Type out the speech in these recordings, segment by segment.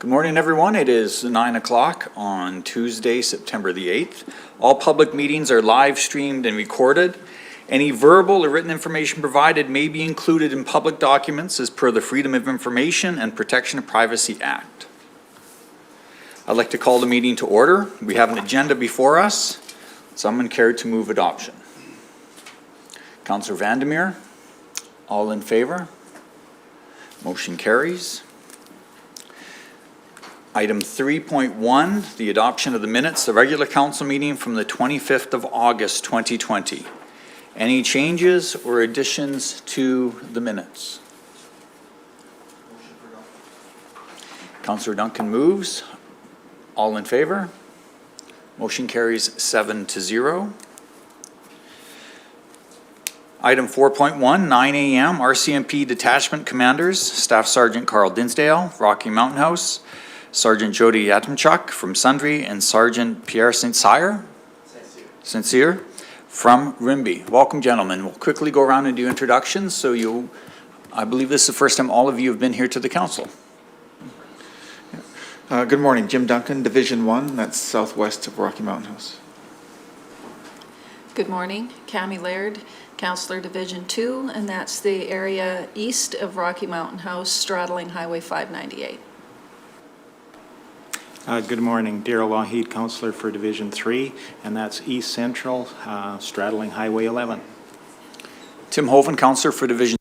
Good morning, everyone. It is 9 o'clock on Tuesday, September the 8th. All public meetings are live streamed and recorded. Any verbal or written information provided may be included in public documents as per the Freedom of Information and Protection of Privacy Act. I'd like to call the meeting to order. We have an agenda before us. Someone care to move adoption? Councillor Vandermeer, all in favor? Motion carries. Item 3.1, the adoption of the minutes, the regular council meeting from the 25th of August 2020. Any changes or additions to the minutes? Councillor Duncan moves. All in favor? Motion carries 7-0. Item 4.1, 9 a.m. RCMP Detachment Commanders, Staff Sergeant Carl Dinsdale, Rocky Mountain House, Sergeant Jody Achtymichuck from Sundre, and Sergeant Pierre St-Cyr from Rimbey. Welcome, gentlemen. We'll quickly go around and do introductions. So I believe this is the first time all of you have been here to the council. Good morning, Jim Duncan, Division 1, that's southwest of Rocky Mountain House. Good morning, Cami Laird, Councillor Division 2, and that's the area east of Rocky Mountain House, straddling Highway 598. Good morning, Daryl Lougheed, Councillor for Division 3, and that's East Central, straddling Highway 11. Tim Hoven, Councillor for Division.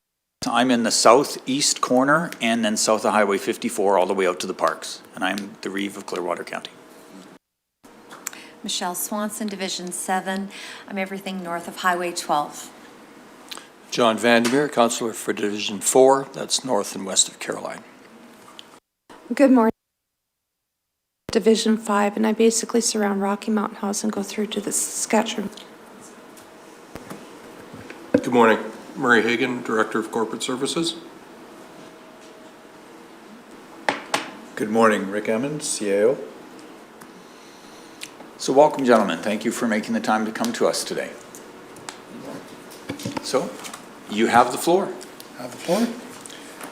I'm in the southeast corner and then south of Highway 54 all the way out to the parks, and I'm the Reeve of Clearwater County. Michelle Swanson, Division 7. I'm everything north of Highway 12. John Vandermeer, Councillor for Division 4, that's north and west of Caroline. Good morning. Division 5, and I basically surround Rocky Mountain House and go through to the Saskatchewan. Good morning. Murray Hagan, Director of Corporate Services. Good morning, Rick Emmons, CAO. So welcome, gentlemen. Thank you for making the time to come to us today. So, you have the floor. Have the floor.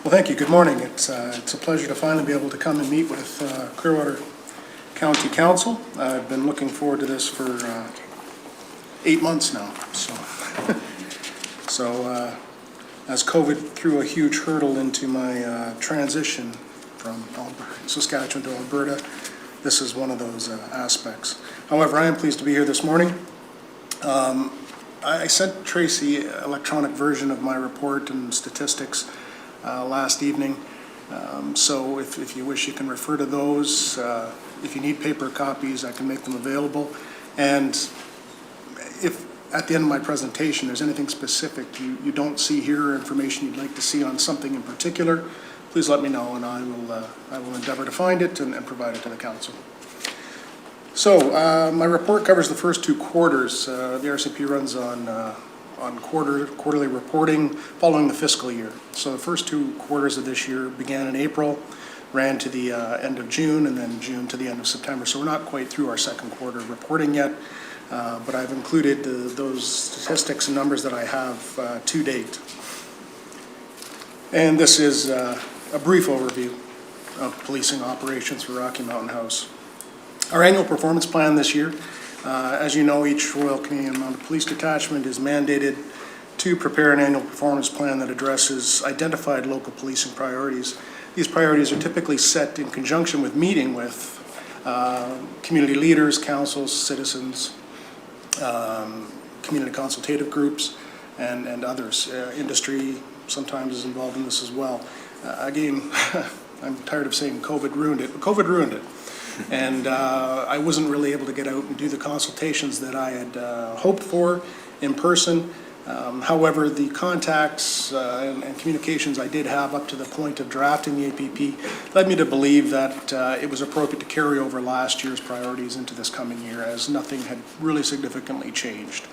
Well, thank you. Good morning. It's a pleasure to finally be able to come and meet with Clearwater County Council. I've been looking forward to this for 8 months now. So, as COVID threw a huge hurdle into my transition from Saskatchewan to Alberta, this is one of those aspects. However, I am pleased to be here this morning. I sent Tracy an electronic version of my report and statistics last evening. So if you wish, you can refer to those. If you need paper copies, I can make them available. And if at the end of my presentation there's anything specific you don't see here or information you'd like to see on something in particular, please let me know and I will endeavor to find it and provide it to the council. So my report covers the first 2 quarters. The RCMP runs on quarterly reporting following the fiscal year. So the first 2 quarters of this year began in April, ran to the end of June, and then June to the end of September. So we're not quite through our second quarter reporting yet, but I've included those statistics and numbers that I have to date. And this is a brief overview of policing operations for Rocky Mountain House. Our annual performance plan this year, as you know, each Royal Canadian Mounted Police Detachment is mandated to prepare an annual performance plan that addresses identified local policing priorities. These priorities are typically set in conjunction with meeting with community leaders, councils, citizens, community consultative groups, and others. Industry sometimes is involved in this as well. Again, I'm tired of saying COVID ruined it, but COVID ruined it. And I wasn't really able to get out and do the consultations that I had hoped for in person. However, the contacts and communications I did have up to the point of drafting the APP led me to believe that it was appropriate to carry over last year's priorities into this coming year, as nothing had really significantly changed.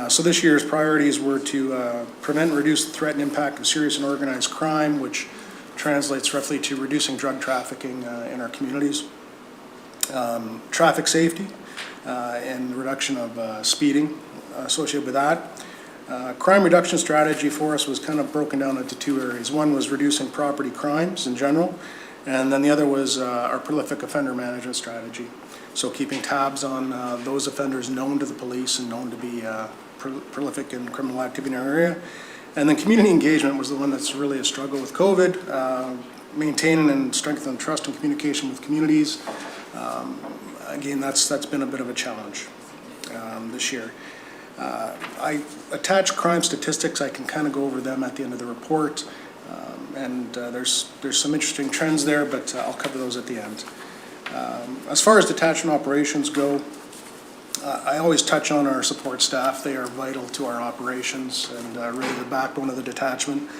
So this year's priorities were to prevent and reduce the threat and impact of serious and organized crime, which translates roughly to reducing drug trafficking in our communities. Traffic safety and reduction of speeding associated with that. Crime reduction strategy for us was kind of broken down into 2 areas. One was reducing property crimes in general, And then the other was our prolific offender management strategy. So keeping tabs on those offenders known to the police and known to be prolific in criminal activity in our area. And then community engagement was the one that's really a struggle with COVID, maintaining and strengthening trust and communication with communities. Again, that's been a bit of a challenge this year. I attach crime statistics. I can kind of go over them at the end of the report. And there's some interesting trends there, but I'll cover those at the end. As far as detachment operations go, I always touch on our support staff. They are vital to our operations and really the backbone of the detachment.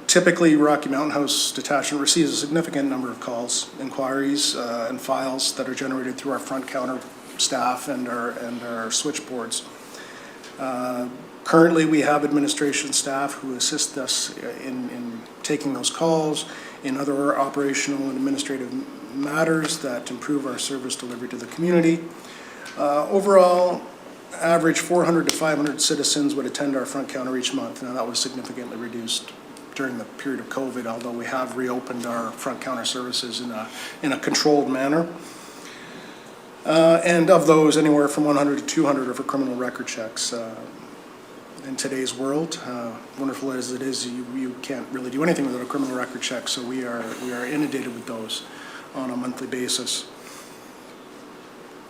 Typically, Rocky Mountain House Detachment receives a significant number of calls, inquiries, and files that are generated through our front counter staff and our switchboards. Currently, we have administration staff who assist us in taking those calls, in other operational and administrative matters that improve our service delivery to the community. Overall, average 400 to 500 citizens would attend our front counter each month. Now, that was significantly reduced during the period of COVID, although we have reopened our front counter services in a controlled manner. And of those, anywhere from 100 to 200 are for criminal record checks. In today's world, wonderful as it is, you can't really do anything without a criminal record check, so we are inundated with those on a monthly basis.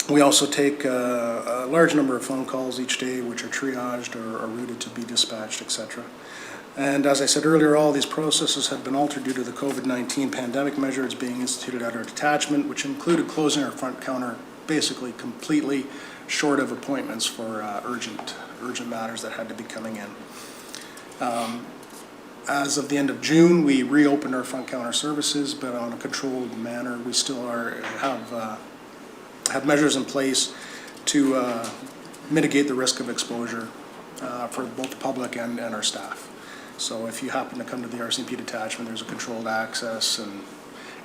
We also take a large number of phone calls each day, which are triaged or routed to be dispatched, etc. And as I said earlier, all these processes have been altered due to the COVID-19 pandemic measures being instituted at our detachment, which included closing our front counter basically completely, short of appointments for urgent matters that had to be coming in. As of the end of June, we reopened our front counter services, but on a controlled manner. We still have measures in place to mitigate the risk of exposure for both the public and our staff. So if you happen to come to the RCMP detachment, there's a controlled access, and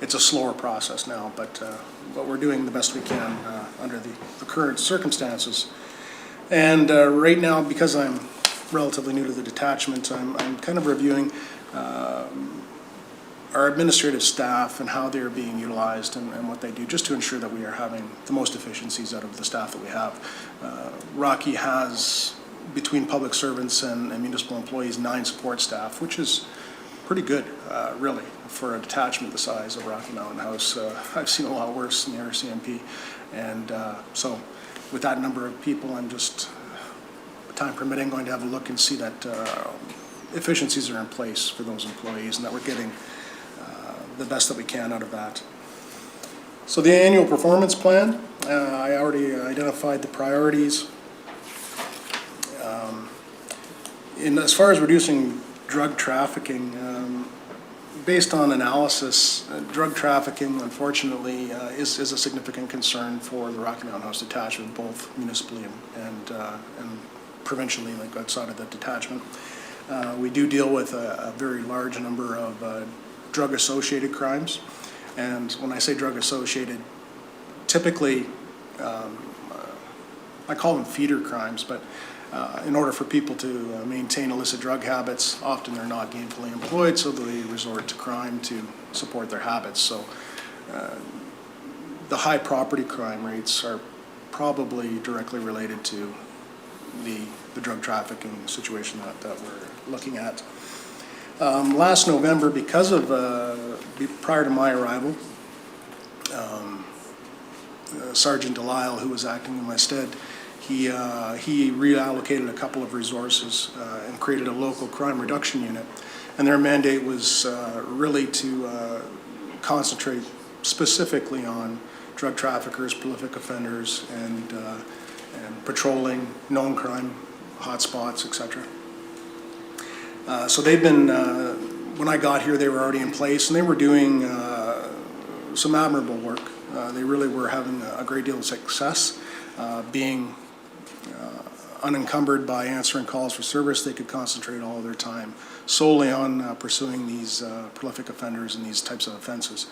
it's a slower process now, but we're doing the best we can under the current circumstances. And right now, because I'm relatively new to the detachment, I'm kind of reviewing our administrative staff and how they're being utilized and what they do, just to ensure that we are having the most efficiencies out of the staff that we have. Rocky has, between public servants and municipal employees, 9 support staff, which is pretty good, really, for a detachment the size of Rocky Mountain House. I've seen a lot worse in the RCMP, and so with that number of people, I'm just, time permitting, going to have a look and see that efficiencies are in place for those employees and that we're getting the best that we can out of that. So the annual performance plan, I already identified the priorities. As far as reducing drug trafficking, based on analysis, drug trafficking, unfortunately, is a significant concern for the Rocky Mountain House Detachment, both municipally and provincially, like outside of the detachment. We do deal with a very large number of drug-associated crimes, and when I say drug-associated, typically, I call them feeder crimes, but in order for people to maintain illicit drug habits, often they're not gainfully employed, so they resort to crime to support their habits. So the high property crime rates are probably directly related to the drug trafficking situation that we're looking at. Last November, because of, prior to my arrival, Sergeant Delisle, who was acting in my stead, he reallocated a couple of resources and created a local crime reduction unit. And their mandate was really to concentrate specifically on drug traffickers, prolific offenders, and patrolling known crime hotspots, etc. So they've been, when I got here, they were already in place, and they were doing some admirable work. They really were having a great deal of success, being unencumbered by answering calls for service. They could concentrate all of their time solely on pursuing these prolific offenders and these types of offenses.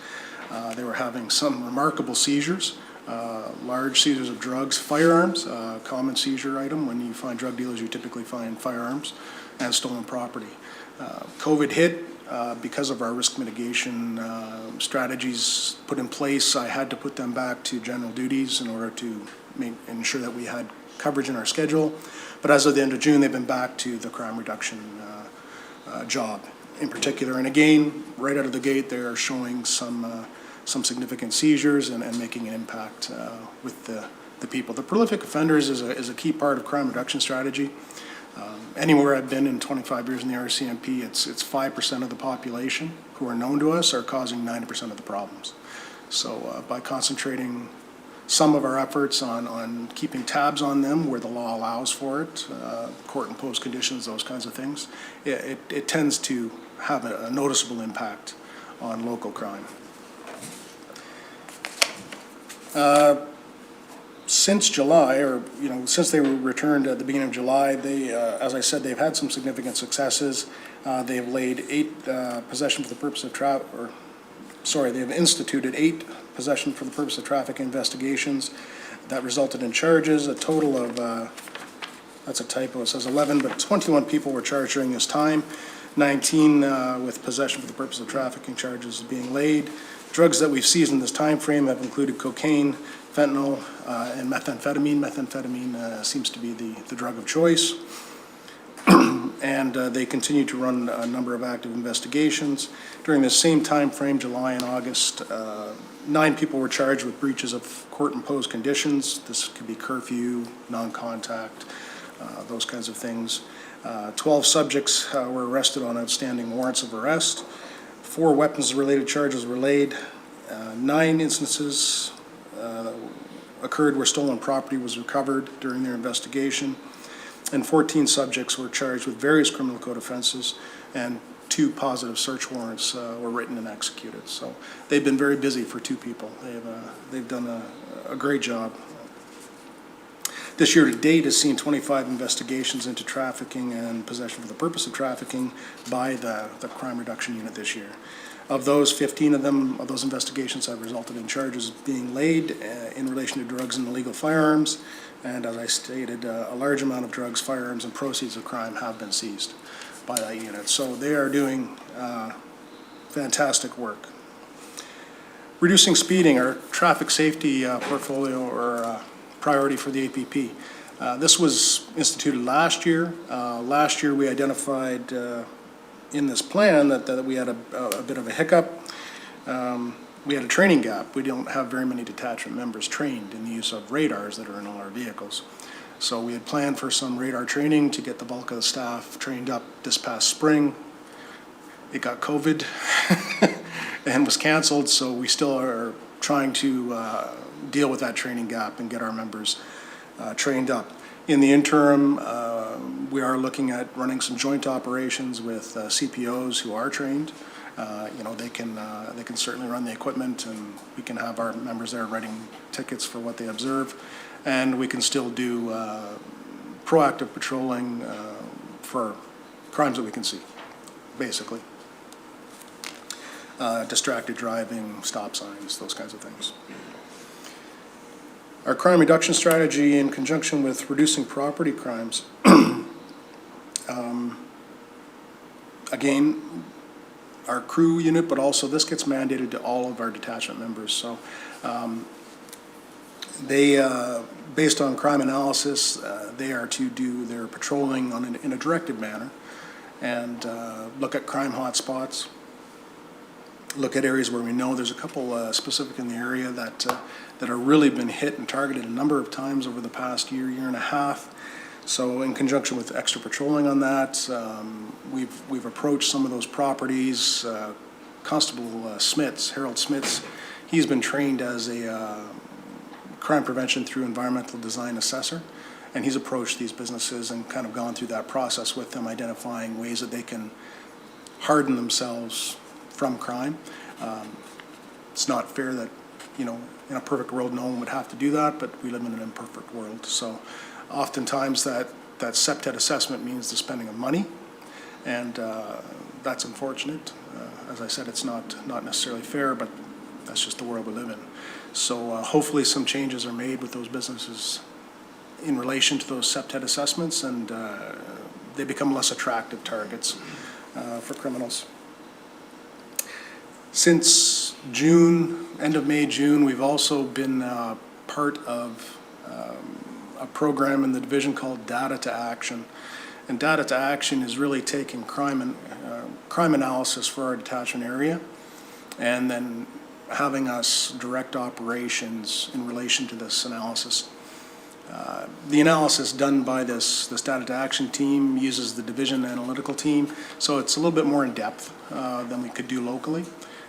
They were having some remarkable seizures, large seizures of drugs, firearms, common seizure item. When you find drug dealers, you typically find firearms and stolen property. COVID hit. because of our risk mitigation strategies put in place, I had to put them back to general duties in order to ensure that we had coverage in our schedule. But as of the end of June, they've been back to the crime reduction job in particular. And again, right out of the gate, they are showing some significant seizures and making an impact with the people. The prolific offenders is a key part of crime reduction strategy. Anywhere I've been in 25 years in the RCMP, it's 5% of the population who are known to us are causing 90% of the problems. So by concentrating some of our efforts on keeping tabs on them where the law allows for it, court-imposed conditions, those kinds of things, it tends to have a noticeable impact on local crime. Since July, or since they were returned at the beginning of July, they, as I said, they've had some significant successes. They have laid 8 possession for the purpose of they have instituted 8 possession for the purpose of traffic investigations that resulted in charges. A total of, that's a typo, it says 11, but 21 people were charged during this time. 19 with possession for the purpose of trafficking charges being laid. Drugs that we've seized in this time frame have included cocaine, fentanyl, and methamphetamine. Methamphetamine seems to be the drug of choice. And they continue to run a number of active investigations. During the same time frame, July and August, 9 people were charged with breaches of court-imposed conditions. This could be curfew, non-contact, those kinds of things. 12 subjects were arrested on outstanding warrants of arrest. 4 weapons-related charges were laid. 9 instances occurred where stolen property was recovered during their investigation. And 14 subjects were charged with various criminal code offenses, and 2 positive search warrants were written and executed. So they've been very busy for 2 people. They've done a great job. This year to date has seen 25 investigations into trafficking and possession for the purpose of trafficking by the crime reduction unit this year. Of those, 15 of those investigations have resulted in charges being laid in relation to drugs and illegal firearms. And as I stated, a large amount of drugs, firearms, and proceeds of crime have been seized by that unit. So they are doing fantastic work. Reducing speeding, our traffic safety portfolio or priority for the APP. This was instituted last year. Last year we identified in this plan that we had a bit of a hiccup. We had a training gap. We don't have very many detachment members trained in the use of radars that are in all our vehicles. So we had planned for some radar training to get the bulk of the staff trained up this past spring. It got COVID and was canceled, so we still are trying to deal with that training gap and get our members trained up. In the interim, we are looking at running some joint operations with CPOs who are trained. They can certainly run the equipment, and we can have our members there writing tickets for what they observe, and we can still do proactive patrolling for crimes that we can see, basically. Distracted driving, stop signs, those kinds of things. Our crime reduction strategy in conjunction with reducing property crimes. Again, our crew unit, but also this gets mandated to all of our detachment members. So based on crime analysis, they are to do their patrolling in a directed manner and look at crime hotspots, look at areas where we know there's a couple specific in the area that are really been hit and targeted a number of times over the past year and a half. So in conjunction with extra patrolling on that, we've approached some of those properties. Constable Harold Smits, he's been trained as a crime prevention through environmental design assessor, and he's approached these businesses and kind of gone through that process with them, identifying ways that they can harden themselves from crime. It's not fair that, in a perfect world no one would have to do that, but we live in an imperfect world. So oftentimes that CPTED assessment means the spending of money, and that's unfortunate. As I said, it's not necessarily fair, but that's just the world we live in. So hopefully some changes are made with those businesses in relation to those CPTED assessments, and they become less attractive targets for criminals. Since June, end of May, June, we've also been part of a program in the division called Data to Action. And Data to Action is really taking crime analysis for our detachment area and then having us direct operations in relation to this analysis. The analysis done by this Data to Action team uses the division analytical team, so it's a little bit more in depth than we could do locally.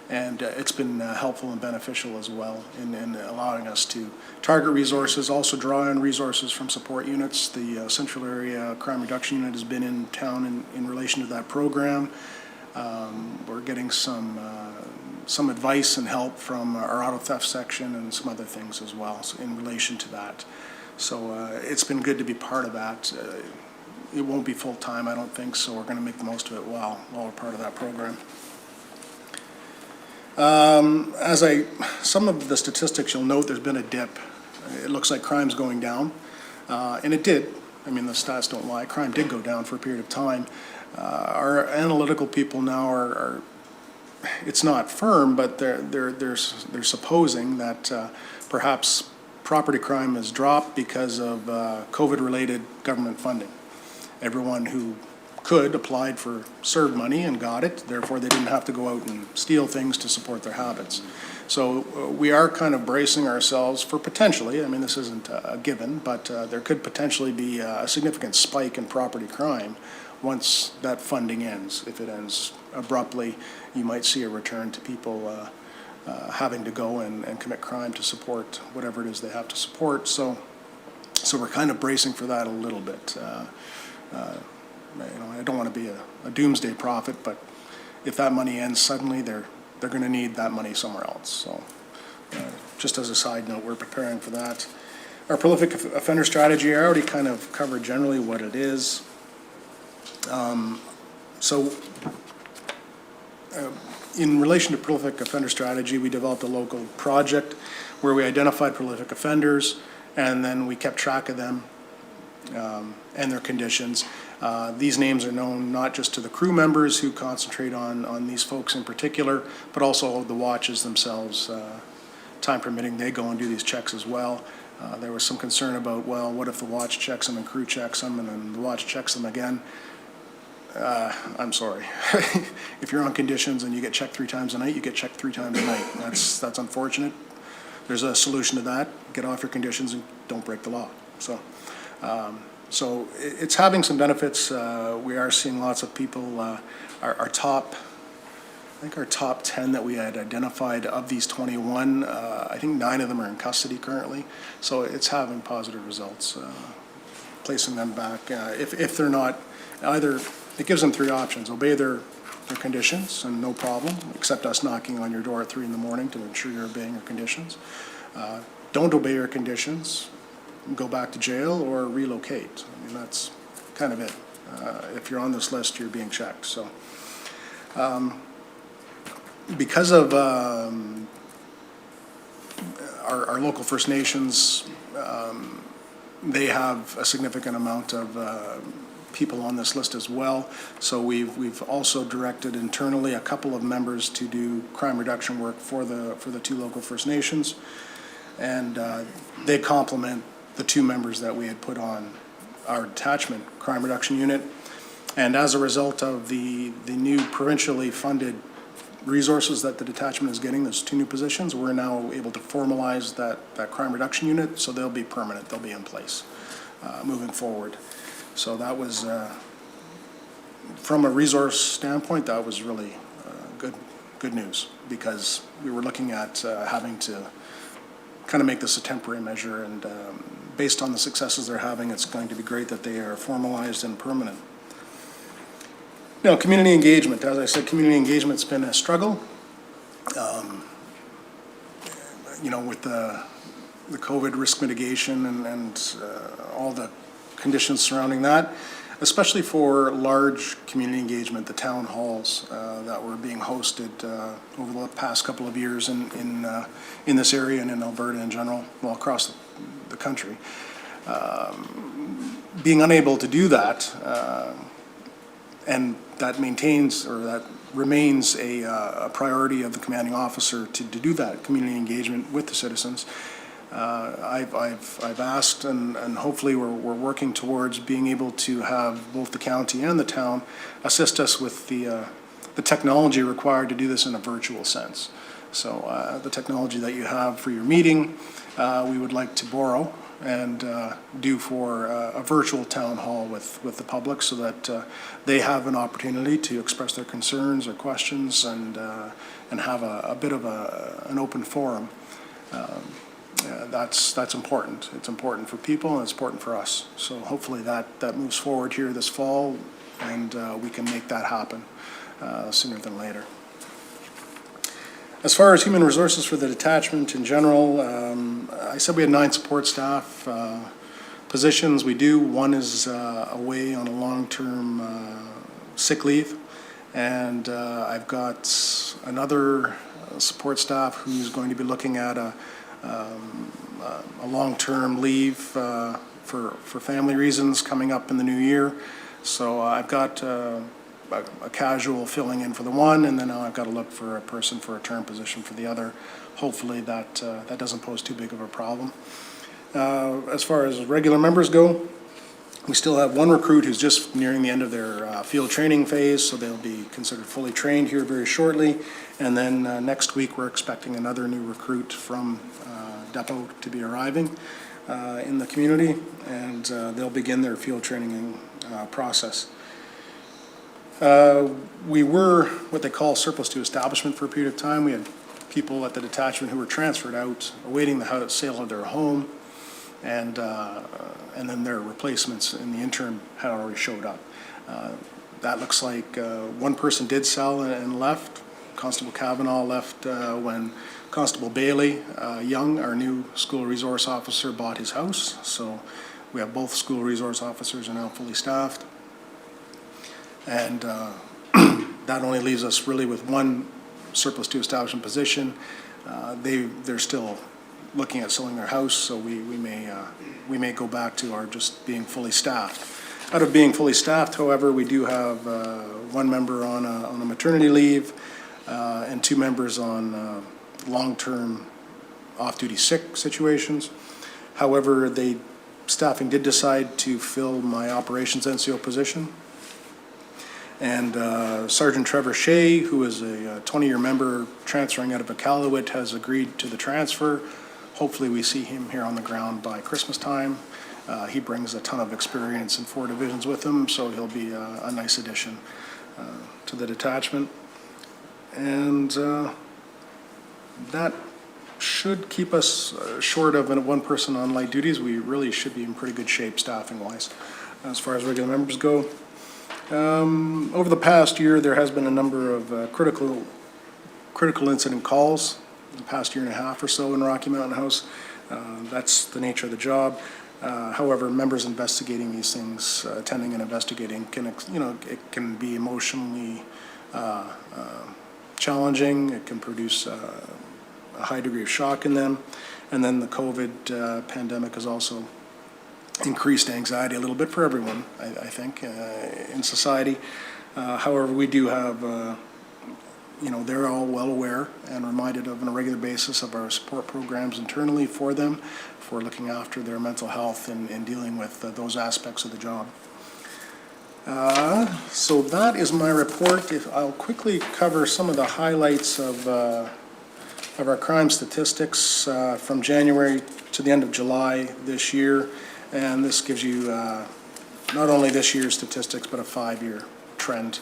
And it's been helpful and beneficial as well in allowing us to target resources, also draw on resources from support units. The Central Area Crime Reduction Unit has been in town in relation to that program. We're getting some advice and help from our auto theft section and some other things as well in relation to that. So it's been good to be part of that. It won't be full-time, I don't think, so we're going to make the most of it while we're part of that program. Some of the statistics, you'll note there's been a dip. It looks like crime's going down, and it did. I mean, the stats don't lie. Crime did go down for a period of time. Our analytical people now are it's not firm, but they're supposing that perhaps property crime has dropped because of COVID-related government funding. Everyone who could applied for CERB money and got it, therefore they didn't have to go out and steal things to support their habits. So we are kind of bracing ourselves for potentially, I mean this isn't a given, but there could potentially be a significant spike in property crime once that funding ends. If it ends abruptly, you might see a return to people having to go and commit crime to support whatever it is they have to support. So we're kind of bracing for that a little bit. I don't want to be a doomsday prophet, but if that money ends suddenly, they're going to need that money somewhere else. So just as a side note, we're preparing for that. Our prolific offender strategy, I already kind of covered generally what it is. In relation to prolific offender strategy, we developed a local project where we identified prolific offenders, and then we kept track of them and their conditions. These names are known not just to the crew members who concentrate on these folks in particular, but also the watches themselves. Time permitting, they go and do these checks as well. There was some concern about, well, what if the watch checks them and crew checks them and then the watch checks them again? I'm sorry. If you're on conditions and you get checked 3 times a night, you get checked 3 times a night. That's unfortunate. There's a solution to that. Get off your conditions and don't break the law. So it's having some benefits. We are seeing lots of people. Our top 10 that we had identified of these 21, I think 9 of them are in custody currently. So it's having positive results. Placing them back. If they're not, either it gives them 3 options: obey their conditions and no problem, except us knocking on your door at 3 in the morning to ensure you're obeying your conditions. Don't obey your conditions, go back to jail or relocate. I mean, that's kind of it. If you're on this list, you're being checked. So because of our local First Nations, they have a significant amount of people on this list as well. So we've also directed internally a couple of members to do crime reduction work for the 2 local First Nations, and they complement the 2 members that we had put on our detachment crime reduction unit. And as a result of the new provincially funded resources that the detachment is getting, those 2 new positions, we're now able to formalize that crime reduction unit, so they'll be permanent, they'll be in place moving forward. So that was, from a resource standpoint, that was really good news, because we were looking at having to kind of make this a temporary measure, and based on the successes they're having, it's going to be great that they are formalized and permanent. Now, community engagement. As I said, community engagement's been a struggle. With the COVID risk mitigation and all the conditions surrounding that, especially for large community engagement, the town halls that were being hosted over the past couple of years in this area and in Alberta in general, well, across the country. Being unable to do that, and that maintains, or that remains a priority of the commanding officer to do that community engagement with the citizens. I've asked, and hopefully we're working towards being able to have both the county and the town assist us with the technology required to do this in a virtual sense. So the technology that you have for your meeting, we would like to borrow and do for a virtual town hall with the public, so that they have an opportunity to express their concerns or questions and have a bit of an open forum. That's important. It's important for people and it's important for us. So hopefully that moves forward here this fall, and we can make that happen sooner than later. As far as human resources for the detachment in general, I said we had 9 support staff positions. We do. One is away on a long-term sick leave, and I've got another support staff who's going to be looking at a long-term leave for family reasons coming up in the new year. So I've got a casual filling in for the one, and then now I've got to look for a person for a term position for the other. Hopefully that doesn't pose too big of a problem. As far as regular members go, we still have one recruit who's just nearing the end of their field training phase, so they'll be considered fully trained here very shortly. And then next week we're expecting another new recruit from Depot to be arriving in the community, and they'll begin their field training process. We were what they call surplus to establishment for a period of time. We had people at the detachment who were transferred out, awaiting the sale of their home, and then their replacements in the interim had already showed up. That looks like one person did sell and left. Constable Kavanaugh left when Constable Bailey Young, our new school resource officer, bought his house. So we have both school resource officers are now fully staffed. And that only leaves us really with one surplus to establishment position. They're still looking at selling their house, so we may go back to our just being fully staffed. Out of being fully staffed, however, we do have one member on a maternity leave and 2 members on long-term off-duty sick situations. However, staffing did decide to fill my operations NCO position. And Sergeant Trevor Shea, who is a 20-year member transferring out of Iqaluit, has agreed to the transfer. Hopefully we see him here on the ground by Christmas time. He brings a ton of experience in 4 divisions with him, so he'll be a nice addition to the detachment. And that should keep us short of one person on light duties. We really should be in pretty good shape staffing-wise. As far as regular members go, over the past year, there has been a number of critical incident calls in the past year and a half or so in Rocky Mountain House. That's the nature of the job. However, members investigating these things, attending and investigating, it can be emotionally challenging. It can produce a high degree of shock in them. And then the COVID pandemic has also increased anxiety a little bit for everyone, I think, in society. However, we do have, they're all well aware and reminded of on a regular basis of our support programs internally for them, for looking after their mental health and dealing with those aspects of the job. So that is my report. I'll quickly cover some of the highlights of our crime statistics from January to the end of July this year. And this gives you not only this year's statistics, but a 5-year trend.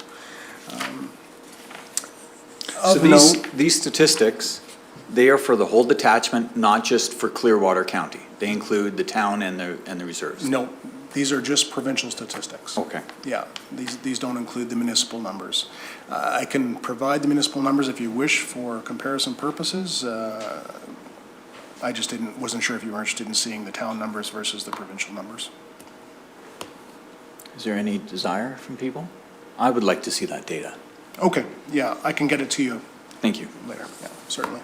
So these statistics, they are for the whole detachment, not just for Clearwater County. They include the town and the reserves. No, these are just provincial statistics. Okay. Yeah, these don't include the municipal numbers. I can provide the municipal numbers if you wish for comparison purposes. I just wasn't sure if you were interested in seeing the town numbers versus the provincial numbers. Is there any desire from people? I would like to see that data. Okay, yeah, I can get it to you Thank you. later, yeah, certainly.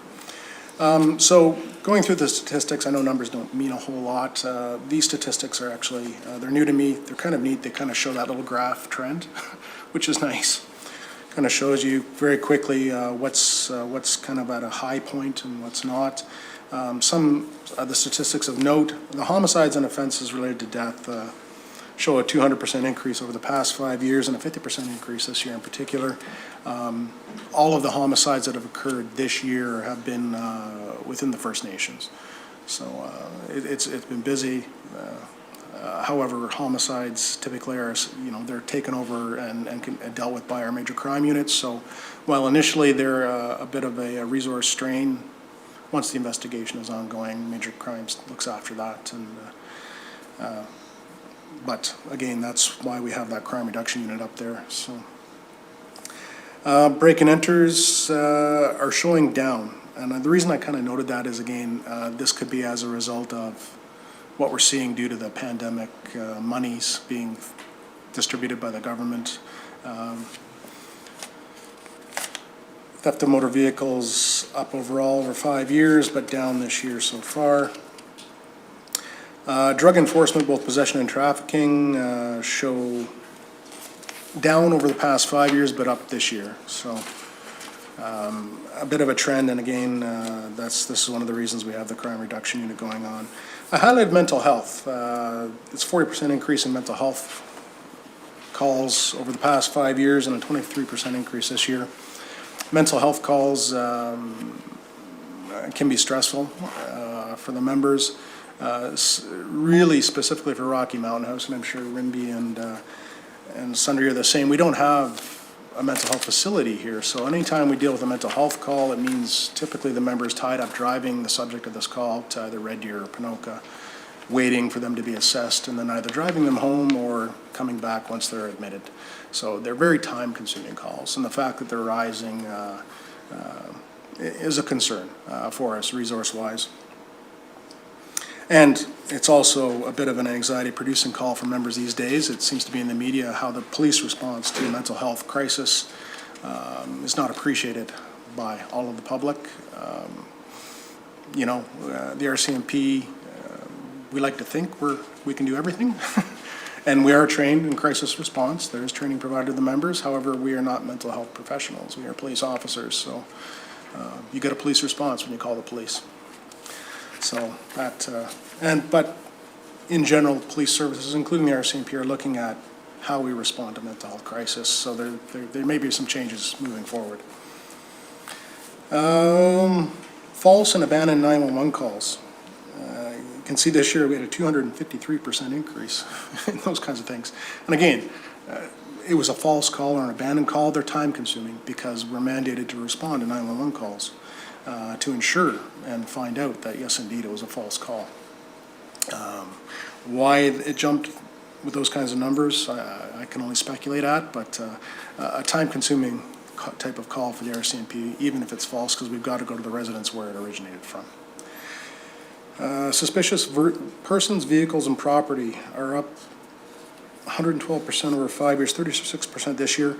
So going through the statistics, I know numbers don't mean a whole lot. These statistics are actually, they're new to me. They're kind of neat. They kind of show that little graph trend, which is nice. kind of shows you very quickly what's kind of at a high point and what's not. Some of the statistics of note, the homicides and offenses related to death show a 200% increase over the past 5 years and a 50% increase this year in particular. All of the homicides that have occurred this year have been within the First Nations. So it's been busy. However, homicides typically are, they're taken over and dealt with by our major crime units. So while initially they're a bit of a resource strain, once the investigation is ongoing, major crimes looks after that. And but again, that's why we have that crime reduction unit up there. So break and enters are showing down. And the reason I kind of noted that is, again, this could be as a result of what we're seeing due to the pandemic, monies being distributed by the government. Theft of motor vehicles up overall over 5 years, but down this year so far. Drug enforcement, both possession and trafficking, show down over the past 5 years, but up this year. So a bit of a trend, and again, this is one of the reasons we have the crime reduction unit going on. I highlighted mental health. It's 40% increase in mental health calls over the past 5 years and a 23% increase this year. Mental health calls can be stressful for the members, really specifically for Rocky Mountain House, and I'm sure Rimbey and Sundre are the same. We don't have a mental health facility here, so anytime we deal with a mental health call, it means typically the member is tied up driving the subject of this call to either Red Deer or Ponoka, waiting for them to be assessed, and then either driving them home or coming back once they're admitted. So they're very time-consuming calls, and the fact that they're rising is a concern for us resource-wise. And it's also a bit of an anxiety-producing call for members these days. It seems to be in the media how the police response to a mental health crisis is not appreciated by all of the public. The RCMP, we like to think we can do everything. And we are trained in crisis response. There is training provided to the members. However, we are not mental health professionals. We are police officers. So you get a police response when you call the police. So that, but in general, police services, including the RCMP, are looking at how we respond to mental health crisis. So there may be some changes moving forward. False and abandoned 911 calls. You can see this year we had a 253% increase in those kinds of things. And again, it was a false call or an abandoned call. They're time consuming because we're mandated to respond to 911 calls to ensure and find out that yes, indeed, it was a false call. Why it jumped with those kinds of numbers, I can only speculate at, but a time consuming type of call for the RCMP, even if it's false, because we've got to go to the residence where it originated from. Suspicious persons, vehicles, and property are up 112% over 5 years, 36% this year.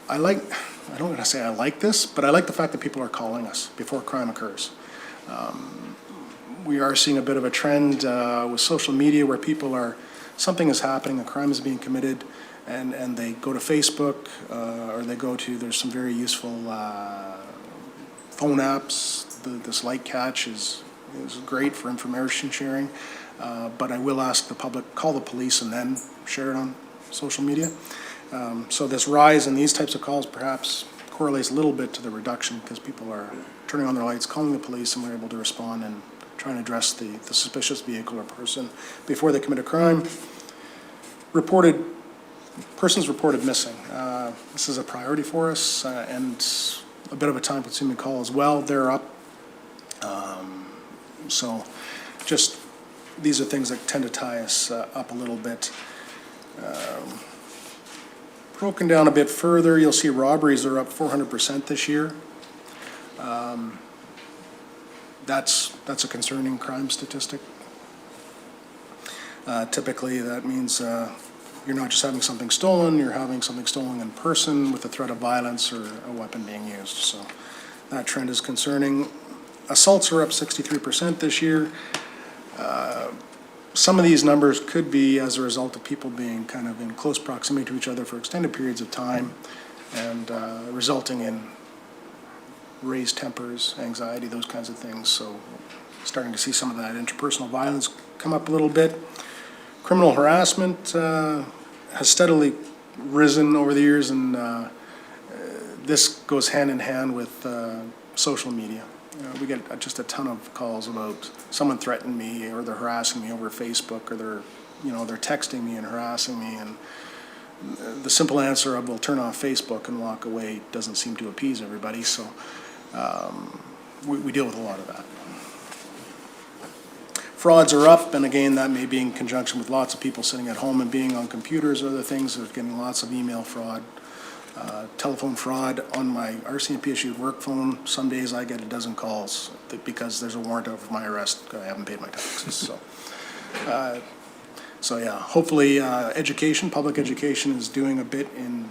I don't want to say I like this, but I like the fact that people are calling us before crime occurs. We are seeing a bit of a trend with social media where something is happening, a crime is being committed, and they go to Facebook or they go to, there's some very useful phone apps. This light catch is great for information sharing, but I will ask the public, call the police and then share it on social media. So this rise in these types of calls perhaps correlates a little bit to the reduction because people are turning on their lights, calling the police, and we're able to respond and trying to address the suspicious vehicle or person before they commit a crime. Persons reported missing. This is a priority for us and a bit of a time-consuming call as well. They're up. So just these are things that tend to tie us up a little bit. Broken down a bit further, you'll see robberies are up 400% this year. That's a concerning crime statistic. Typically, that means you're not just having something stolen, you're having something stolen in person with the threat of violence or a weapon being used. So that trend is concerning. Assaults are up 63% this year. Some of these numbers could be as a result of people being kind of in close proximity to each other for extended periods of time and resulting in raised tempers, anxiety, those kinds of things. So starting to see some of that interpersonal violence come up a little bit. Criminal harassment has steadily risen over the years, and this goes hand in hand with social media. We get just a ton of calls about someone threatened me, or they're harassing me over Facebook, or they're texting me and harassing me, and the simple answer of, well, turn off Facebook and walk away doesn't seem to appease everybody. So we deal with a lot of that. Frauds are up, and again, that may be in conjunction with lots of people sitting at home and being on computers or other things. They're getting lots of email fraud, telephone fraud on my RCMP issued work phone. Some days I get a dozen calls because there's a warrant out for my arrest because I haven't paid my taxes. So yeah, hopefully education, public education is doing a bit in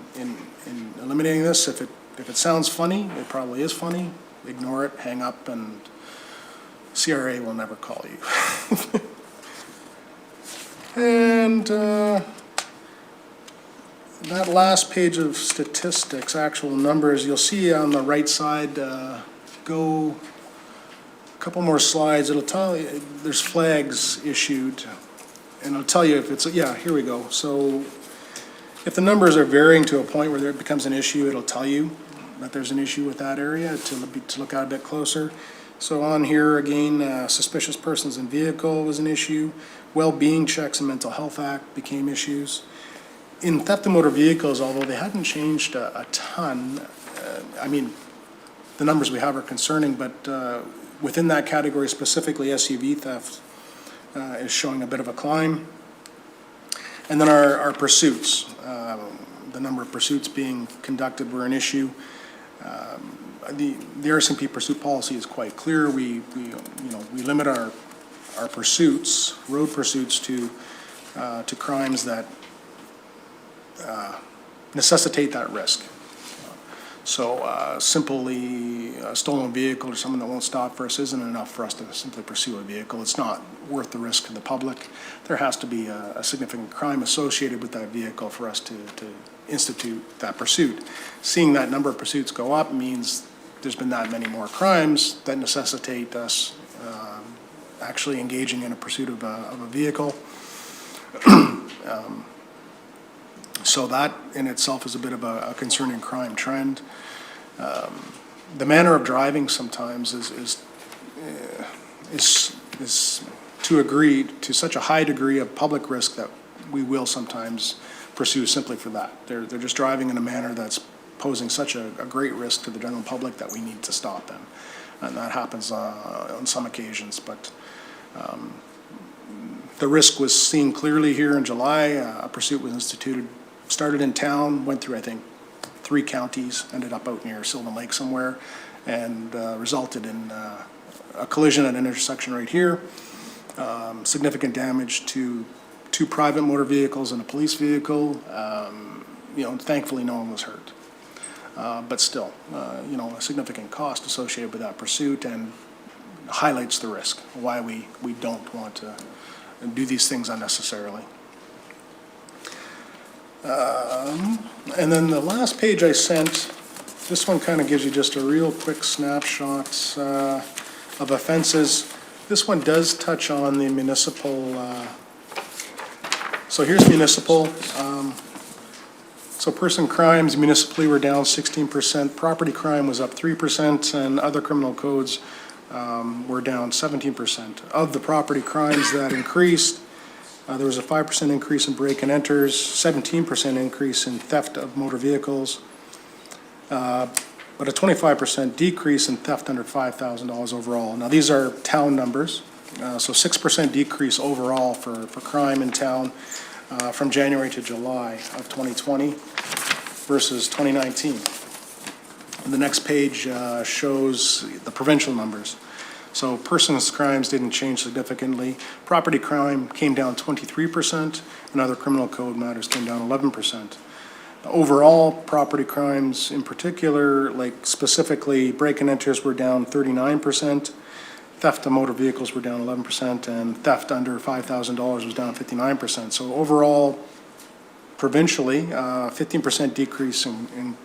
eliminating this. If it sounds funny, it probably is funny. Ignore it, hang up, and CRA will never call you. And that last page of statistics, actual numbers, you'll see on the right side, go a couple more slides. It'll tell you there's flags issued, and it'll tell you if it's, yeah, here we go. So if the numbers are varying to a point where it becomes an issue, it'll tell you that there's an issue with that area to look at a bit closer. So on here, again, suspicious persons in vehicle was an issue. Well-being checks and mental health act became issues. In theft of motor vehicles, although they hadn't changed a ton, I mean, the numbers we have are concerning, but within that category specifically, SUV theft is showing a bit of a climb. And then our pursuits, the number of pursuits being conducted were an issue. The RCMP pursuit policy is quite clear. We limit our pursuits, road pursuits, to crimes that necessitate that risk. So simply a stolen vehicle or someone that won't stop for us isn't enough for us to simply pursue a vehicle. It's not worth the risk to the public. There has to be a significant crime associated with that vehicle for us to institute that pursuit. Seeing that number of pursuits go up means there's been that many more crimes that necessitate us actually engaging in a pursuit of a vehicle. So that in itself is a bit of a concerning crime trend. The manner of driving sometimes is to such a high degree of public risk that we will sometimes pursue simply for that. They're just driving in a manner that's posing such a great risk to the general public that we need to stop them. And that happens on some occasions, but the risk was seen clearly here in July. A pursuit was instituted, started in town, went through, I think, 3 counties, ended up out near Sylvan Lake somewhere, and resulted in a collision at an intersection right here. Significant damage to 2 private motor vehicles and a police vehicle. Thankfully no one was hurt. But still, a significant cost associated with that pursuit, and highlights the risk, why we don't want to do these things unnecessarily. And then the last page I sent, this one kind of gives you just a real quick snapshot of offenses. This one does touch on the municipal. So here's municipal. So person crimes municipally were down 16%, property crime was up 3%, and other criminal codes were down 17%. Of the property crimes that increased, there was a 5% increase in break and enters, 17% increase in theft of motor vehicles, but a 25% decrease in theft under $5,000 overall. Now these are town numbers, so 6% decrease overall for crime in town from January to July of 2020 versus 2019. And the next page shows the provincial numbers. So persons crimes didn't change significantly. Property crime came down 23%, and other criminal code matters came down 11%. Overall, property crimes in particular, like specifically break and enters, were down 39%. theft of motor vehicles were down 11%, and theft under $5,000 was down 59%. So overall, provincially, 15% decrease in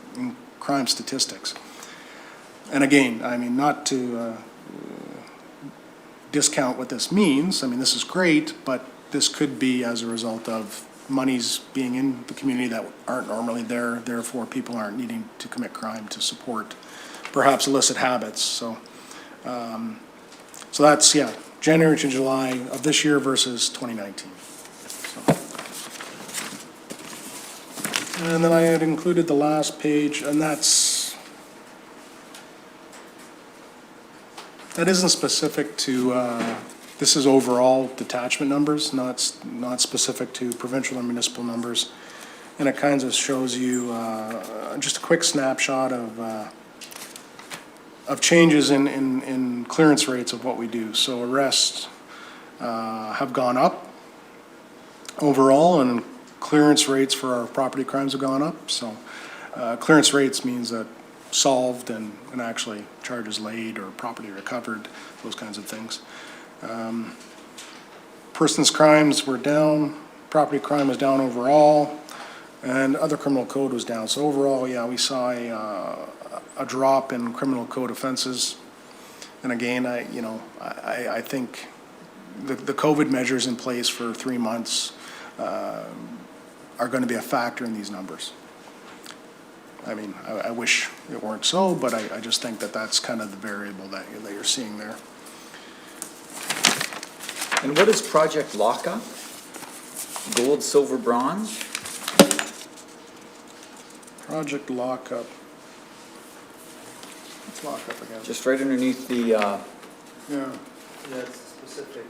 crime statistics. And again, I mean, not to discount what this means. I mean, this is great, but this could be as a result of monies being in the community that aren't normally there. Therefore, people aren't needing to commit crime to support perhaps illicit habits. So, so that's, yeah, January to July of this year versus 2019. So. And then I had included the last page, and that isn't specific to, this is overall detachment numbers, not specific to provincial or municipal numbers. And it kind of shows you just a quick snapshot of changes in clearance rates of what we do. So arrests have gone up overall, and clearance rates for our property crimes have gone up. So clearance rates means that solved and actually charges laid or property recovered, those kinds of things. Persons crimes were down, property crime was down overall, and other criminal code was down. So overall, yeah, we saw a drop in criminal code offenses. And again, I think the COVID measures in place for 3 months are going to be a factor in these numbers. I mean, I wish it weren't so, but I just think that that's kind of the variable that you're seeing there. And what is Project Lockup? Gold, silver, bronze? Project Lockup. What's Lockup again? Just right underneath the, Yeah. That's specific,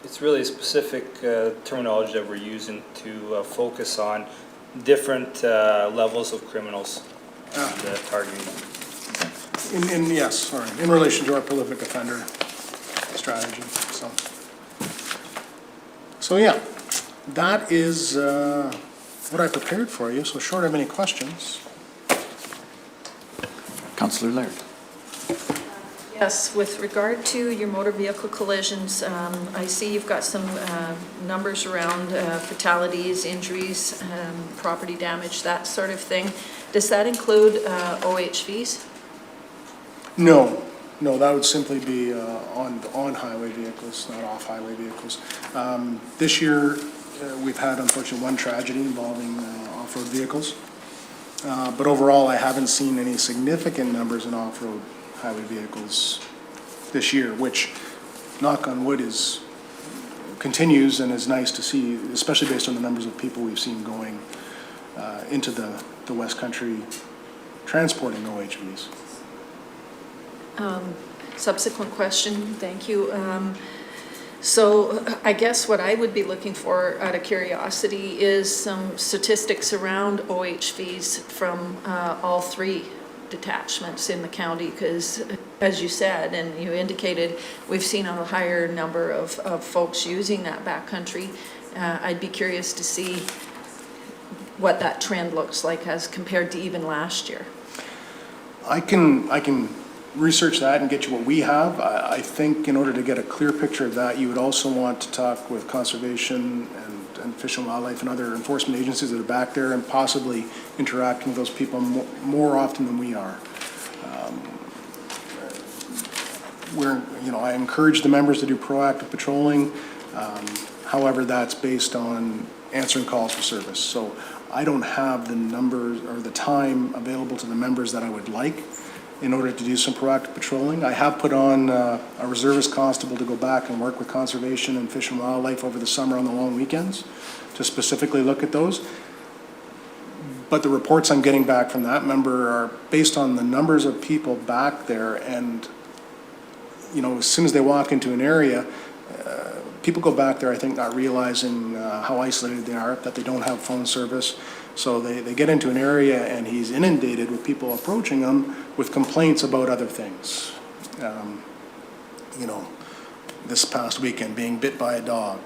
it's really a specific terminology that we're using to focus on different levels of criminals and targeting them. Yes, sorry, in relation to our prolific offender strategy, so yeah, that is what I prepared for you, so short of any questions. Councillor Laird. Yes, with regard to your motor vehicle collisions, I see you've got some numbers around fatalities, injuries, property damage, that sort of thing. Does that include OHVs? No, that would simply be on highway vehicles, not off highway vehicles. This year, we've had unfortunately one tragedy involving off-road vehicles. But overall, I haven't seen any significant numbers in off-road highway vehicles this year, which, knock on wood, continues and is nice to see, especially based on the numbers of people we've seen going into the West Country transporting OHVs. Subsequent question, thank you. So I guess what I would be looking for out of curiosity is some statistics around OHVs from all three detachments in the county, because as you said and you indicated, we've seen a higher number of folks using that backcountry. I'd be curious to see what that trend looks like as compared to even last year. I can research that and get you what we have. I think in order to get a clear picture of that, you would also want to talk with conservation and Fish and Wildlife and other enforcement agencies that are back there, and possibly interacting with those people more often than we are. I encourage the members to do proactive patrolling. However, that's based on answering calls for service. So I don't have the numbers or the time available to the members that I would like in order to do some proactive patrolling. I have put on a reservist constable to go back and work with conservation and Fish and Wildlife over the summer on the long weekends to specifically look at those. But the reports I'm getting back from that member are based on the numbers of people back there, and as soon as they walk into an area, people go back there, I think, not realizing how isolated they are, that they don't have phone service. So they get into an area and he's inundated with people approaching him with complaints about other things. This past weekend, being bit by a dog,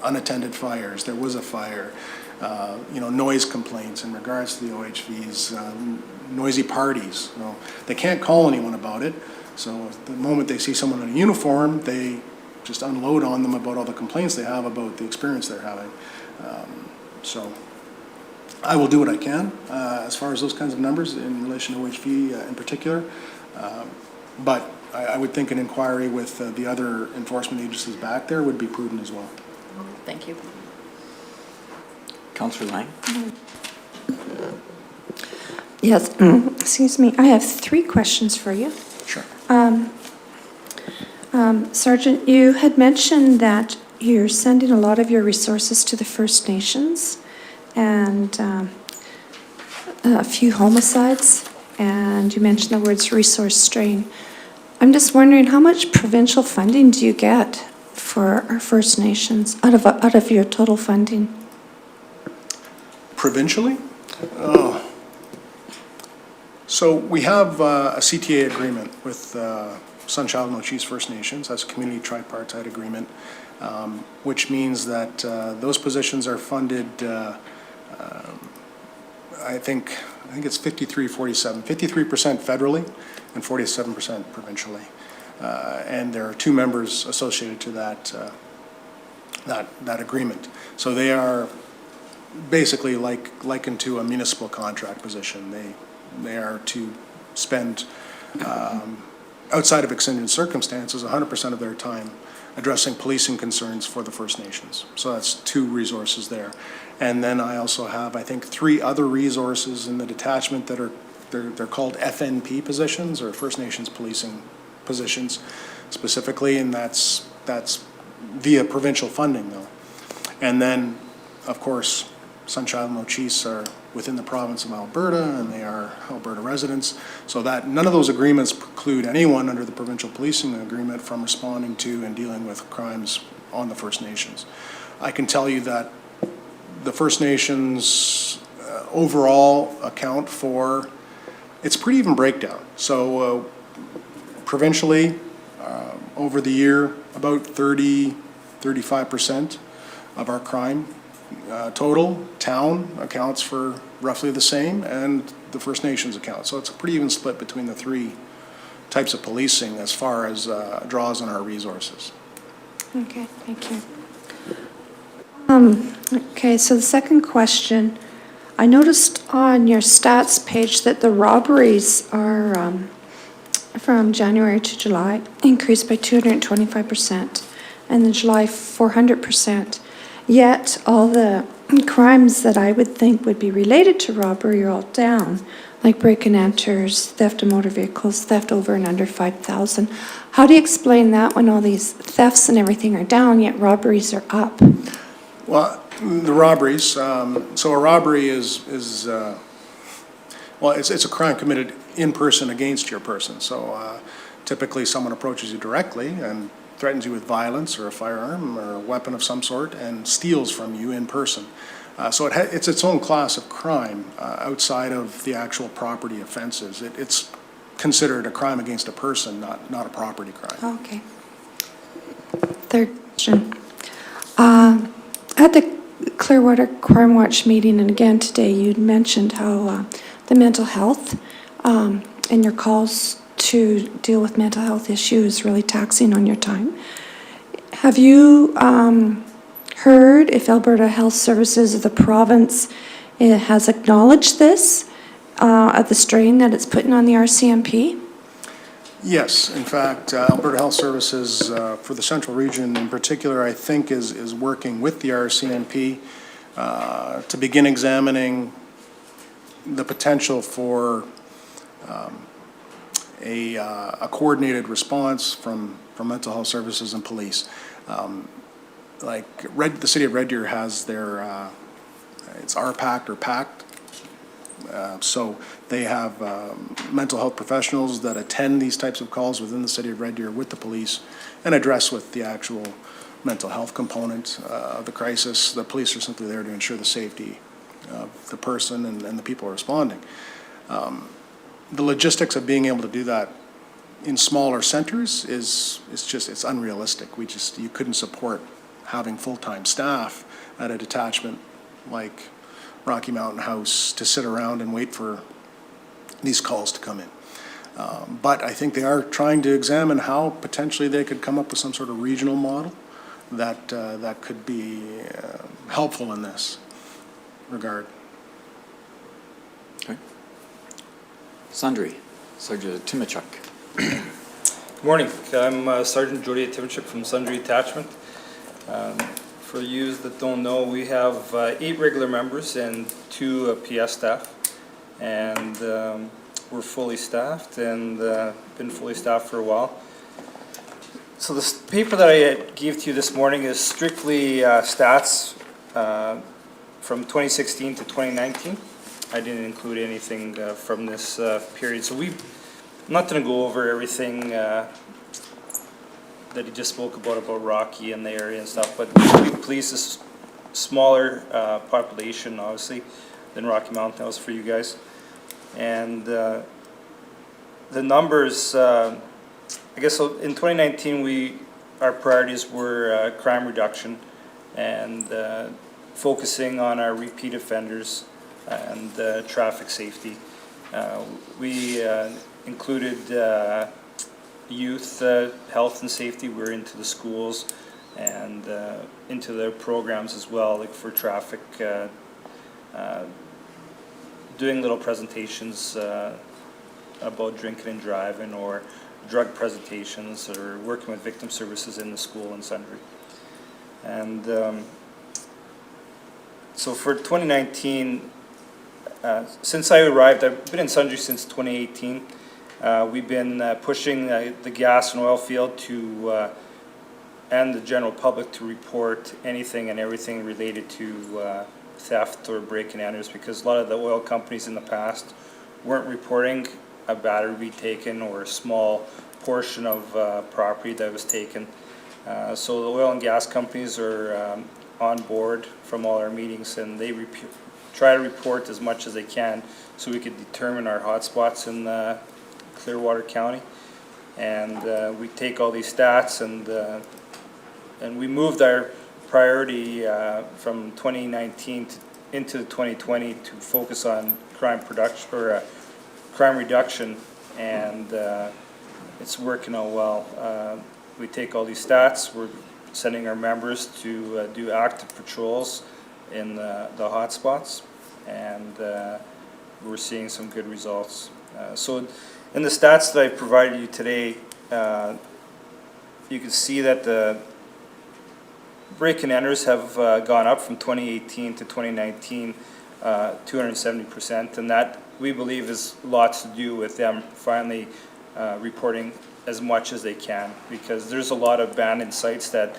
unattended fires, there was a fire. noise complaints in regards to the OHVs, noisy parties. They can't call anyone about it, so the moment they see someone in a uniform, they just unload on them about all the complaints they have about the experience they're having. So I will do what I can as far as those kinds of numbers in relation to OHV in particular. But I would think an inquiry with the other enforcement agencies back there would be prudent as well. Thank you. Councillor Lang? Yes, excuse me. I have 3 questions for you. Sure. Sergeant, you had mentioned that you're sending a lot of your resources to the First Nations and a few homicides, and you mentioned the words resource strain. I'm just wondering, how much provincial funding do you get for our First Nations out of your total funding? Provincially? Oh. So we have a CTA agreement with Sunchild and Ochese First Nations. That's a community tripartite agreement, which means that those positions are funded, I think it's 53-47, 53% federally and 47% provincially. And there are 2 members associated to that agreement. So they are basically likened to a municipal contract position. They are to spend, outside of exigent circumstances, 100% of their time addressing policing concerns for the First Nations. So that's 2 resources there. And then I also have, I think, 3 other resources in the detachment that are, they're called FNP positions, or First Nations policing positions specifically, and that's via provincial funding though. And then, of course, Sunchild and Ochese are within the province of Alberta, and they are Alberta residents, so that none of those agreements preclude anyone under the provincial policing agreement from responding to and dealing with crimes on the First Nations. I can tell you that the First Nations overall account for, it's a pretty even breakdown. So provincially, over the year, about 35% of our crime total. Town accounts for roughly the same, and the First Nations account. So it's a pretty even split between the 3 types of policing as far as draws on our resources. Okay, thank you. Okay, so the second question, I noticed on your stats page that the robberies are from January to July increased by 225%, and in July 400%. Yet all the crimes that I would think would be related to robbery are all down, like break and enters, theft of motor vehicles, theft over and under 5,000. How do you explain that when all these thefts and everything are down, yet robberies are up? Well, the robberies, so a robbery is well, it's a crime committed in person against your person. So typically someone approaches you directly and threatens you with violence or a firearm or a weapon of some sort and steals from you in person. So it's its own class of crime outside of the actual property offenses. It's considered a crime against a person, not a property crime. Okay. Third question. At the Clearwater Crime Watch meeting, and again today, you'd mentioned how the mental health and your calls to deal with mental health issues really taxing on your time. Have you heard if Alberta Health Services of the province has acknowledged this, of the strain that it's putting on the RCMP? Yes, in fact, Alberta Health Services for the Central Region in particular, I think is working with the RCMP to begin examining the potential for a coordinated response from mental health services and police. The city of Red Deer has their, it's RPACT or PACT. So they have mental health professionals that attend these types of calls within the city of Red Deer with the police and address with the actual mental health component of the crisis. The police are simply there to ensure the safety of the person and the people responding. The logistics of being able to do that in smaller centers it's unrealistic. You couldn't support having full-time staff at a detachment like Rocky Mountain House to sit around and wait for these calls to come in. But I think they are trying to examine how potentially they could come up with some sort of regional model that, that could be helpful in this regard. Okay. Sundre, Sergeant Achtymichuck. Good morning. I'm Sergeant Jody Achtymichuck from Sundre Detachment. For you that don't know, we have 8 regular members and 2 PS staff, and we're fully staffed and been fully staffed for a while. So this paper that I gave to you this morning is strictly stats from 2016 to 2019. I didn't include anything from this period. So I'm not going to go over everything that he just spoke about Rocky and the area and stuff, but Police is smaller population, obviously, than Rocky Mountain House for you guys. And the numbers, I guess so in 2019, our priorities were crime reduction and focusing on our repeat offenders and traffic safety. We included youth health and safety. We're into the schools and into their programs as well, like for traffic, doing little presentations about drinking and driving, or drug presentations, or working with victim services in the school in Sundre. And so for 2019, since I arrived, I've been in Sundre since 2018. We've been pushing the gas and oil field to and the general public to report anything and everything related to theft or break-in enters, because a lot of the oil companies in the past weren't reporting a battery be taken or a small portion of property that was taken. So the oil and gas companies are on board from all our meetings, and they try to report as much as they can so we could determine our hotspots in Clearwater County. And we take all these stats and we moved our priority from 2019 into 2020 to focus on crime reduction, and it's working out well. We take all these stats, we're sending our members to do active patrols in the hotspots, and we're seeing some good results. So in the stats that I provided you today, you can see that the break-in enters have gone up from 2018 to 2019, 270%, and that we believe is lots to do with them finally reporting as much as they can, because there's a lot of abandoned sites that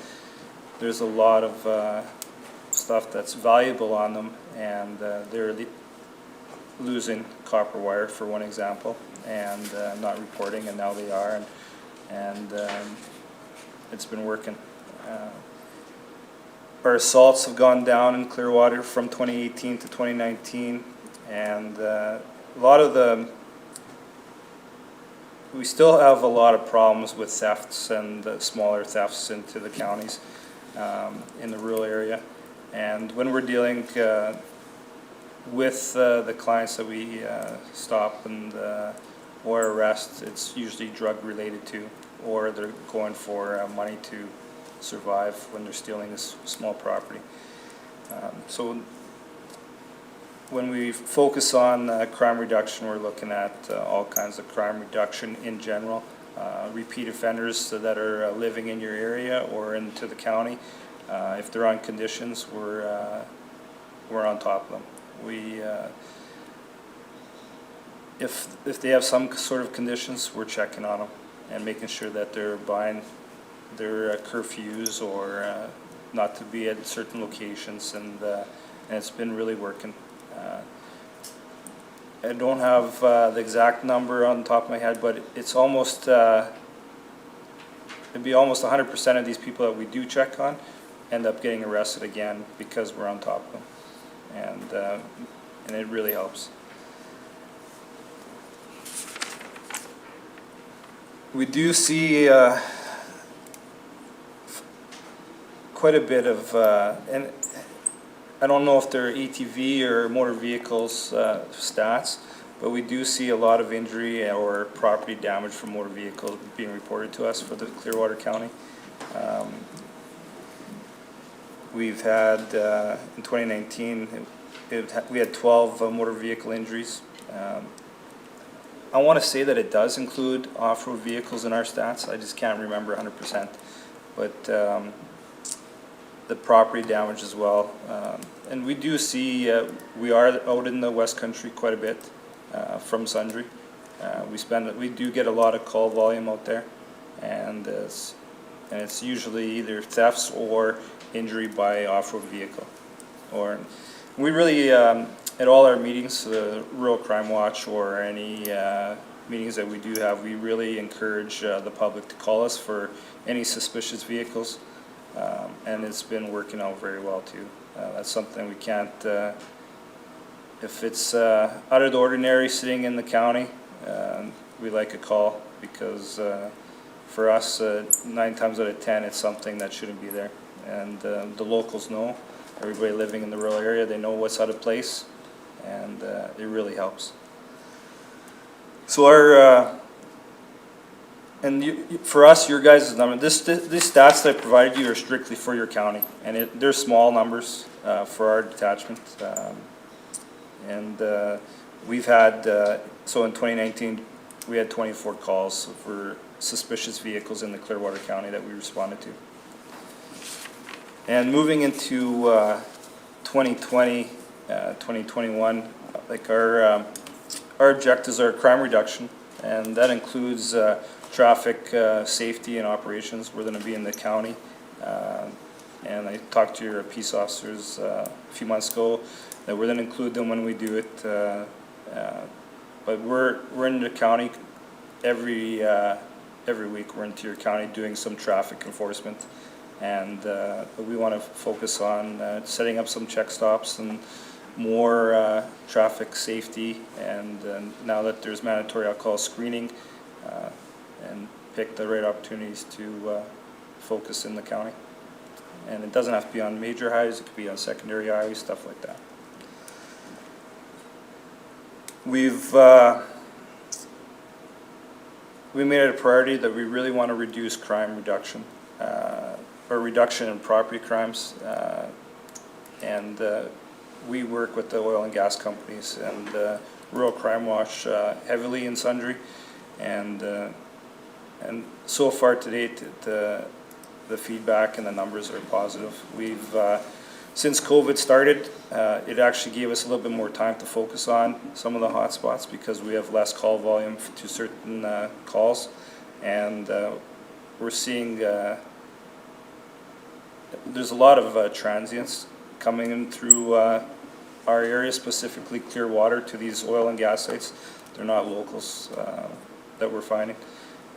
there's a lot of stuff that's valuable on them, and they're losing copper wire, for one example, and not reporting, and now they are, and it's been working. Our assaults have gone down in Clearwater from 2018 to 2019, and a lot of we still have a lot of problems with thefts and smaller thefts into the counties in the rural area. And when we're dealing with the clients that we stop and or arrest, it's usually drug related too, or they're going for money to survive when they're stealing this small property. So when we focus on crime reduction, we're looking at all kinds of crime reduction in general. Repeat offenders that are living in your area or into the county, if they're on conditions, we're on top of them. We if they have some sort of conditions, we're checking on them and making sure that they're buying their curfews or not to be at certain locations, and it's been really working. I don't have the exact number on top of my head, but it's almost it'd be almost 100% of these people that we do check on end up getting arrested again because we're on top of them, and it really helps. We do see quite a bit of, and I don't know if they're ATV or motor vehicles stats, but we do see a lot of injury or property damage from motor vehicles being reported to us for the Clearwater County. We've had, in 2019, we had 12 motor vehicle injuries. I want to say that it does include off-road vehicles in our stats. I just can't remember 100%. But the property damage as well. And we do see, we are out in the West Country quite a bit from Sundre. We do get a lot of call volume out there, and it's usually either thefts or injury by off-road vehicle. Or we really, at all our meetings, Rural Crime Watch or any meetings that we do have, we really encourage the public to call us for any suspicious vehicles, and it's been working out very well too. That's something we can't, if it's out of the ordinary sitting in the county, we like a call, because for us, 9 times out of 10, it's something that shouldn't be there. And the locals know, everybody living in the rural area, they know what's out of place, and it really helps. So our, for us, your guys' number, these stats that I provided you are strictly for your county, and they're small numbers for our detachment. We've had, so in 2019, we had 24 calls for suspicious vehicles in the Clearwater County that we responded to. And moving into 2020, 2021, like our objectives are crime reduction, and that includes traffic safety and operations. We're going to be in the county, and I talked to your peace officers a few months ago that we're going to include them when we do it. But we're in the county every week. We're into your county doing some traffic enforcement. And we want to focus on setting up some check stops and more traffic safety, and now that there's mandatory alcohol screening, and pick the right opportunities to focus in the county. And it doesn't have to be on major highways, it could be on secondary highways, stuff like that. We made it a priority that we really want to reduce crime reduction. Or reduction in property crimes, and we work with the oil and gas companies and Rural Crime Watch heavily in Sundre, and so far to date the feedback and the numbers are positive. We've since COVID started, it actually gave us a little bit more time to focus on some of the hot spots because we have less call volume to certain calls, and we're seeing there's a lot of transients coming in through our area, specifically Clearwater, to these oil and gas sites. They're not locals that we're finding.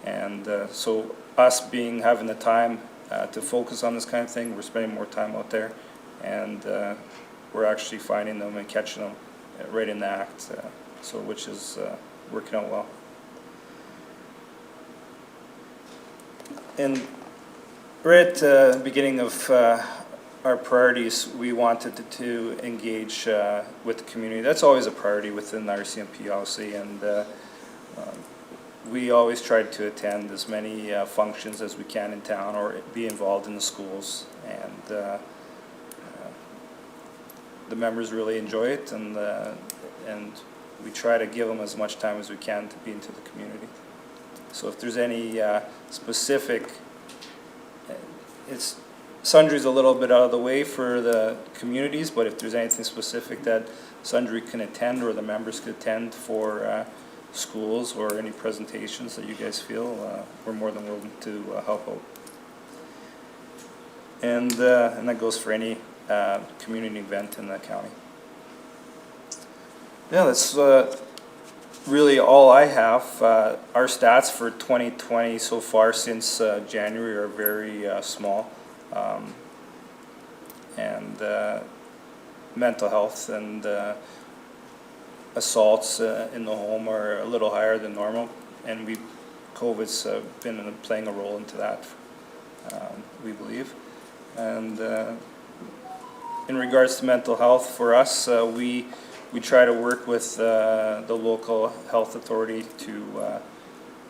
And so us having the time to focus on this kind of thing, we're spending more time out there, and we're actually finding them and catching them right in the act, so which is working out well. And right at the beginning of our priorities, we wanted to engage with the community. That's always a priority within the RCMP, obviously, and we always tried to attend as many functions as we can in town or be involved in the schools, and the members really enjoy it, and we try to give them as much time as we can to be into the community. So if there's any specific, Sundre's a little bit out of the way for the communities, but if there's anything specific that Sundre can attend or the members could attend for schools or any presentations that you guys feel, we're more than willing to help out. And that goes for any community event in the county. Yeah, that's really all I have. Our stats for 2020 so far since January are very small. And mental health and assaults in the home are a little higher than normal, and COVID's been playing a role into that, we believe. And in regards to mental health, for us, we try to work with the local health authority to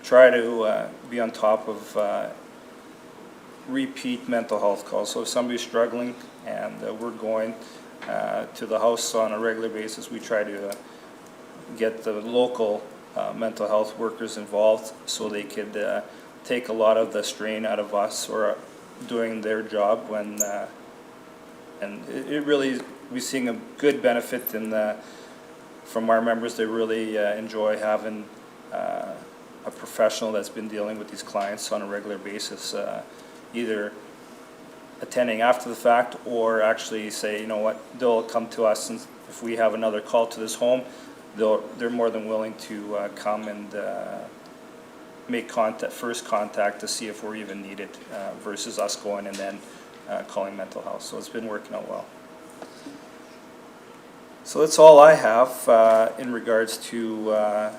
try to be on top of repeat mental health calls. So if somebody's struggling and we're going to the house on a regular basis, we try to get the local mental health workers involved so they could take a lot of the strain out of us or doing their job when, and it really, we're seeing a good benefit in from our members. They really enjoy having a professional that's been dealing with these clients on a regular basis, either attending after the fact or actually say, you know what, they'll come to us, and if we have another call to this home, they're more than willing to come and make first contact to see if we're even needed, versus us going and then calling mental health. So it's been working out well. So that's all I have in regards to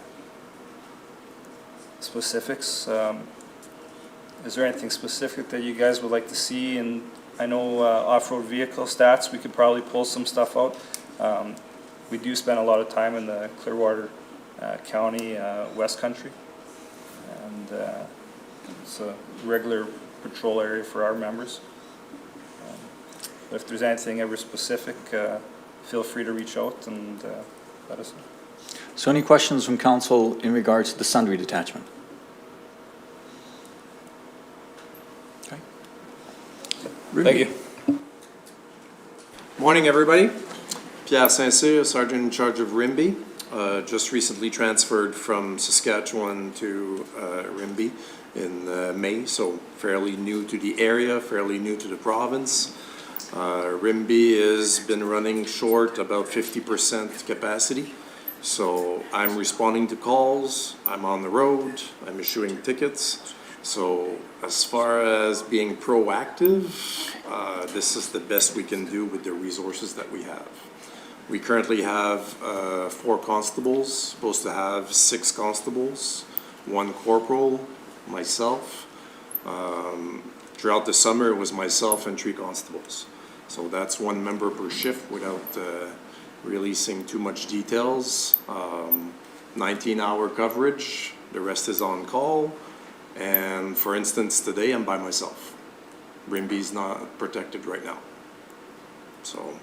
specifics. Is there anything specific that you guys would like to see? And I know off-road vehicle stats, we could probably pull some stuff out. We do spend a lot of time in the Clearwater County West Country, and it's a regular patrol area for our members. If there's anything ever specific, feel free to reach out and let us know. So any questions from council in regards to the Sundre detachment? Okay. Thank you. Morning, everybody. Pierre St-Cyr, Sergeant in charge of Rimbey. Just recently transferred from Saskatchewan to Rimbey in May, so fairly new to the area, fairly new to the province. Rimbey has been running short about 50% capacity. So I'm responding to calls, I'm on the road, I'm issuing tickets. So as far as being proactive, this is the best we can do with the resources that we have. We currently have 4 constables, supposed to have 6 constables, 1 corporal, myself. Throughout the summer, it was myself and 3 constables. So that's 1 member per shift without releasing too much details. 19-hour coverage, the rest is on call. And for instance, today I'm by myself. Rimbey's not protected right now. So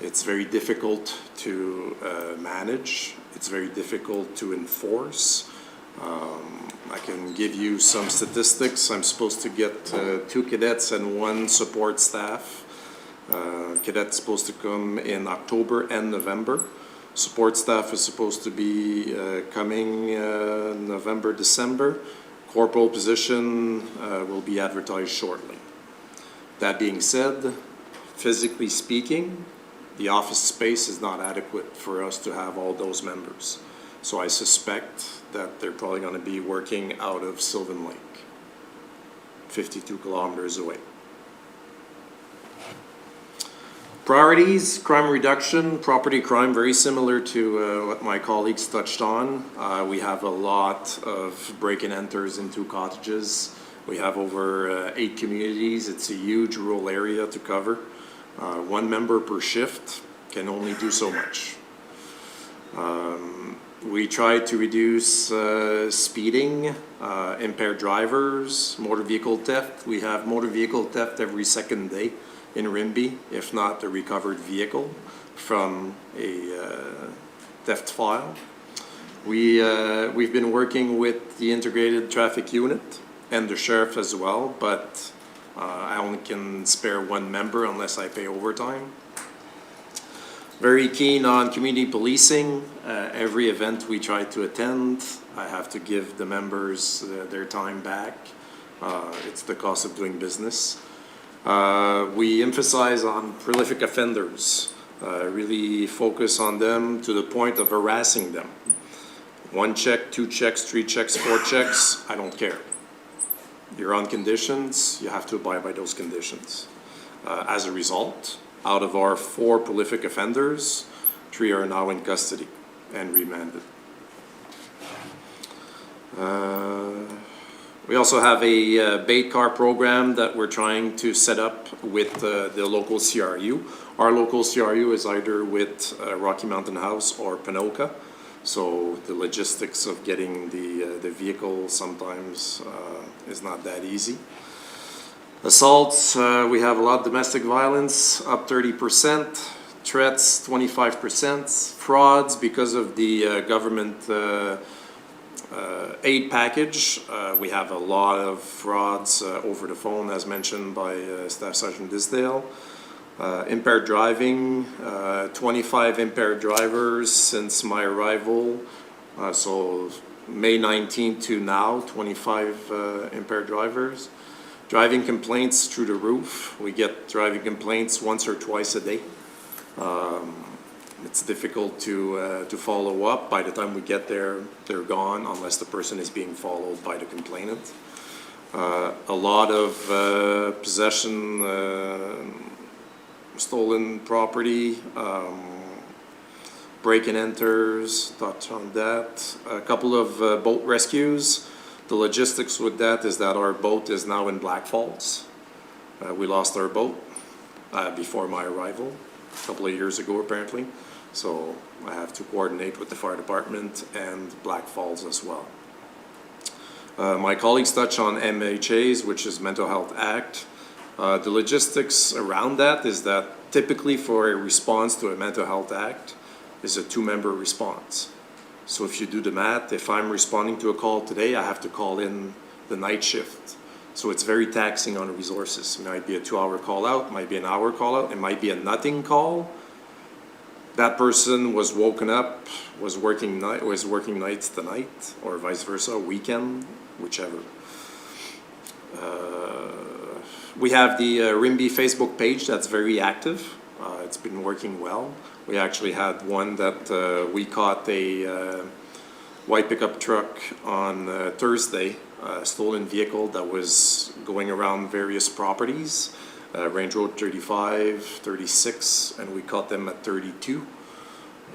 it's very difficult to manage. It's very difficult to enforce. I can give you some statistics. I'm supposed to get 2 cadets and 1 support staff. Cadet's supposed to come in October and November. Support staff is supposed to be coming November, December. Corporal position will be advertised shortly. That being said, physically speaking, the office space is not adequate for us to have all those members. So I suspect that they're probably going to be working out of Sylvan Lake, 52 kilometers away. Priorities, crime reduction, property crime, very similar to what my colleagues touched on. We have a lot of break-and-enters into cottages. We have over 8 communities. It's a huge rural area to cover. 1 member per shift can only do so much. We try to reduce speeding, impaired drivers, motor vehicle theft. We have motor vehicle theft every 2nd day in Rimbey, if not a recovered vehicle from a theft file. We've been working with the integrated traffic unit and the sheriff as well, but I only can spare 1 member unless I pay overtime. Very keen on community policing. Every event we try to attend, I have to give the members their time back. It's the cost of doing business. We emphasize on prolific offenders, really focus on them to the point of harassing them. 1 check, 2 checks, 3 checks, 4 checks, I don't care. You're on conditions, you have to abide by those conditions. As a result, out of our 4 prolific offenders, 3 are now in custody and remanded. We also have a bait car program that we're trying to set up with the local CRU. Our local CRU is either with Rocky Mountain House or Panoka. So the logistics of getting the vehicle sometimes is not that easy. Assaults, we have a lot of domestic violence, up 30%. Threats, 25%. Frauds, because of the government aid package, we have a lot of frauds over the phone, as mentioned by Staff Sergeant Dinsdale. Impaired driving, 25 impaired drivers since my arrival. So May 19th to now, 25 impaired drivers. Driving complaints through the roof. We get driving complaints once or twice a day. It's difficult to follow up. By the time we get there, they're gone unless the person is being followed by the complainant. A lot of possession, stolen property, break and enters, touch on that. A couple of boat rescues. The logistics with that is that our boat is now in Black Falls. We lost our boat before my arrival, a couple of years ago apparently. So I have to coordinate with the fire department and Black Falls as well. My colleagues touch on MHAs, which is Mental Health Act. The logistics around that is that typically for a response to a Mental Health Act is a 2-member response. So if you do the math, if I'm responding to a call today, I have to call in the night shift. So it's very taxing on resources. It might be a 2-hour call out, might be an hour call out, it might be a nothing call. That person was woken up, was working nights tonight, or vice versa, weekend, whichever. We have the Rimbey Facebook page that's very active. It's been working well. We actually had one that we caught a white pickup truck on Thursday, a stolen vehicle that was going around various properties, Range Road 35, 36, and we caught them at 32.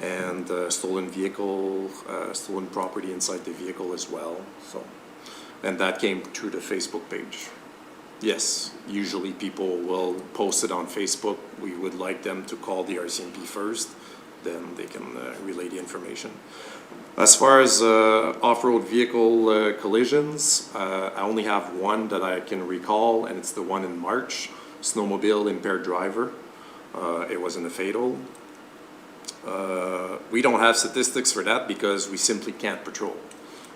And stolen vehicle, stolen property inside the vehicle as well. So, and that came through the Facebook page. Yes, usually people will post it on Facebook. We would like them to call the RCMP first, then they can relay the information. As far as off-road vehicle collisions, I only have one that I can recall, and it's the one in March. Snowmobile impaired driver. It wasn't a fatal. We don't have statistics for that because we simply can't patrol.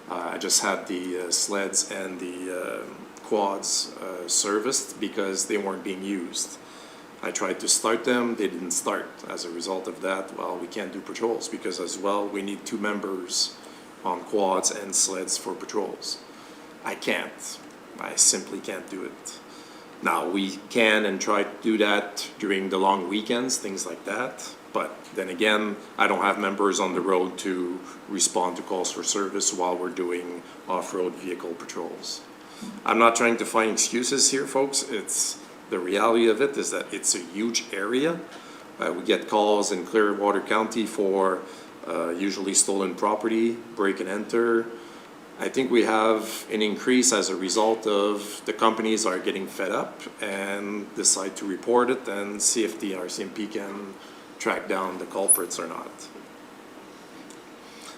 I just had the sleds and the quads serviced because they weren't being used. I tried to start them, they didn't start. As a result of that, well, we can't do patrols because as well, we need 2 members on quads and sleds for patrols. I can't. I simply can't do it. Now, we can and try to do that during the long weekends, things like that. But then again, I don't have members on the road to respond to calls for service while we're doing off-road vehicle patrols. I'm not trying to find excuses here, folks. It's the reality of it is that it's a huge area. We get calls in Clearwater County for usually stolen property, break and enter. I think we have an increase as a result of the companies are getting fed up and decide to report it and see if the RCMP can track down the culprits or not.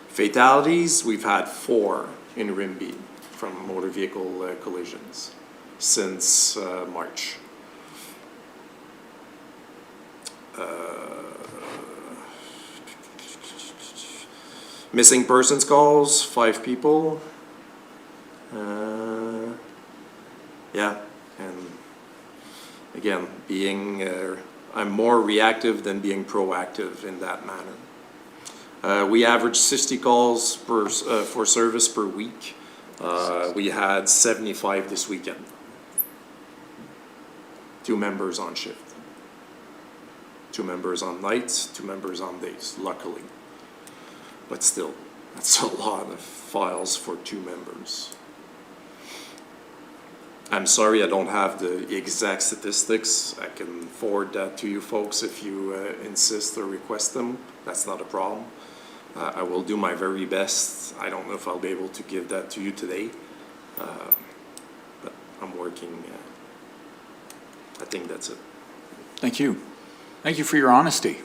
Fatalities, we've had 4 in Rimbey from motor vehicle collisions since March. Missing persons calls, 5 people. Yeah, and again, I'm more reactive than being proactive in that manner. We average 60 calls for service per week. We had 75 this weekend. 2 members on shift. 2 members on nights, 2 members on days, luckily. But still, that's a lot of files for 2 members. I'm sorry I don't have the exact statistics. I can forward that to you folks if you insist or request them. That's not a problem. I will do my very best. I don't know if I'll be able to give that to you today. I'm working. I think that's it. Thank you. Thank you for your honesty.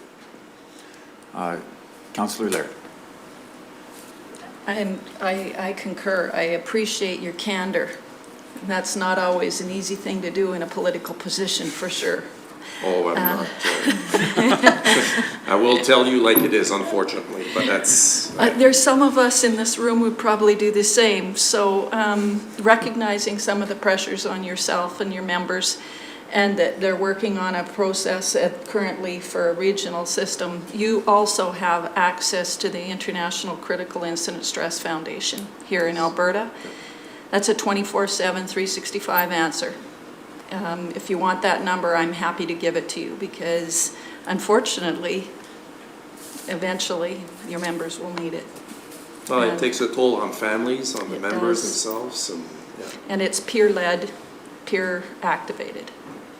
Councillor Laird. And I concur. I appreciate your candor. That's not always an easy thing to do in a political position, for sure. Oh, I'm not. I will tell you like it is, unfortunately, but that's. There's some of us in this room who probably do the same. So recognizing some of the pressures on yourself and your members, and that they're working on a process currently for a regional system. You also have access to the International Critical Incident Stress Foundation here in Alberta. That's a 24/7, 365 answer. If you want that number, I'm happy to give it to you, because unfortunately, eventually, your members will need it. Well, it takes a toll on families, on the It members does. themselves, and, yeah. And it's peer-led, peer-activated.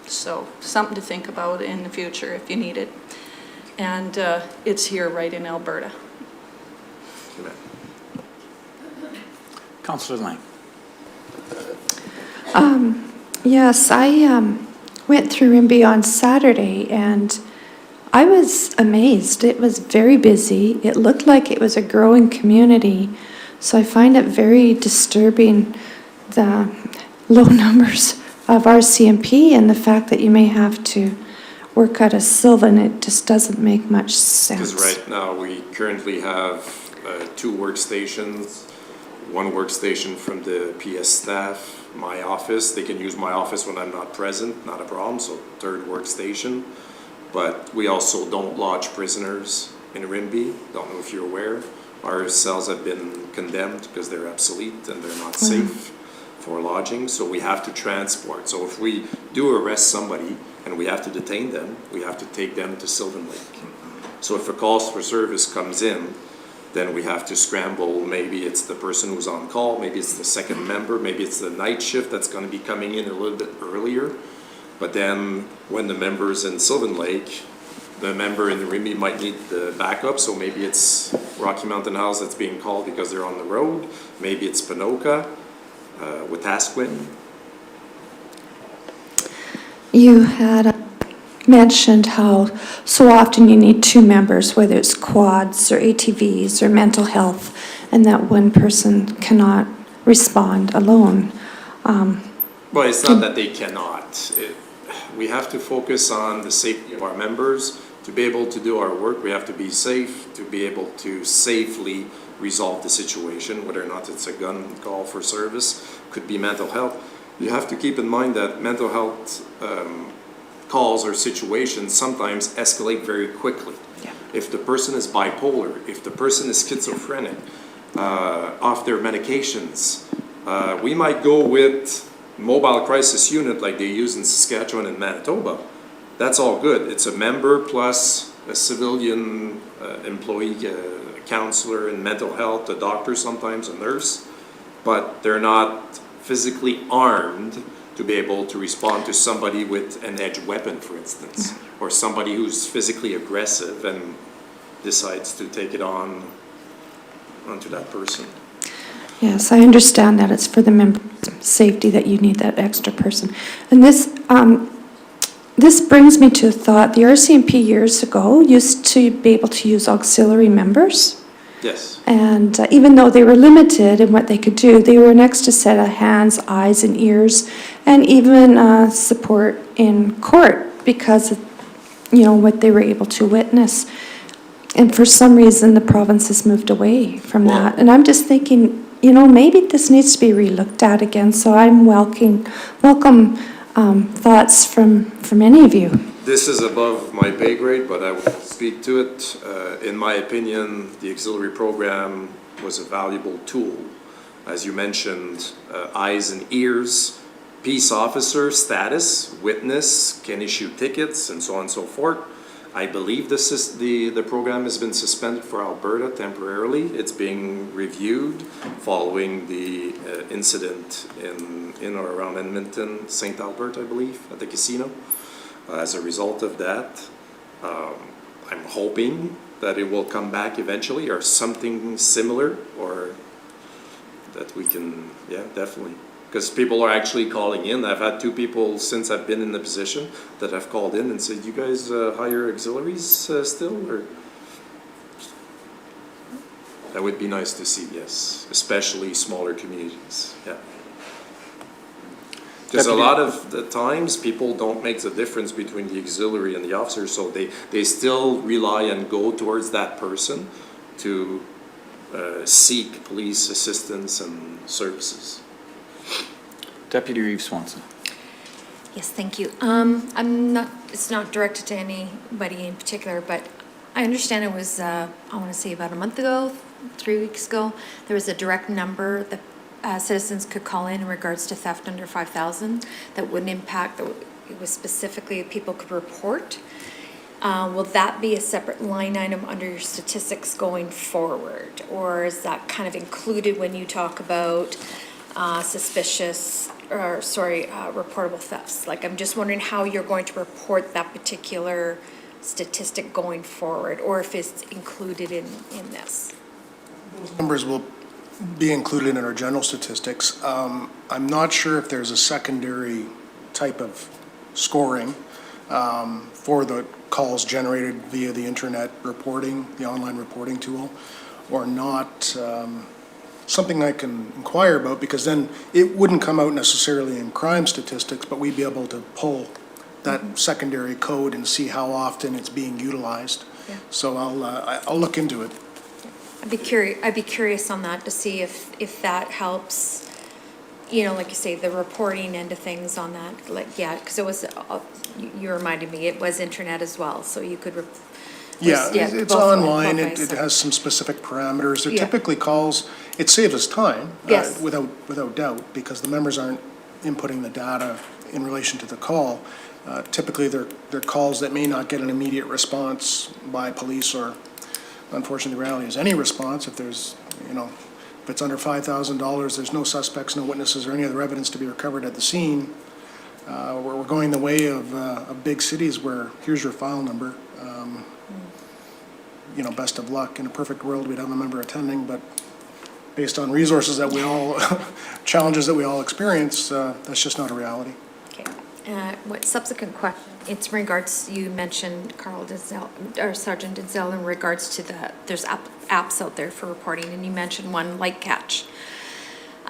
So something to think about in the future if you need it. And it's here right in Alberta. Amen. Councillor Lang. Yes, I went through Rimbey on Saturday, and I was amazed. It was very busy. It looked like it was a growing community. So I find it very disturbing, the low numbers of RCMP and the fact that you may have to work out of Sylvan. It just doesn't make much sense. Because right now, we currently have 2 workstations, 1 workstation from the PS staff, my office. They can use my office when I'm not present, not a problem, so 3rd workstation. But we also don't lodge prisoners in Rimbey. Don't know if you're aware. Our cells have been condemned because they're obsolete and they're not safe for lodging, so we have to transport. So if we do arrest somebody and we have to detain them, we have to take them to Sylvan Lake. So if a call for service comes in, then we have to scramble. Maybe it's the person who's on call, maybe it's the second member, maybe it's the night shift that's going to be coming in a little bit earlier. But then when the member's in Sylvan Lake, the member in the Rimbey might need the backup, so maybe it's Rocky Mountain House that's being called because they're on the road. Maybe it's Ponoka, Wetaskiwin. You had mentioned how so often you need 2 members, whether it's quads or ATVs or mental health, and that one person cannot respond alone. Well, it's not that they cannot. We have to focus on the safety of our members. To be able to do our work, we have to be safe, to be able to safely resolve the situation, whether or not it's a gun call for service, could be mental health. You have to keep in mind that mental health calls or situations sometimes escalate very quickly. Yeah. If the person is bipolar, if the person is schizophrenic, off their medications, we might go with mobile crisis unit like they use in Saskatchewan and Manitoba. That's all good. It's a member plus a civilian employee, a counselor in mental health, a doctor sometimes, a nurse, but they're not physically armed to be able to respond to somebody with an edged weapon, for instance, or somebody who's physically aggressive and decides to take it onto that person. Yes, I understand that it's for the member's safety that you need that extra person. And this brings me to a thought. The RCMP years ago used to be able to use auxiliary members. Yes. And even though they were limited in what they could do, they were an extra set of hands, eyes, and ears, and even support in court because of, what they were able to witness. And for some reason, the province has moved away from that. And I'm just thinking, maybe this needs to be relooked at again. So I'm welcome thoughts from any of you. This is above my pay grade, but I will speak to it. In my opinion, the auxiliary program was a valuable tool. As you mentioned, eyes and ears, peace officer status, witness, can issue tickets, and so on and so forth. I believe the program has been suspended for Alberta temporarily. It's being reviewed following the incident in or around Edmonton, St. Albert, I believe, at the casino. As a result of that, I'm hoping that it will come back eventually, or something similar, or that we can, yeah, definitely. Because people are actually calling in. I've had 2 people since I've been in the position that have called in and said, you guys hire auxiliaries still, or? That would be nice to see, yes, especially smaller communities, yeah. Because a lot of the times, people don't make the difference between the auxiliary and the officer, so they still rely and go towards that person to seek police assistance and services. Deputy Reeve Swanson. Yes, thank you. It's not directed to anybody in particular, but I understand it was, I want to say about a month ago, 3 weeks ago, there was a direct number that citizens could call in regards to theft under 5,000 that wouldn't impact, it was specifically people could report. Will that be a separate line item under your statistics going forward? Or is that kind of included when you talk about reportable thefts? Like, I'm just wondering how you're going to report that particular statistic going forward, or if it's included in this. Numbers will be included in our general statistics. I'm not sure if there's a secondary type of scoring for the calls generated via the internet reporting, the online reporting tool, or not. Something I can inquire about, because then it wouldn't come out necessarily in crime statistics, but we'd be able to pull that secondary code and see how often it's being utilized. Yeah. So I'll look into it. I'd be curious on that to see if that helps, like you say, the reporting end of things on that, like, yeah, because it was, you reminded me, it was internet as well, so you could. Yeah, it's both online, ways, it so. has some specific parameters. They're Yeah. typically calls, it saves us time. Yes. Without doubt, because the members aren't inputting the data in relation to the call. Typically, they're calls that may not get an immediate response by police, or unfortunately, the reality is any response. If there's, if it's under $5,000, there's no suspects, no witnesses, or any other evidence to be recovered at the scene. We're going the way of big cities where here's your file number. Best of luck. In a perfect world, we'd have a member attending, but based on resources that we all, challenges that we all experience, that's just not a reality. Okay. What subsequent question? It's in regards, you mentioned Sergeant Dinsdale, in regards to there's apps out there for reporting, and you mentioned one, Light Catch.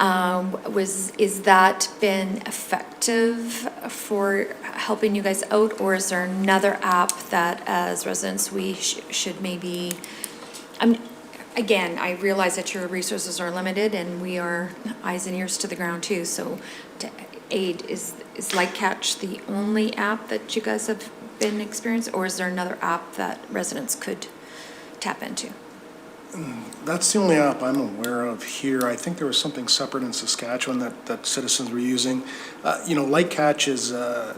Is that been effective for helping you guys out, or is there another app that as residents we should maybe, again, I realize that your resources are limited and we are eyes and ears to the ground too, so to aid, is Light Catch the only app that you guys have been experienced, or is there another app that residents could tap into? That's the only app I'm aware of here. I think there was something separate in Saskatchewan that citizens were using. Light Catch is a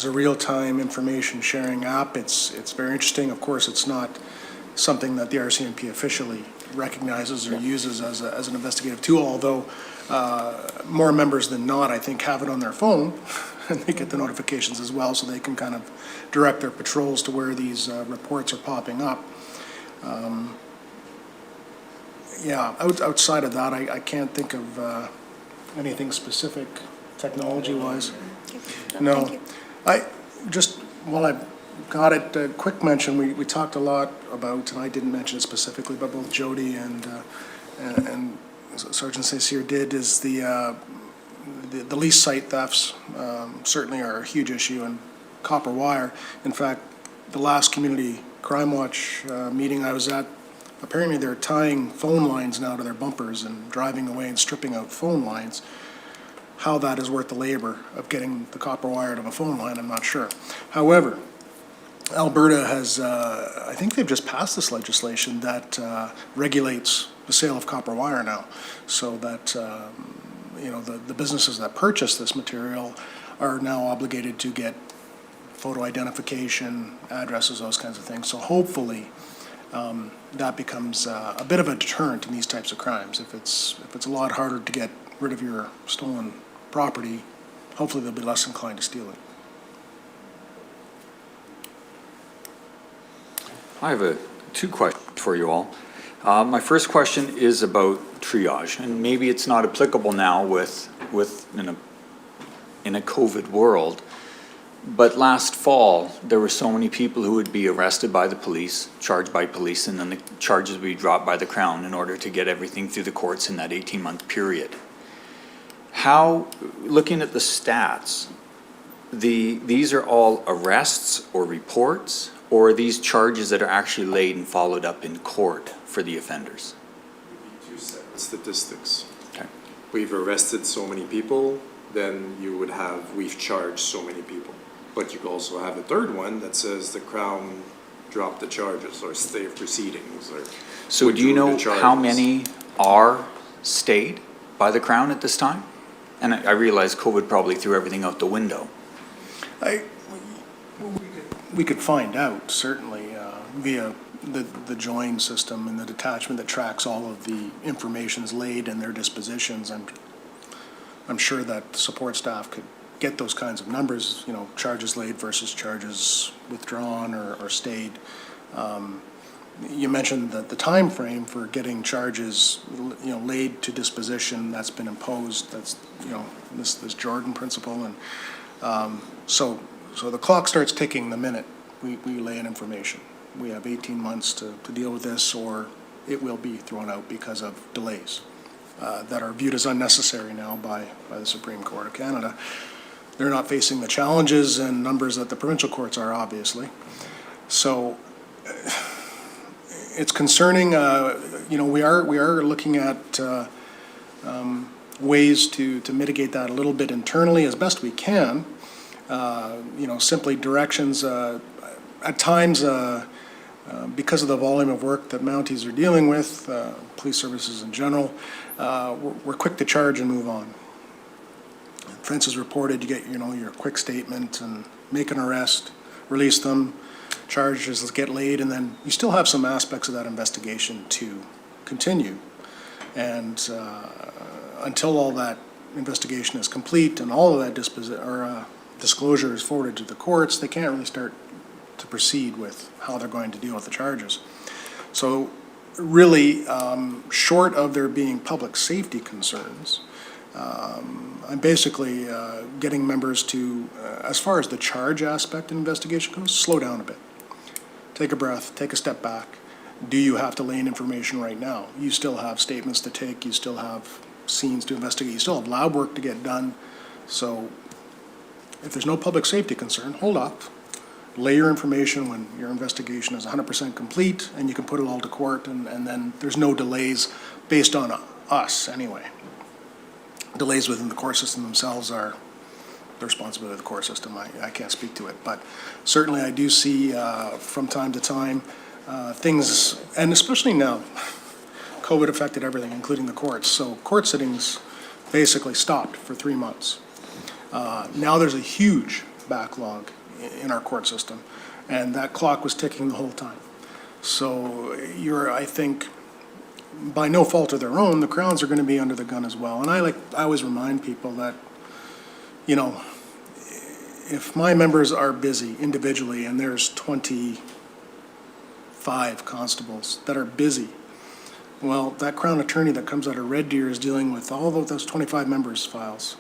real-time information sharing app. It's very interesting. Of course, it's not something that the RCMP officially recognizes or uses as an investigative tool, although more members than not, I think, have it on their phone, and they get the notifications as well, so they can kind of direct their patrols to where these reports are popping up. Outside of that, I can't think of anything specific technology-wise. No. Thank you. While I've got it, a quick mention, we talked a lot about, and I didn't mention it specifically, but both Jody and Sergeant St-Cyr did, is the lease site thefts certainly are a huge issue, and copper wire. In fact, the last Community Crime Watch meeting I was at, apparently they're tying phone lines now to their bumpers and driving away and stripping out phone lines. How that is worth the labor of getting the copper wire out of a phone line, I'm not sure. However, Alberta has, I think they've just passed this legislation that regulates the sale of copper wire now, so that the businesses that purchase this material are now obligated to get photo identification, addresses, those kinds of things. So hopefully that becomes a bit of a deterrent in these types of crimes. If it's a lot harder to get rid of your stolen property, hopefully they'll be less inclined to steal it. I have two questions for you all. My first question is about triage, and maybe it's not applicable now with in a COVID world. But last fall, there were so many people who would be arrested by the police, charged by police, and then the charges would be dropped by the Crown in order to get everything through the courts in that 18-month period. How, looking at the stats, these are all arrests or reports, or are these charges that are actually laid and followed up in court for the offenders? Two separate statistics. Okay. We've arrested so many people, then you would have, we've charged so many people. But you could also have a third one that says the Crown dropped the charges or stay of proceedings or. So do you withdrew know the how charges. many are stayed by the Crown at this time? And I realize COVID probably threw everything out the window. We could find out, certainly, via the join system and the detachment that tracks all of the information's laid and their dispositions. I'm sure that support staff could get those kinds of numbers, you know, charges laid versus charges withdrawn or stayed. You mentioned that the time frame for getting charges, you know, laid to disposition, that's been imposed. That's, you know, this Jordan principle, and so the clock starts ticking the minute we lay in information. We have 18 months to deal with this, or it will be thrown out because of delays that are viewed as unnecessary now by the Supreme Court of Canada. They're not facing the challenges and numbers that the provincial courts are, obviously. So it's concerning. You know, we are looking at ways to mitigate that a little bit internally as best we can. You know, simply directions. At times, because of the volume of work that Mounties are dealing with, police services in general, we're quick to charge and move on. Offences reported, you get, you know, your quick statement and make an arrest, release them, charges get laid, and then you still have some aspects of that investigation to continue. And until all that investigation is complete and all of that disclosure is forwarded to the courts, they can't really start to proceed with how they're going to deal with the charges. So really, short of there being public safety concerns, I'm basically getting members to, as far as the charge aspect of investigation goes, slow down a bit. Take a breath, take a step back. Do you have to lay in information right now? You still have statements to take, you still have scenes to investigate, you still have lab work to get done. So if there's no public safety concern, hold up. Lay your information when your investigation is 100% complete, and you can put it all to court, and then there's no delays based on us anyway. Delays within the court system themselves are the responsibility of the court system. I can't speak to it, but certainly I do see from time to time things, and especially now, COVID affected everything, including the courts. So court sittings basically stopped for 3 months. Now there's a huge backlog in our court system, and that clock was ticking the whole time. So I think, by no fault of their own, the Crowns are going to be under the gun as well. And I always remind people that, you know, if my members are busy individually and there's 25 constables that are busy, well, that Crown attorney that comes out of Red Deer is dealing with all of those 25 members' files,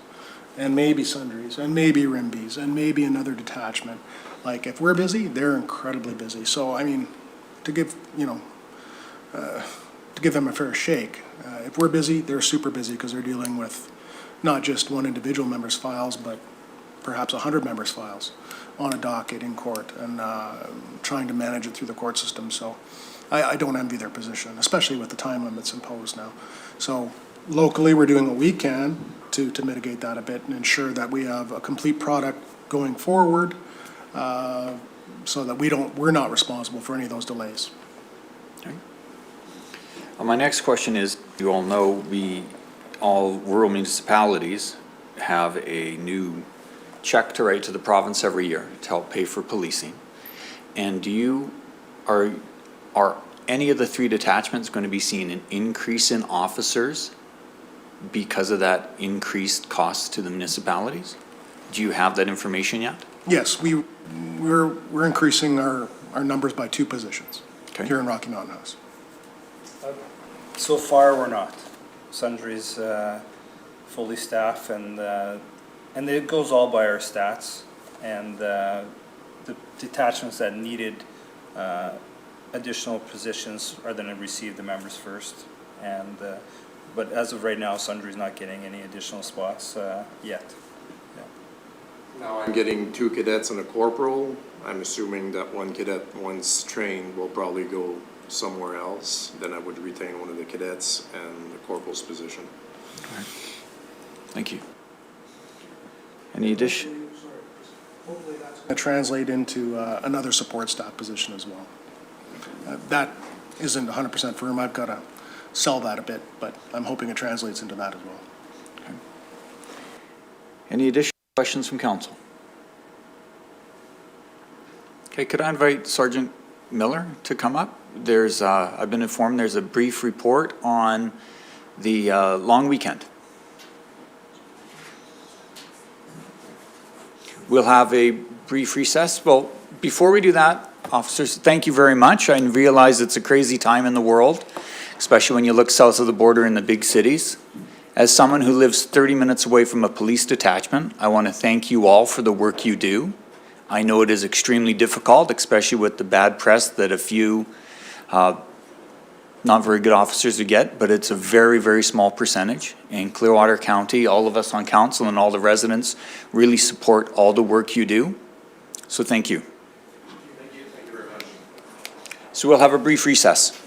and maybe Sundres, and maybe Rimbeys, and maybe another detachment. Like, if we're busy, they're incredibly busy. So, I mean, to give, you know, to give them a fair shake. If we're busy, they're super busy because they're dealing with not just one individual member's files, but perhaps 100 members' files on a docket in court, and trying to manage it through the court system. So I don't envy their position, especially with the time limits imposed now. So locally, we're doing what we can to mitigate that a bit and ensure that we have a complete product going forward, so that we're not responsible for any of those delays. My next question is, you all know all rural municipalities have a new check to write to the province every year to help pay for policing. And are any of the 3 detachments going to be seeing an increase in officers because of that increased cost to the municipalities? Do you have that information yet? Yes, we're increasing our numbers by 2 positions here in Rocky Mountain House. So far, we're not. Sundre's fully staffed, and it goes all by our stats. And the detachments that needed additional positions are going to receive the members first. And but as of right now, Sundre's not getting any additional spots yet. Now I'm getting 2 cadets and a corporal. I'm assuming that 1 cadet, once trained, will probably go somewhere else. Then I would retain one of the cadets and the corporal's position. Thank you. Any addition? Translate into another support staff position as well. That isn't 100% firm. I've got to sell that a bit, but I'm hoping it translates into that as well. Any additional questions from council? Okay, could I invite Sergeant Miller to come up? There's, I've been informed there's a brief report on the long weekend. We'll have a brief recess. Well, before we do that, officers, thank you very much. I realize it's a crazy time in the world, especially when you look south of the border in the big cities. As someone who lives 30 minutes away from a police detachment, I want to thank you all for the work you do. I know it is extremely difficult, especially with the bad press that a few not very good officers get, but it's a very, very small percentage. In Clearwater County, all of us on council and all the residents really support all the work you do. So thank you. Thank you very much. So we'll have a brief recess.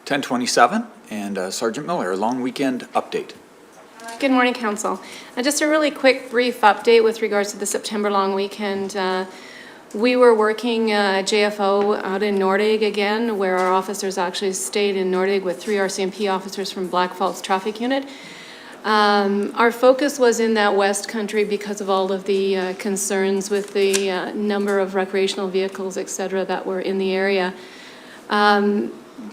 10:27, and Sergeant Miller, long weekend update. Good morning, Council. Just a really quick, brief update with regards to the September long weekend. We were working JFO out in Nordig again, where our officers actually stayed in Nordig with 3 RCMP officers from Blackfalds Traffic Unit. Our focus was in that West Country because of all of the concerns with the number of recreational vehicles, et cetera, that were in the area.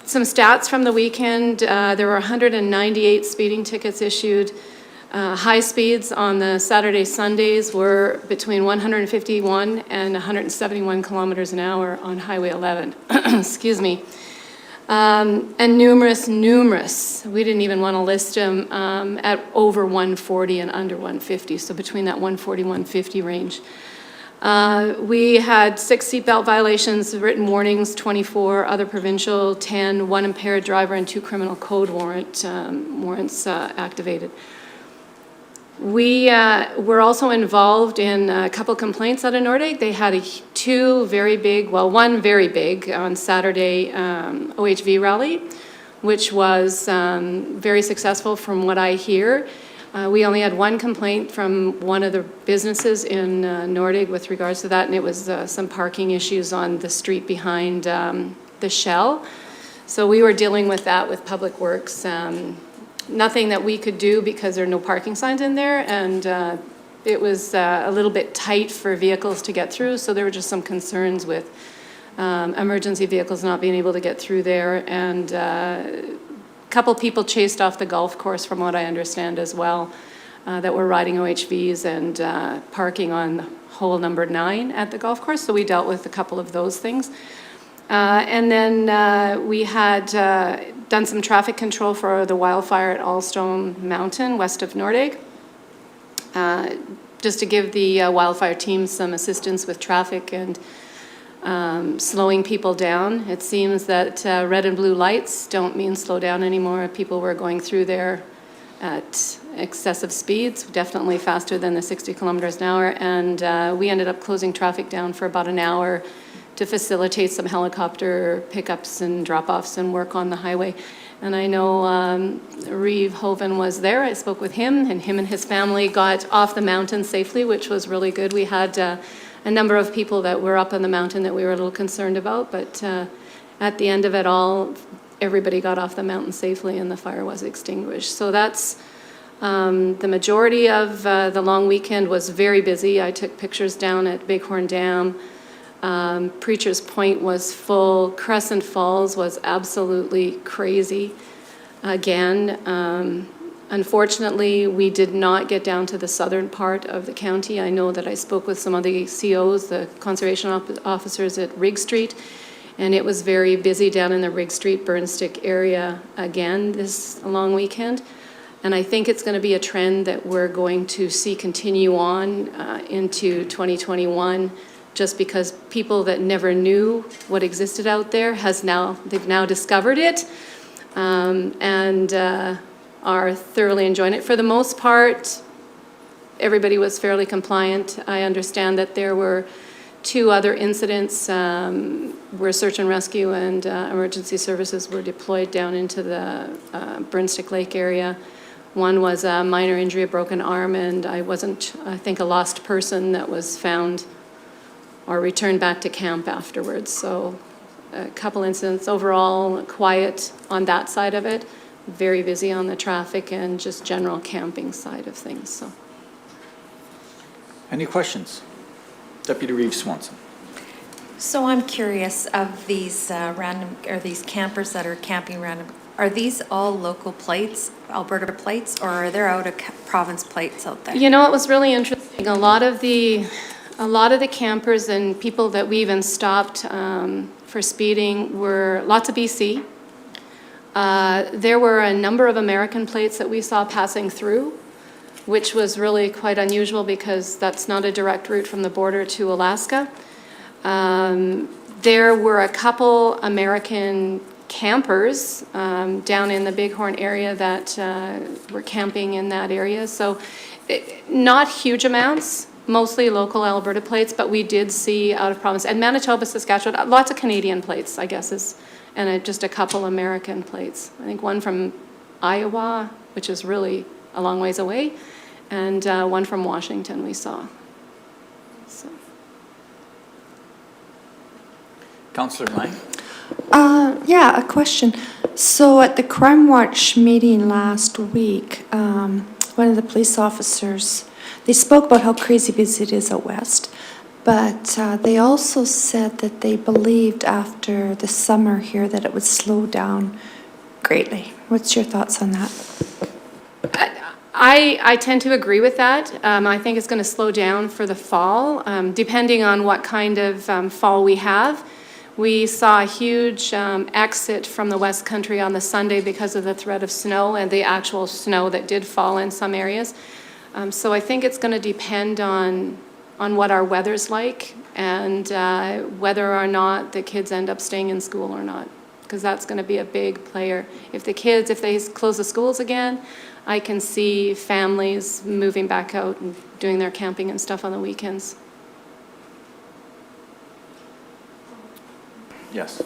Some stats from the weekend, there were 198 speeding tickets issued. High speeds on the Saturday, Sundays were between 151 and 171 kilometers an hour on Highway 11. Excuse me. And numerous, we didn't even want to list them, at over 140 and under 150, so between that 140, 150 range. We had 6 seatbelt violations, written warnings, 24, other provincial, 10, 1 impaired driver, and 2 criminal code warrants activated. We were also involved in a couple complaints out of Nordig. They had 2 very big, well, 1 very big on Saturday OHV rally, which was very successful from what I hear. We only had 1 complaint from one of the businesses in Nordig with regards to that, and it was some parking issues on the street behind the Shell. So we were dealing with that with Public Works. Nothing that we could do because there are no parking signs in there, and it was a little bit tight for vehicles to get through, so there were just some concerns with emergency vehicles not being able to get through there, and a couple people chased off the golf course from what I understand as well, that were riding OHVs and parking on hole number 9 at the golf course, so we dealt with a couple of those things. And then we had done some traffic control for the wildfire at Allstone Mountain, west of Nordig, just to give the wildfire team some assistance with traffic and slowing people down. It seems that red and blue lights don't mean slow down anymore. People were going through there at excessive speeds, definitely faster than the 60 kilometers an hour, and we ended up closing traffic down for about an hour to facilitate some helicopter pickups and drop-offs and work on the highway. And I know Reeve Hoven was there. I spoke with him, and his family got off the mountain safely, which was really good. We had a number of people that were up on the mountain that we were a little concerned about, but at the end of it all, everybody got off the mountain safely and the fire was extinguished. So that's the majority of the long weekend was very busy. I took pictures down at Bighorn Dam. Preacher's Point was full. Crescent Falls was absolutely crazy again. Unfortunately, we did not get down to the southern part of the county. I know that I spoke with some of the COs, the conservation officers at Rigg Street, and it was very busy down in the Rigg Street, Burnstick area again this long weekend. And I think it's going to be a trend that we're going to see continue on into 2021. Just because people that never knew what existed out there they've now discovered it, and are thoroughly enjoying it. For the most part, everybody was fairly compliant. I understand that there were 2 other incidents where search and rescue and emergency services were deployed down into the Burnstick Lake area. One was a minor injury, a broken arm, and I think a lost person that was found or returned back to camp afterwards. So a couple incidents. Overall, quiet on that side of it, very busy on the traffic and just general camping side of things. So, Any questions? Deputy Reeve Swanson. So I'm curious of these these campers that are camping random. Are these all local plates, Alberta plates, or are there out of province plates out there? you know, it was really interesting. A lot of the campers and people that we even stopped for speeding were lots of BC. There were a number of American plates that we saw passing through, which was really quite unusual because that's not a direct route from the border to Alaska. There were a couple American campers down in the Bighorn area that were camping in that area. So not huge amounts, mostly local Alberta plates, but we did see out of province, and Manitoba, Saskatchewan, lots of Canadian plates, I guess, and just a couple American plates. I think one from Iowa, which is really a long ways away, and one from Washington we saw. So. Councillor Lang? Yeah, a question. So at the Crime Watch meeting last week, one of the police officers, they spoke about how crazy busy it is out west, but they also said that they believed after the summer here that it would slow down greatly. What's your thoughts on that? I tend to agree with that. I think it's going to slow down for the fall, depending on what kind of fall we have. We saw a huge exit from the West Country on the Sunday because of the threat of snow and the actual snow that did fall in some areas. So I think it's going to depend on what our weather's like and whether or not the kids end up staying in school or not, because that's going to be a big player. If they close the schools again, I can see families moving back out and doing their camping and stuff on the weekends. Yes.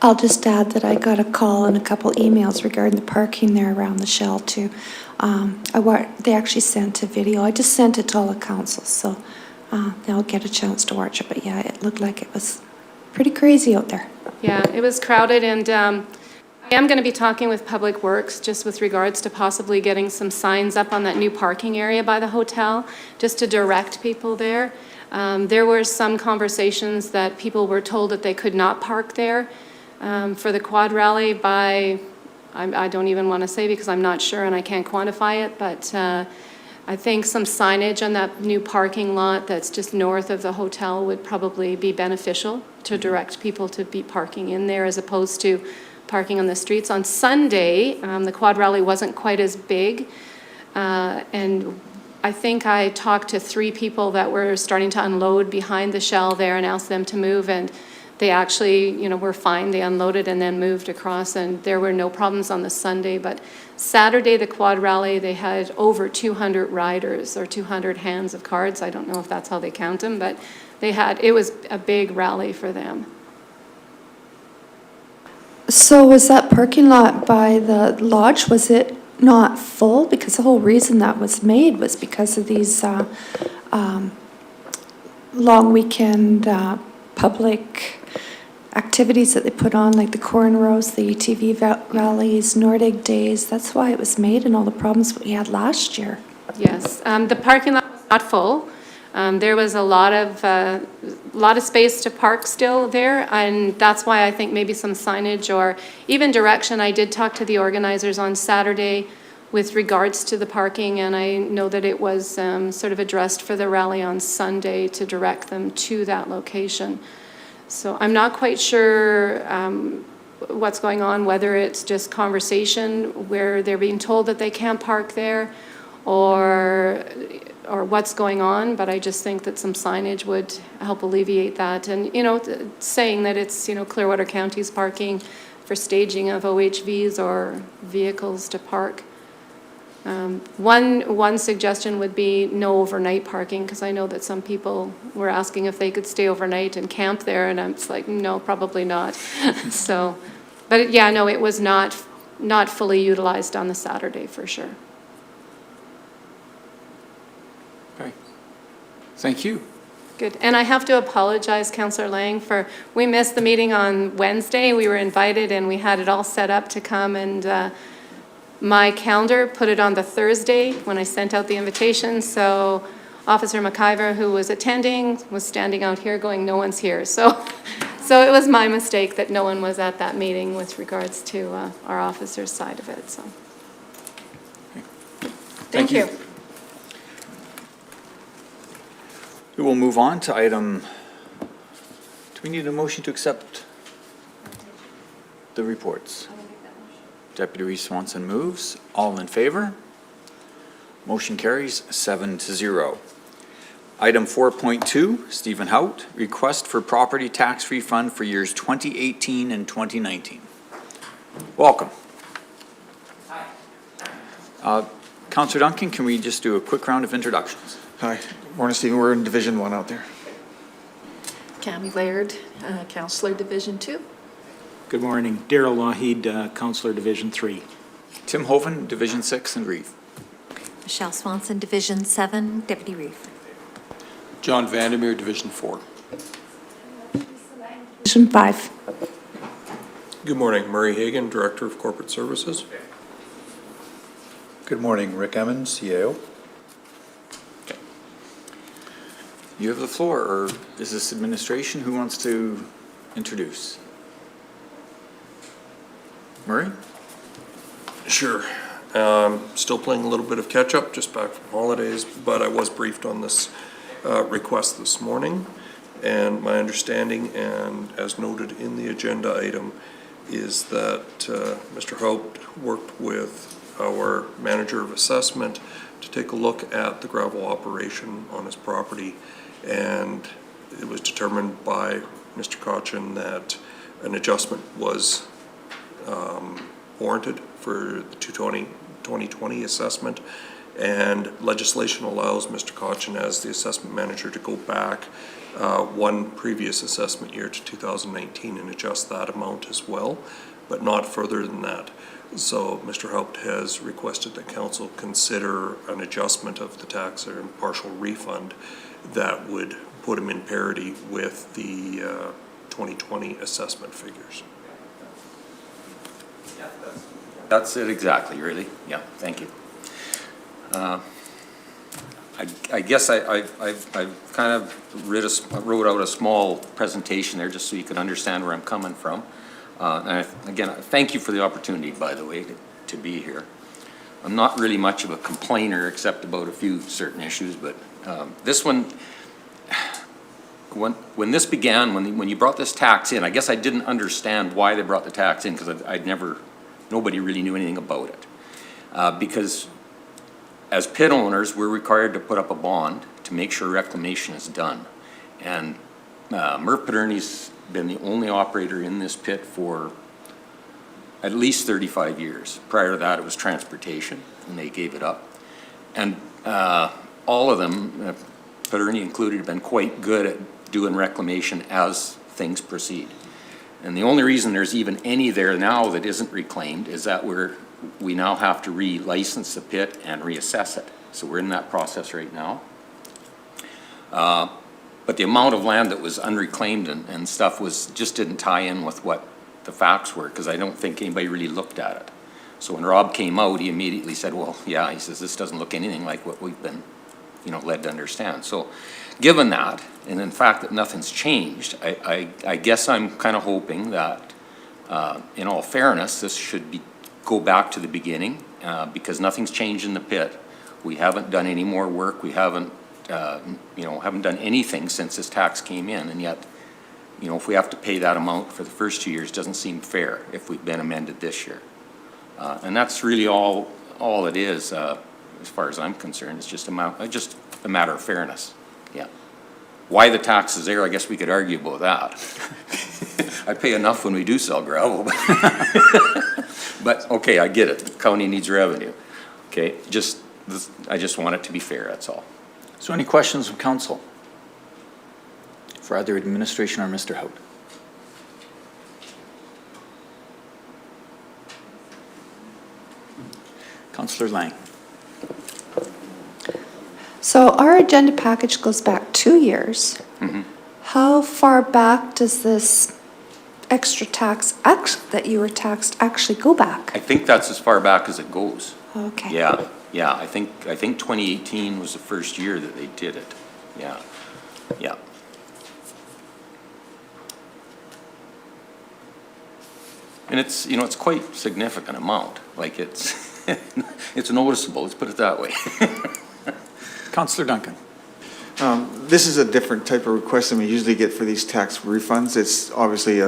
I'll just add that I got a call and a couple emails regarding the parking there around the Shell too. They actually sent a video. I just sent it to all the councils, so they'll get a chance to watch it. But yeah, it looked like it was pretty crazy out there. Yeah, it was crowded, and I am going to be talking with Public Works just with regards to possibly getting some signs up on that new parking area by the hotel, just to direct people there. There were some conversations that people were told that they could not park there for the quad rally by, I don't even want to say because I'm not sure and I can't quantify it, but I think some signage on that new parking lot that's just north of the hotel would probably be beneficial to direct people to be parking in there as opposed to parking on the streets. On Sunday, the quad rally wasn't quite as big, and I think I talked to 3 people that were starting to unload behind the Shell there and asked them to move, and they actually, were fine. They unloaded and then moved across, and there were no problems on the Sunday. But Saturday, the quad rally, they had over 200 riders or 200 hands of cards. I don't know if that's how they count them, but it was a big rally for them. So was that parking lot by the lodge, was it not full? Because the whole reason that was made was because of these long weekend public activities that they put on, like the cornrows, the UTV rallies, Nordic days. That's why it was made, and all the problems we had last year. Yes, the parking lot was not full. There was a lot of space to park still there, and that's why I think maybe some signage or even direction. I did talk to the organizers on Saturday with regards to the parking, and I know that it was sort of addressed for the rally on Sunday to direct them to that location. So I'm not quite sure what's going on, whether it's just conversation where they're being told that they can't park there, or what's going on, but I just think that some signage would help alleviate that. And, saying that it's, Clearwater County's parking for staging of OHVs or vehicles to park. One suggestion would be no overnight parking, because I know that some people were asking if they could stay overnight and camp there, and I'm just like, no, probably not. So, but yeah, no, it was not fully utilized on the Saturday for sure. Okay. Thank you. Good. And I have to apologize, Councillor Lang, we missed the meeting on Wednesday. We were invited and we had it all set up to come, and my calendar put it on the Thursday when I sent out the invitation. So Officer McIver, who was attending, was standing out here going, no one's here. So it was my mistake that no one was at that meeting with regards to our officer's side of it. So thank you. We will move on to item, do we need a motion to accept the reports? Deputy Reese Swanson moves. All in favor? Motion carries 7-0. Item 4.2, Stephen Haupt, request for property tax refund for years 2018 and 2019. Welcome. Hi. Councillor Duncan, can we just do a quick round of introductions? Hi, morning, Stephen. We're in Division 1 out there. Cammy Laird, Councillor Division 2. Good morning. Daryl Lougheed, Councillor Division 3. Tim Hoven, Division 6 and Reeve. Michelle Swanson, Division 7, Deputy Reeve. John Vandermeer, Division 4. Division 5. Good morning, Murray Hagan, Director of Corporate Services. Good morning, Rick Emmons, CAO. You have the floor, or is this administration? Who wants to introduce? Murray? Sure. Still playing a little bit of catch-up, just back from holidays, but I was briefed on this request this morning. And my understanding, and as noted in the agenda item, is that Mr. Haupt worked with our manager of assessment to take a look at the gravel operation on his property. And it was determined by Mr. Cochin that an adjustment was warranted for the 2020 assessment. And legislation allows Mr. Cochin as the assessment manager to go back one previous assessment year to 2019 and adjust that amount as well, but not further than that. So Mr. Haupt has requested that council consider an adjustment of the tax or partial refund that would put him in parity with the 2020 assessment figures. That's it exactly, really. Yeah, thank you. I guess I've kind of wrote out a small presentation there just so you can understand where I'm coming from. And again, thank you for the opportunity, by the way, to be here. I'm not really much of a complainer except about a few certain issues, but this one, when this began, when you brought this tax in, I guess I didn't understand why they brought the tax in because nobody really knew anything about it. Because as pit owners, we're required to put up a bond to make sure reclamation is done. And Murph Paterni's been the only operator in this pit for at least 35 years. Prior to that, it was transportation, and they gave it up. And all of them, Paterni included, have been quite good at doing reclamation as things proceed. And the only reason there's even any there now that isn't reclaimed is that we now have to re-license the pit and reassess it. So we're in that process right now. But the amount of land that was unreclaimed and stuff just didn't tie in with what the facts were, because I don't think anybody really looked at it. So when Rob came out, he immediately said, well, yeah, he says, this doesn't look anything like what we've been, led to understand. So given that, and in fact that nothing's changed, I guess I'm kind of hoping that, in all fairness, this should go back to the beginning, because nothing's changed in the pit. We haven't done any more work. We haven't done anything since this tax came in, and yet, if we have to pay that amount for the first 2 years, it doesn't seem fair if we've been amended this year. And that's really all it is, as far as I'm concerned. It's just a matter of fairness. Yeah. Why the tax is there, I guess we could argue about that. I pay enough when we do sell gravel, but okay, I get it. The county needs revenue. Okay, I just want it to be fair, that's all. So any questions from council for either administration or Mr. Haupt? Councillor Lang. So our agenda package goes back 2 years. Mm-hmm. How far back does this extra tax that you were taxed actually go back? I think that's as far back as it goes. Okay. Yeah, I think 2018 was the first year that they did it. Yeah. And it's, it's quite significant amount. Like it's noticeable, let's put it that way. Councillor Duncan. This is a different type of request than we usually get for these tax refunds. It's obviously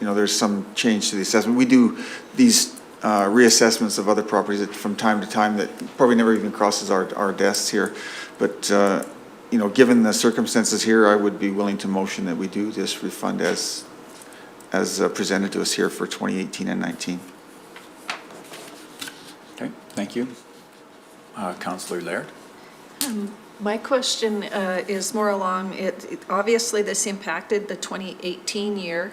there's some change to the assessment. We do these reassessments of other properties from time to time that probably never even crosses our desks here. But, given the circumstances here, I would be willing to motion that we do this refund as presented to us here for 2018 and 19. Okay, thank you. Councillor Laird. My question is more along, obviously this impacted the 2018 year.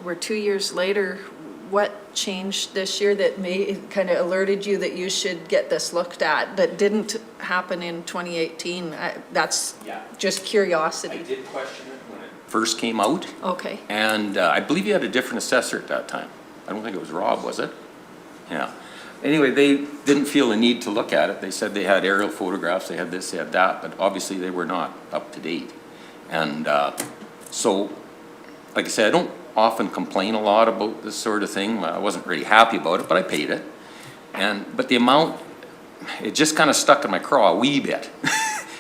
We're 2 years later. What changed this year that kind of alerted you that you should get this looked at that didn't happen in 2018? That's just curiosity. I did question it when it first came out. Okay. And I believe you had a different assessor at that time. I don't think it was Rob, was it? Yeah. Anyway, they didn't feel a need to look at it. They said they had aerial photographs, they had this, they had that, but obviously they were not up to date. And so, like I said, I don't often complain a lot about this sort of thing. I wasn't really happy about it, but I paid it. But the amount, it just kind of stuck in my craw a wee bit.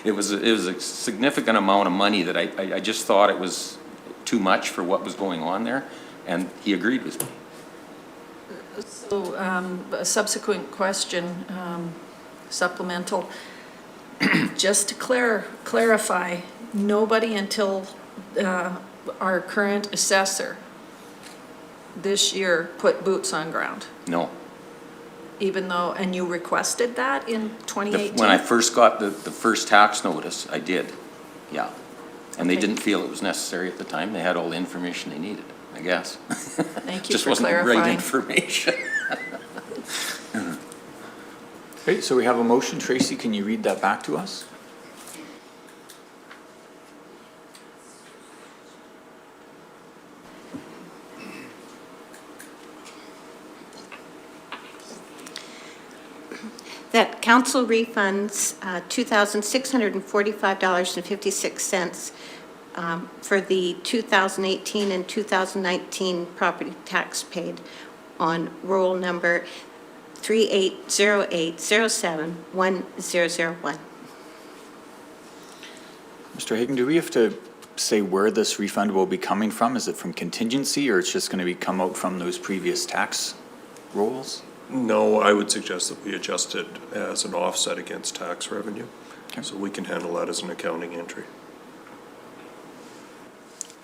It was a significant amount of money that I just thought it was too much for what was going on there, and he agreed with me. So, a subsequent question, supplemental. Just to clarify, nobody until our current assessor this year put boots on ground? No. Even though, and you requested that in 2018? When I first got the first tax notice, I did, yeah. And they didn't feel it was necessary at the time. They had all the information they needed, I guess. Thank you Just for wasn't the right clarifying. information. Okay, so we have a motion. Tracy, can you read that back to us? That council refunds $2,645.56 for the 2018 and 2019 property tax paid on roll number 3808071001. Mr. Hagan, do we have to say where this refund will be coming from? Is it from contingency, or it's just going to come out from those previous tax rolls? No, I would suggest that we adjust it as an offset against tax revenue. Okay. So we can handle that as an accounting entry.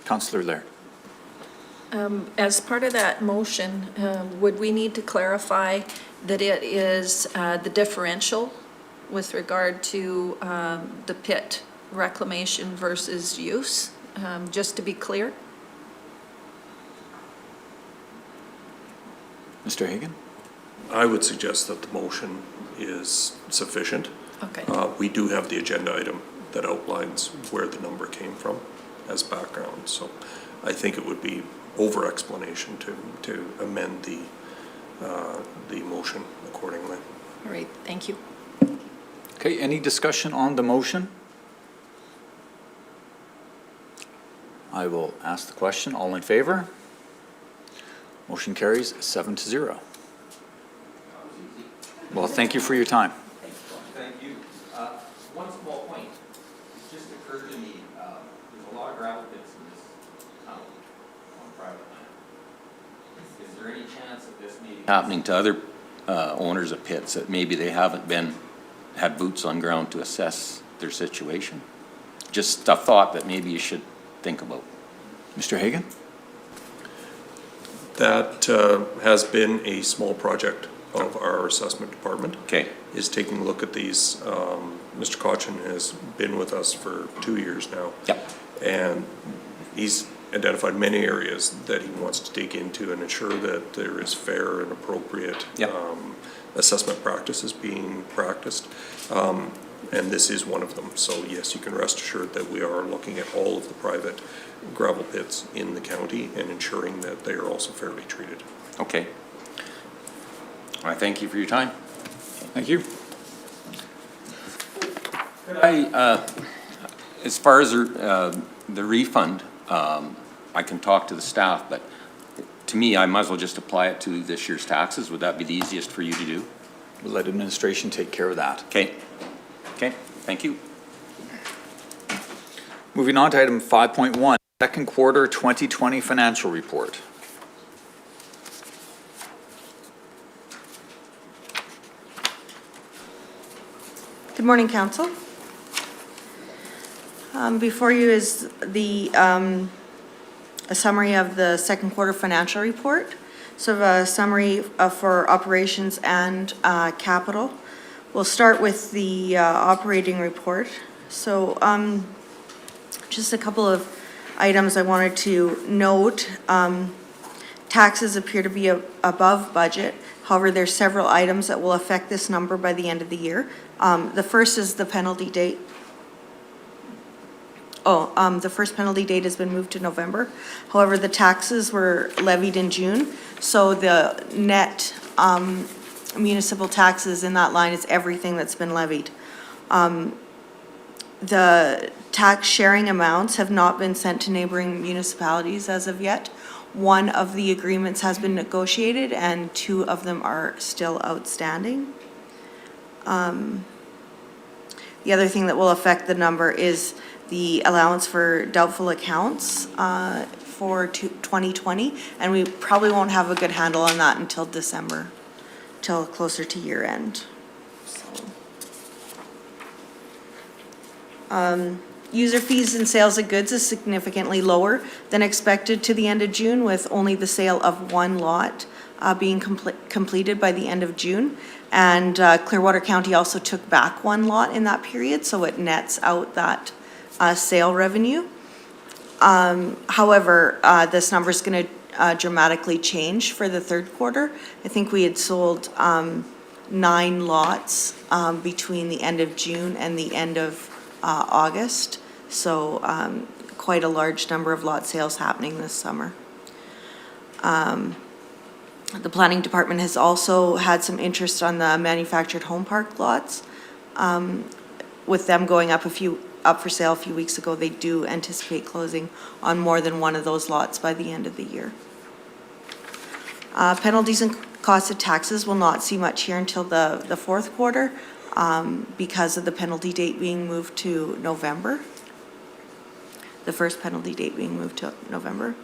Councillor Laird. As part of that motion, would we need to clarify that it is the differential with regard to the pit reclamation versus use, just to be clear? Mr. Hagan? I would suggest that the motion is sufficient. Okay. We do have the agenda item that outlines where the number came from as background, so I think it would be over-explanation to amend the motion accordingly. All right, thank you. Okay, any discussion on the motion? I will ask the question. All in favor? Motion carries 7-0. Well, thank you for your time. Thank you. One small point, it just occurred to me, there's a lot of gravel pits in this town on private land. Is there any chance of this maybe happening to other owners of pits, that maybe they haven't had boots on ground to assess their situation? Just a thought that maybe you should think about. Mr. Hagan? That has been a small project of our assessment department. Okay. Is taking a look at these. Mr. Cochin has been with us for 2 years now. Yep. And he's identified many areas that he wants to dig into and ensure that there is fair and appropriate Yep. assessment practices being practiced. And this is one of them. So yes, you can rest assured that we are looking at all of the private gravel pits in the county and ensuring that they are also fairly treated. Okay. I thank you for your time. Thank you. As far as the refund, I can talk to the staff, but to me, I might as well just apply it to this year's taxes. Would that be the easiest for you to do? We'll let administration take care of that. Okay. Okay, thank you. Moving on to item 5.1, second quarter 2020 financial report. Good morning, Council. Before you is a summary of the second quarter financial report. So a summary for operations and capital. We'll start with the operating report. So, just a couple of items I wanted to note. Taxes appear to be above budget. However, there's several items that will affect this number by the end of the year. The first is the penalty date. The first penalty date has been moved to November. However, the taxes were levied in June, so the net municipal taxes in that line is everything that's been levied. The tax sharing amounts have not been sent to neighboring municipalities as of yet. One of the agreements has been negotiated and 2 of them are still outstanding. The other thing that will affect the number is the allowance for doubtful accounts for 2020, and we probably won't have a good handle on that until December, till closer to year end. User fees and sales of goods is significantly lower than expected to the end of June, with only the sale of 1 lot being completed by the end of June. And Clearwater County also took back 1 lot in that period, so it nets out that sale revenue. However, this number is going to dramatically change for the third quarter. I think we had sold 9 lots between the end of June and the end of August. So quite a large number of lot sales happening this summer. The planning department has also had some interest on the manufactured home park lots. With them going up for sale a few weeks ago, they do anticipate closing on more than one of those lots by the end of the year. Penalties and costs of taxes will not see much here until the fourth quarter because of the penalty date being moved to November. The first penalty date being moved to November.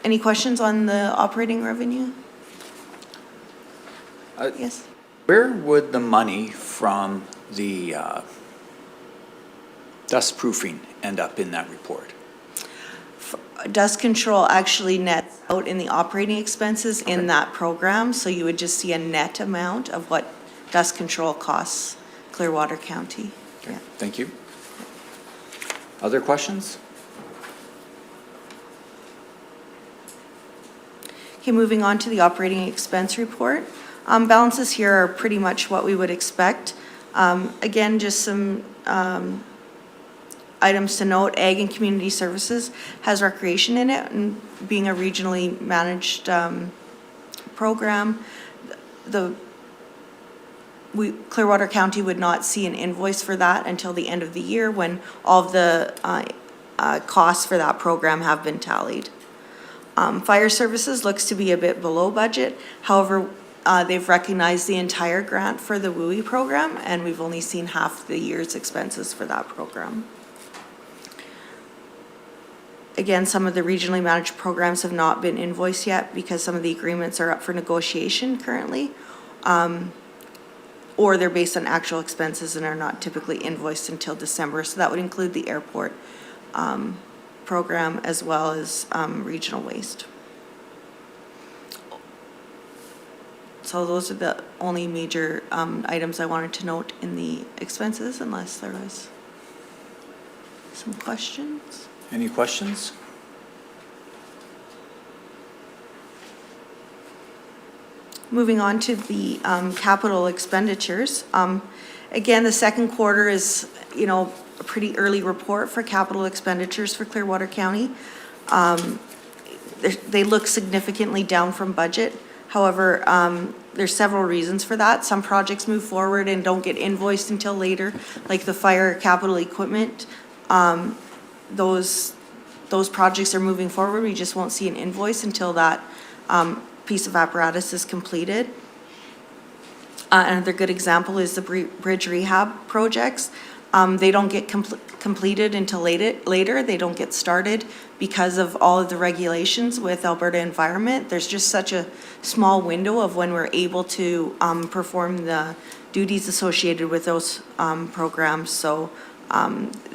Any questions on the operating revenue? Yes. Where would the money from the dust proofing end up in that report? Dust control actually nets out in the operating expenses in that program, so you would just see a net amount of what dust control costs Clearwater County. Okay, yeah. Thank you. Other questions? Okay, moving on to the operating expense report. Balances here are pretty much what we would expect. Again, just some items to note. Ag and Community Services has recreation in it, and being a regionally managed program, Clearwater County would not see an invoice for that until the end of the year when all of the costs for that program have been tallied. Fire Services looks to be a bit below budget. However, they've recognized the entire grant for the WUI program, and we've only seen half the year's expenses for that program. Again, some of the regionally managed programs have not been invoiced yet because some of the agreements are up for negotiation currently. Or they're based on actual expenses and are not typically invoiced until December. So that would include the airport program as well as regional waste. So those are the only major items I wanted to note in the expenses, unless there was some questions. Any questions? Moving on to the capital expenditures. Again, the second quarter is, a pretty early report for capital expenditures for Clearwater County. They look significantly down from budget. However, there's several reasons for that. Some projects move forward and don't get invoiced until later, like the fire capital equipment. Those projects are moving forward. We just won't see an invoice until that piece of apparatus is completed. Another good example is the bridge rehab projects. They don't get completed until later. They don't get started because of all of the regulations with Alberta Environment. There's just such a small window of when we're able to perform the duties associated with those programs. So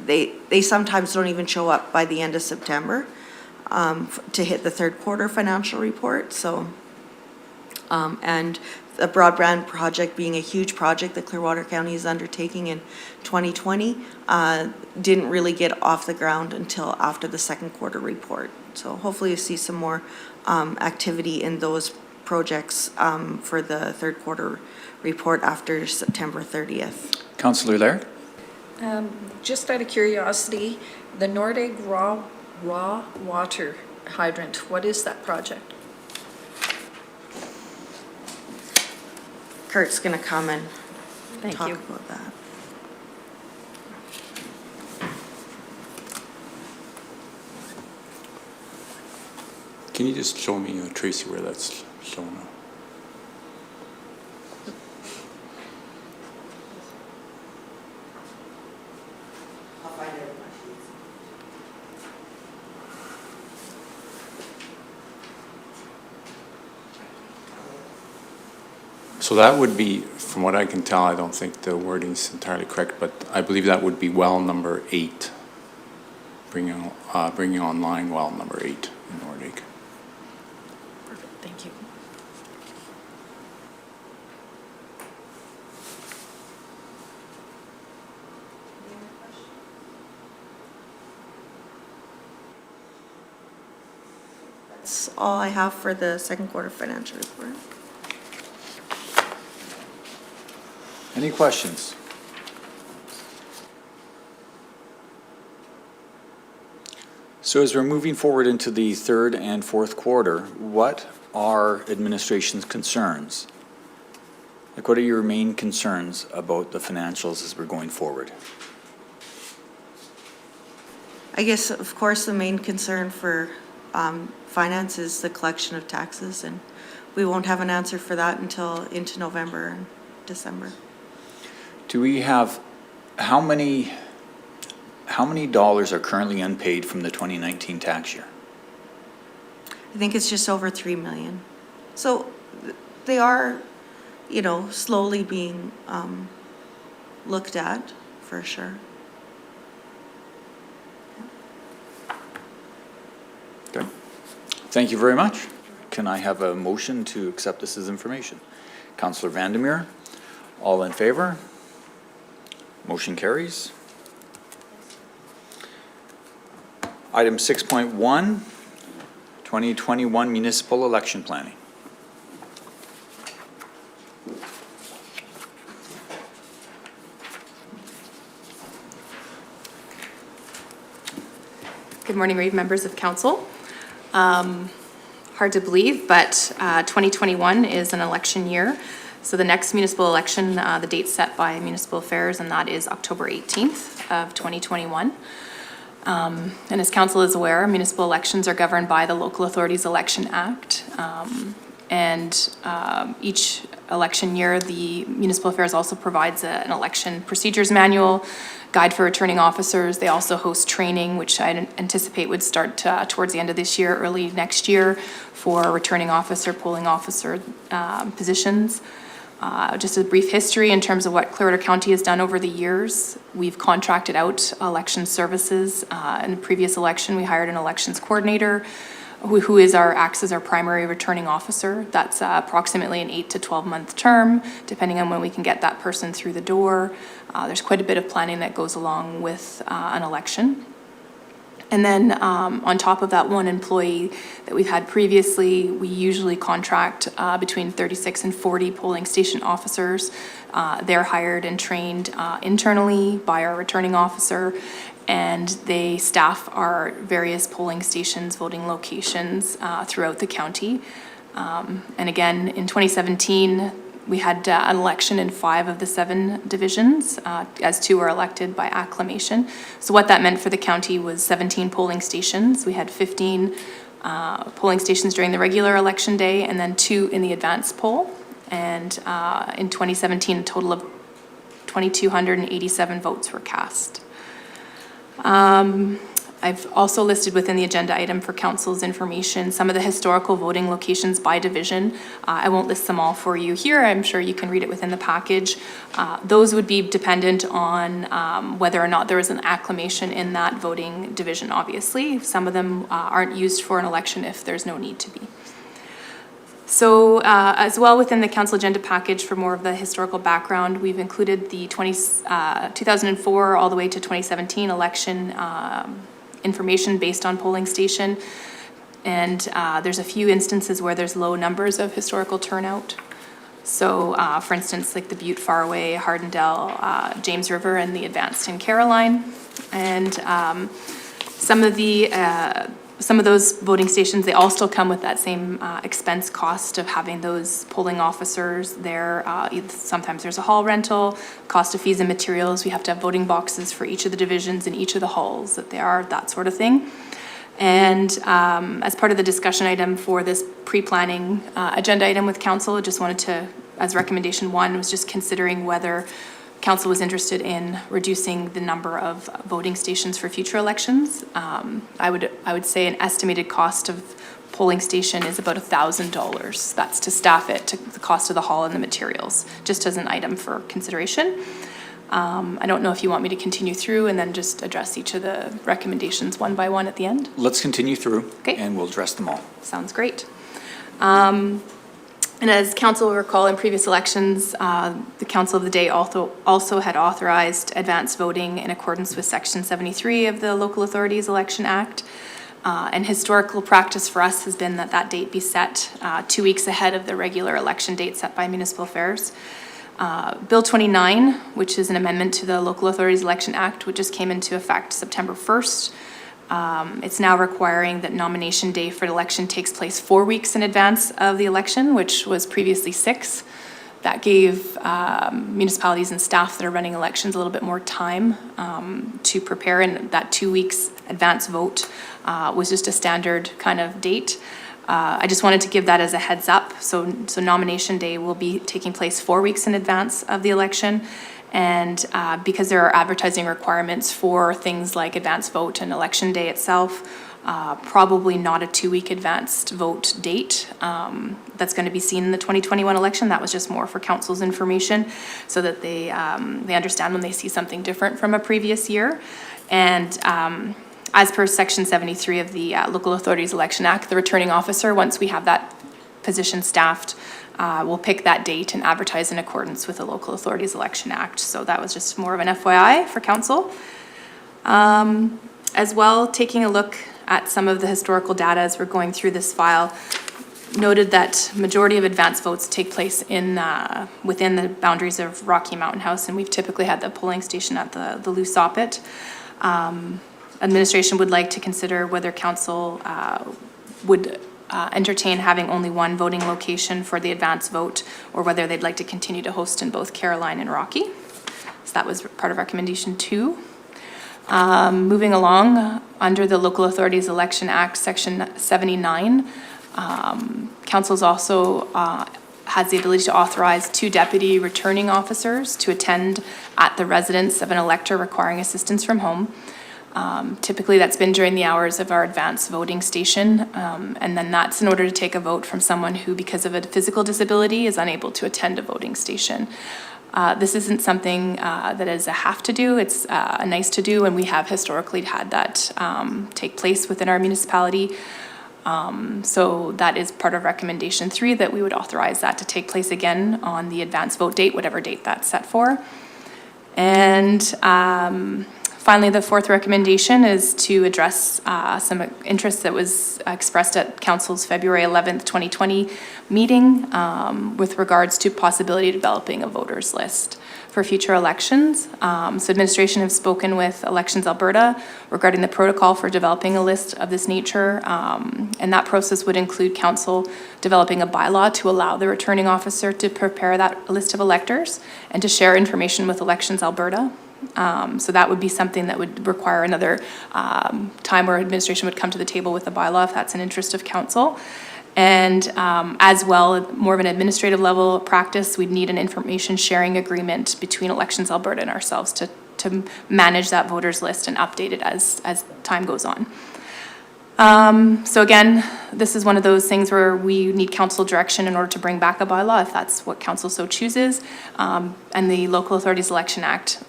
they sometimes don't even show up by the end of September to hit the third quarter financial report. So, and the broadband project being a huge project that Clearwater County is undertaking in 2020, didn't really get off the ground until after the second quarter report. So hopefully you see some more activity in those projects for the third quarter report after September 30th. Councillor Laird? Just out of curiosity, the Nordegg raw water hydrant, what is that project? Kurt's gonna come and Thank talk you. about that. Can you just show me, Tracy, where that's shown up? I'll find it in my sheets. So that would be, from what I can tell, I don't think the wording's entirely correct, but I believe that would be well number 8. Bringing online well number 8 in Nordegg. Perfect, thank you. That's all I have for the second quarter financial report. Any questions? So as we're moving forward into the third and fourth quarter, what are administration's concerns? Like, what are your main concerns about the financials as we're going forward? I guess, of course, the main concern for finance is the collection of taxes, and we won't have an answer for that until into November and December. Do we have, how many dollars are currently unpaid from the 2019 tax year? I think it's just over 3 million. So they are, slowly being looked at, for sure. Okay. Thank you very much. Can I have a motion to accept this as information? Councillor Vandermeer, all in favor? Motion carries. Item 6.1, 2021 municipal election planning. Good morning, members of council. Hard to believe, but 2021 is an election year. So the next municipal election, the date's set by Municipal Affairs, and that is October 18th of 2021. And as council is aware, municipal elections are governed by the Local Authorities Election Act. Each election year, the Municipal Affairs also provides an election procedures manual, guide for returning officers. They also host training, which I anticipate would start towards the end of this year, early next year, for returning officer, polling officer positions. Just a brief history in terms of what Clearwater County has done over the years. We've contracted out election services. In the previous election, we hired an elections coordinator who acts as our primary returning officer. That's approximately an 8 to 12 month term, depending on when we can get that person through the door. There's quite a bit of planning that goes along with an election. And then on top of that one employee that we've had previously, we usually contract between 36 and 40 polling station officers. They're hired and trained internally by our returning officer, and they staff our various polling stations, voting locations throughout the county. And again, in 2017, we had an election in 5 of the 7 divisions, as 2 were elected by acclamation. So what that meant for the county was 17 polling stations. We had 15 polling stations during the regular election day, and then 2 in the advance poll. And in 2017, a total of 2,287 votes were cast. I've also listed within the agenda item for council's information some of the historical voting locations by division. I won't list them all for you here. I'm sure you can read it within the package. Those would be dependent on whether or not there is an acclamation in that voting division, obviously. Some of them aren't used for an election if there's no need to be. So as well within the council agenda package for more of the historical background, we've included the 2004 all the way to 2017 election information based on polling station. And there's a few instances where there's low numbers of historical turnout. So for instance, like the Butte Faraway, Hardendale, James River, and the Advanced in Caroline. And some of those voting stations, they all still come with that same expense cost of having those polling officers there. Sometimes there's a hall rental, cost of fees and materials. We have to have voting boxes for each of the divisions in each of the halls that they are, that sort of thing. And as part of the discussion item for this pre-planning agenda item with council, I just wanted to, as recommendation 1, was just considering whether council was interested in reducing the number of voting stations for future elections. I would say an estimated cost of polling station is about $1,000. That's to staff it, to the cost of the hall and the materials, just as an item for consideration. I don't know if you want me to continue through and then just address each of the recommendations one by one at the end. Let's continue through, okay, and we'll address them all. Sounds great. And as council will recall, in previous elections, the council of the day also had authorized advanced voting in accordance with Section 73 of the Local Authorities Election Act. And historical practice for us has been that that date be set 2 weeks ahead of the regular election date set by Municipal Affairs. Bill 29, which is an amendment to the Local Authorities Election Act, which just came into effect September 1st. It's now requiring that nomination day for the election takes place 4 weeks in advance of the election, which was previously 6. That gave municipalities and staff that are running elections a little bit more time to prepare, and that 2 weeks advance vote was just a standard kind of date. I just wanted to give that as a heads up. So nomination day will be taking place 4 weeks in advance of the election. And because there are advertising requirements for things like advance vote and election day itself, probably not a 2 week advanced vote date. That's going to be seen in the 2021 election. That was just more for council's information so that they understand when they see something different from a previous year. And as per Section 73 of the Local Authorities Election Act, the returning officer, once we have that position staffed, will pick that date and advertise in accordance with the Local Authorities Election Act. So that was just more of an FYI for council. As well, taking a look at some of the historical data as we're going through this file, noted that majority of advance votes take place in within the boundaries of Rocky Mountain House, and we've typically had the polling station at the Loose Soppet. Administration would like to consider whether council would entertain having only one voting location for the advance vote, or whether they'd like to continue to host in both Caroline and Rocky. So that was part of recommendation 2. Moving along, under the Local Authorities Election Act, Section 79, council's also has the ability to authorize 2 deputy returning officers to attend at the residence of an elector requiring assistance from home. Typically that's been during the hours of our advance voting station, and then that's in order to take a vote from someone who, because of a physical disability, is unable to attend a voting station. This isn't something that is a have to do, it's a nice to do, and we have historically had that take place within our municipality. So that is part of recommendation 3, that we would authorize that to take place again on the advance vote date, whatever date that's set for. And finally, the 4th recommendation is to address some interest that was expressed at Council's February 11th, 2020 meeting with regards to possibility of developing a voters list for future elections. So administration have spoken with Elections Alberta regarding the protocol for developing a list of this nature, and that process would include council developing a bylaw to allow the returning officer to prepare that list of electors and to share information with Elections Alberta. So that would be something that would require another time where administration would come to the table with the bylaw if that's an interest of council. And as well, more of an administrative level practice, we'd need an information sharing agreement between Elections Alberta and ourselves to manage that voters list and update it as time goes on. So again, this is one of those things where we need council direction in order to bring back a bylaw if that's what council so chooses. And the Local Authorities Election Act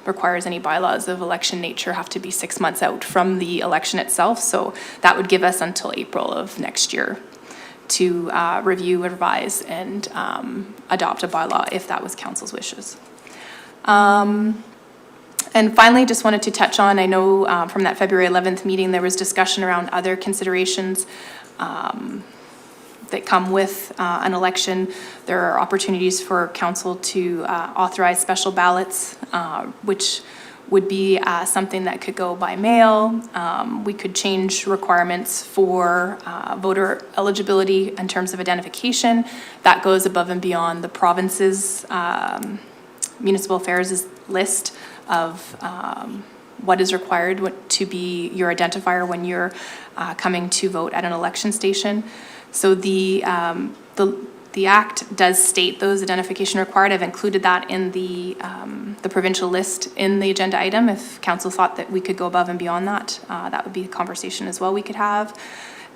requires any bylaws of election nature have to be 6 months out from the election itself. So that would give us until April of next year to review, revise, and adopt a bylaw if that was council's wishes. And finally, just wanted to touch on, I know from that February 11th meeting, there was discussion around other considerations that come with an election. There are opportunities for council to authorize special ballots, which would be something that could go by mail. We could change requirements for voter eligibility in terms of identification. That goes above and beyond the province's municipal affairs list of what is required to be your identifier when you're coming to vote at an election station. So the Act does state those identification required. I've included that in the provincial list in the agenda item. If council thought that we could go above and beyond that, that would be a conversation as well we could have.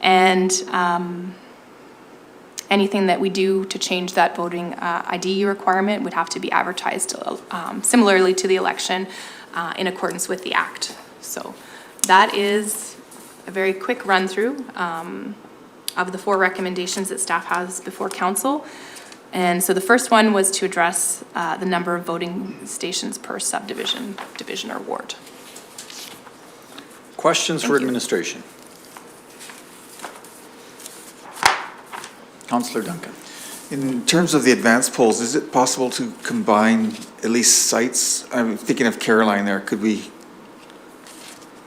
And anything that we do to change that voting ID requirement would have to be advertised similarly to the election in accordance with the Act. So that is a very quick run through of the 4 recommendations that staff has before council. And so the first one was to address the number of voting stations per subdivision, division, or ward. Questions for administration? Councillor Duncan. In terms of the advanced polls, is it possible to combine at least sites? I'm thinking of Caroline there. Could we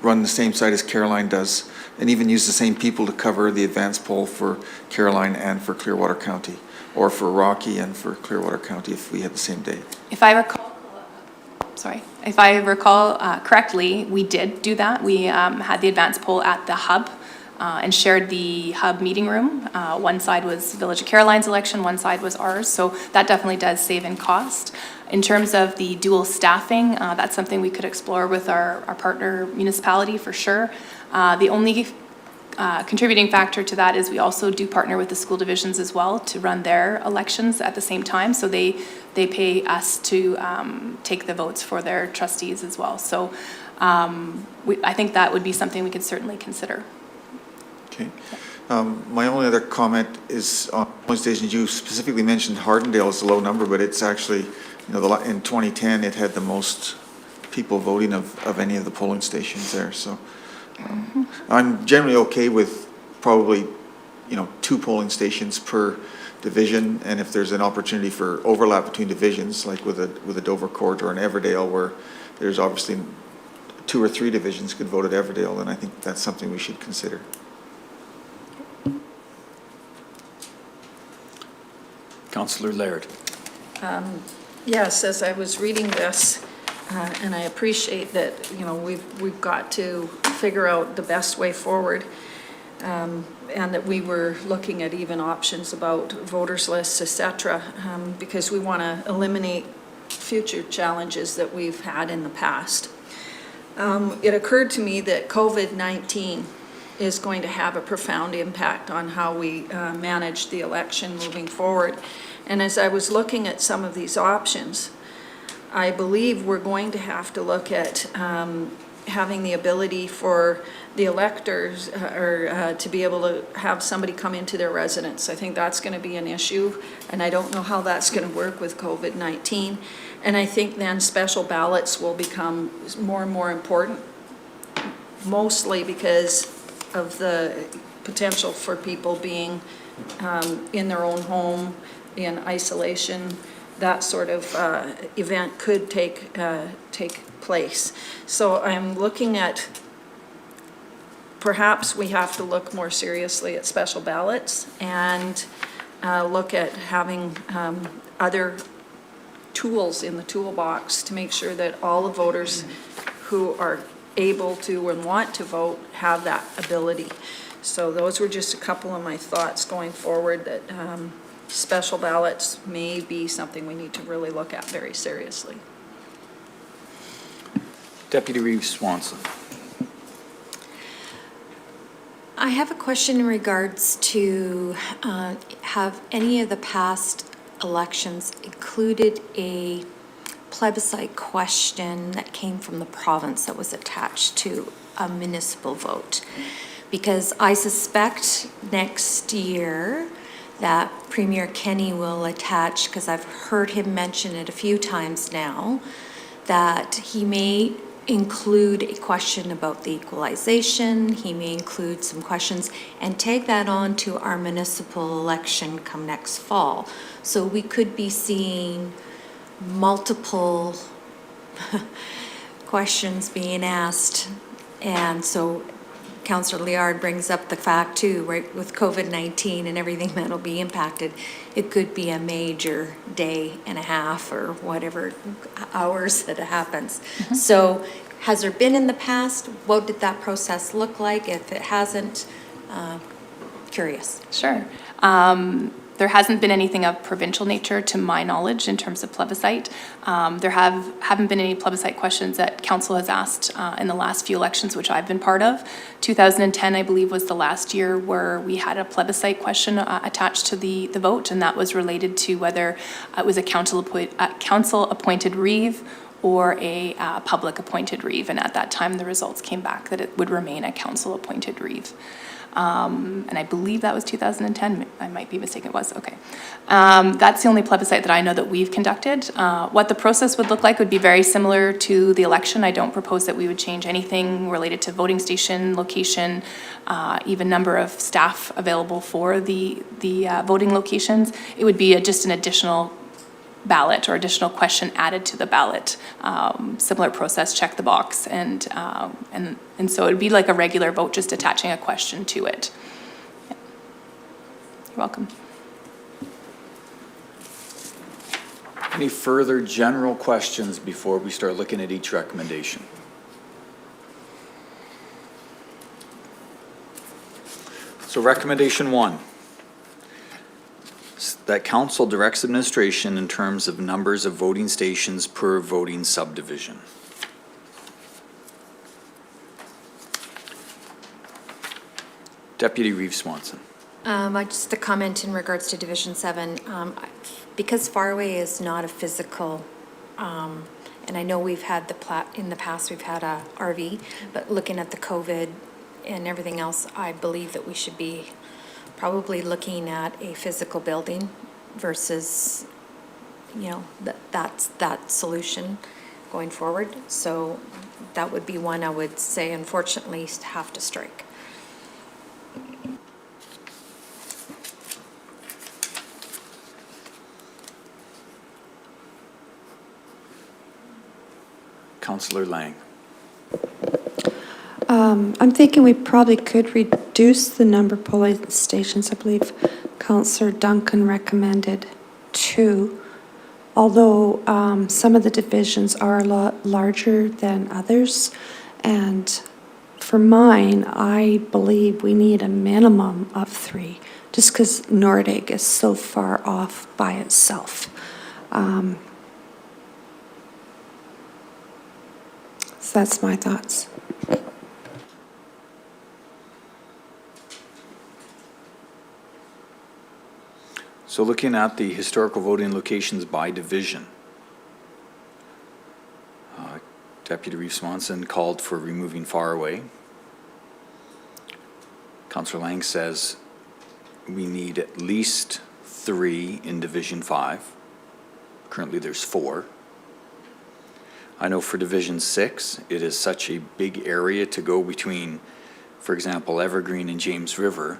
run the same site as Caroline does and even use the same people to cover the advanced poll for Caroline and for Clearwater County, or for Rocky and for Clearwater County if we had the same day? If I recall correctly, we did do that. We had the advanced poll at the hub and shared the hub meeting room. One side was Village of Caroline's election, one side was ours. So that definitely does save in cost. In terms of the dual staffing, that's something we could explore with our partner municipality for sure. The only contributing factor to that is we also do partner with the school divisions as well to run their elections at the same time. So they pay us to take the votes for their trustees as well. So I think that would be something we could certainly consider. Okay. My only other comment is on polling stations. You specifically mentioned Hardendale as a low number, but it's actually, you know, in 2010 it had the most people voting of any of the polling stations there. So I'm generally okay with probably, you know, 2 polling stations per division, and if there's an opportunity for overlap between divisions, like with a Dovercourt or an Everdale, where there's obviously 2 or 3 divisions could vote at Everdale, then I think that's something we should consider. Councillor Laird. Yes, as I was reading this, and I appreciate that, you know, we've got to figure out the best way forward, and that we were looking at even options about voters lists, etc., because we want to eliminate future challenges that we've had in the past. It occurred to me that COVID-19 is going to have a profound impact on how we manage the election moving forward. And as I was looking at some of these options, I believe we're going to have to look at having the ability for the electors to be able to have somebody come into their residence. I think that's going to be an issue, and I don't know how that's going to work with COVID-19. And I think then special ballots will become more and more important, mostly because of the potential for people being in their own home, in isolation. That sort of event could take place. So I'm looking at, perhaps we have to look more seriously at special ballots and look at having other tools in the toolbox to make sure that all the voters who are able to and want to vote have that ability. So those were just a couple of my thoughts going forward, that special ballots may be something we need to really look at very seriously. Deputy Reeve Swanson. I have a question in regards to have any of the past elections included a plebiscite question that came from the province that was attached to a municipal vote. because I suspect next year that Premier Kenny will attach, because I've heard him mention it a few times now, that he may include a question about the equalization, he may include some questions, and tag that on to our municipal election come next fall. So we could be seeing multiple questions being asked. And so Councillor Liard brings up the fact too, right, with COVID-19 and everything that'll be impacted, it could be a major day and a half or whatever hours that it happens. So has there been in the past? What did that process look like? If it hasn't, curious. Sure. There hasn't been anything of provincial nature to my knowledge in terms of plebiscite. There haven't been any plebiscite questions that council has asked in the last few elections, which I've been part of. 2010, I believe, was the last year where we had a plebiscite question attached to the vote, and that was related to whether it was a council-appointed reeve or a public appointed reeve. And at that time, the results came back that it would remain a council-appointed reeve. And I believe that was 2010. I might be mistaken. It was. Okay. That's the only plebiscite that I know that we've conducted. What the process would look like would be very similar to the election. I don't propose that we would change anything related to voting station, location, even number of staff available for the voting locations. It would be just an additional ballot or additional question added to the ballot. Similar process, check the box, and so it would be like a regular vote, just attaching a question to it. Yeah. You're welcome. Any further general questions before we start looking at each recommendation? So recommendation 1. That council directs administration in terms of numbers of voting stations per voting subdivision. Deputy Reeve Swanson. Just a comment in regards to Division 7. Because Faraway is not a physical, and I know we've had in the past we've had a RV, but looking at the COVID and everything else, I believe that we should be probably looking at a physical building versus, that solution going forward. So that would be one I would say, unfortunately, have to strike. Councillor Lang. I'm thinking we probably could reduce the number of polling stations. I believe Councillor Duncan recommended 2, although some of the divisions are a lot larger than others. And for mine, I believe we need a minimum of 3, just because Nordig is so far off by itself. So that's my thoughts. So looking at the historical voting locations by division, Deputy Reeve Swanson called for removing Faraway. Councillor Lang says we need at least 3 in Division 5. Currently there's 4. I know for Division 6, it is such a big area to go between, for example, Evergreen and James River,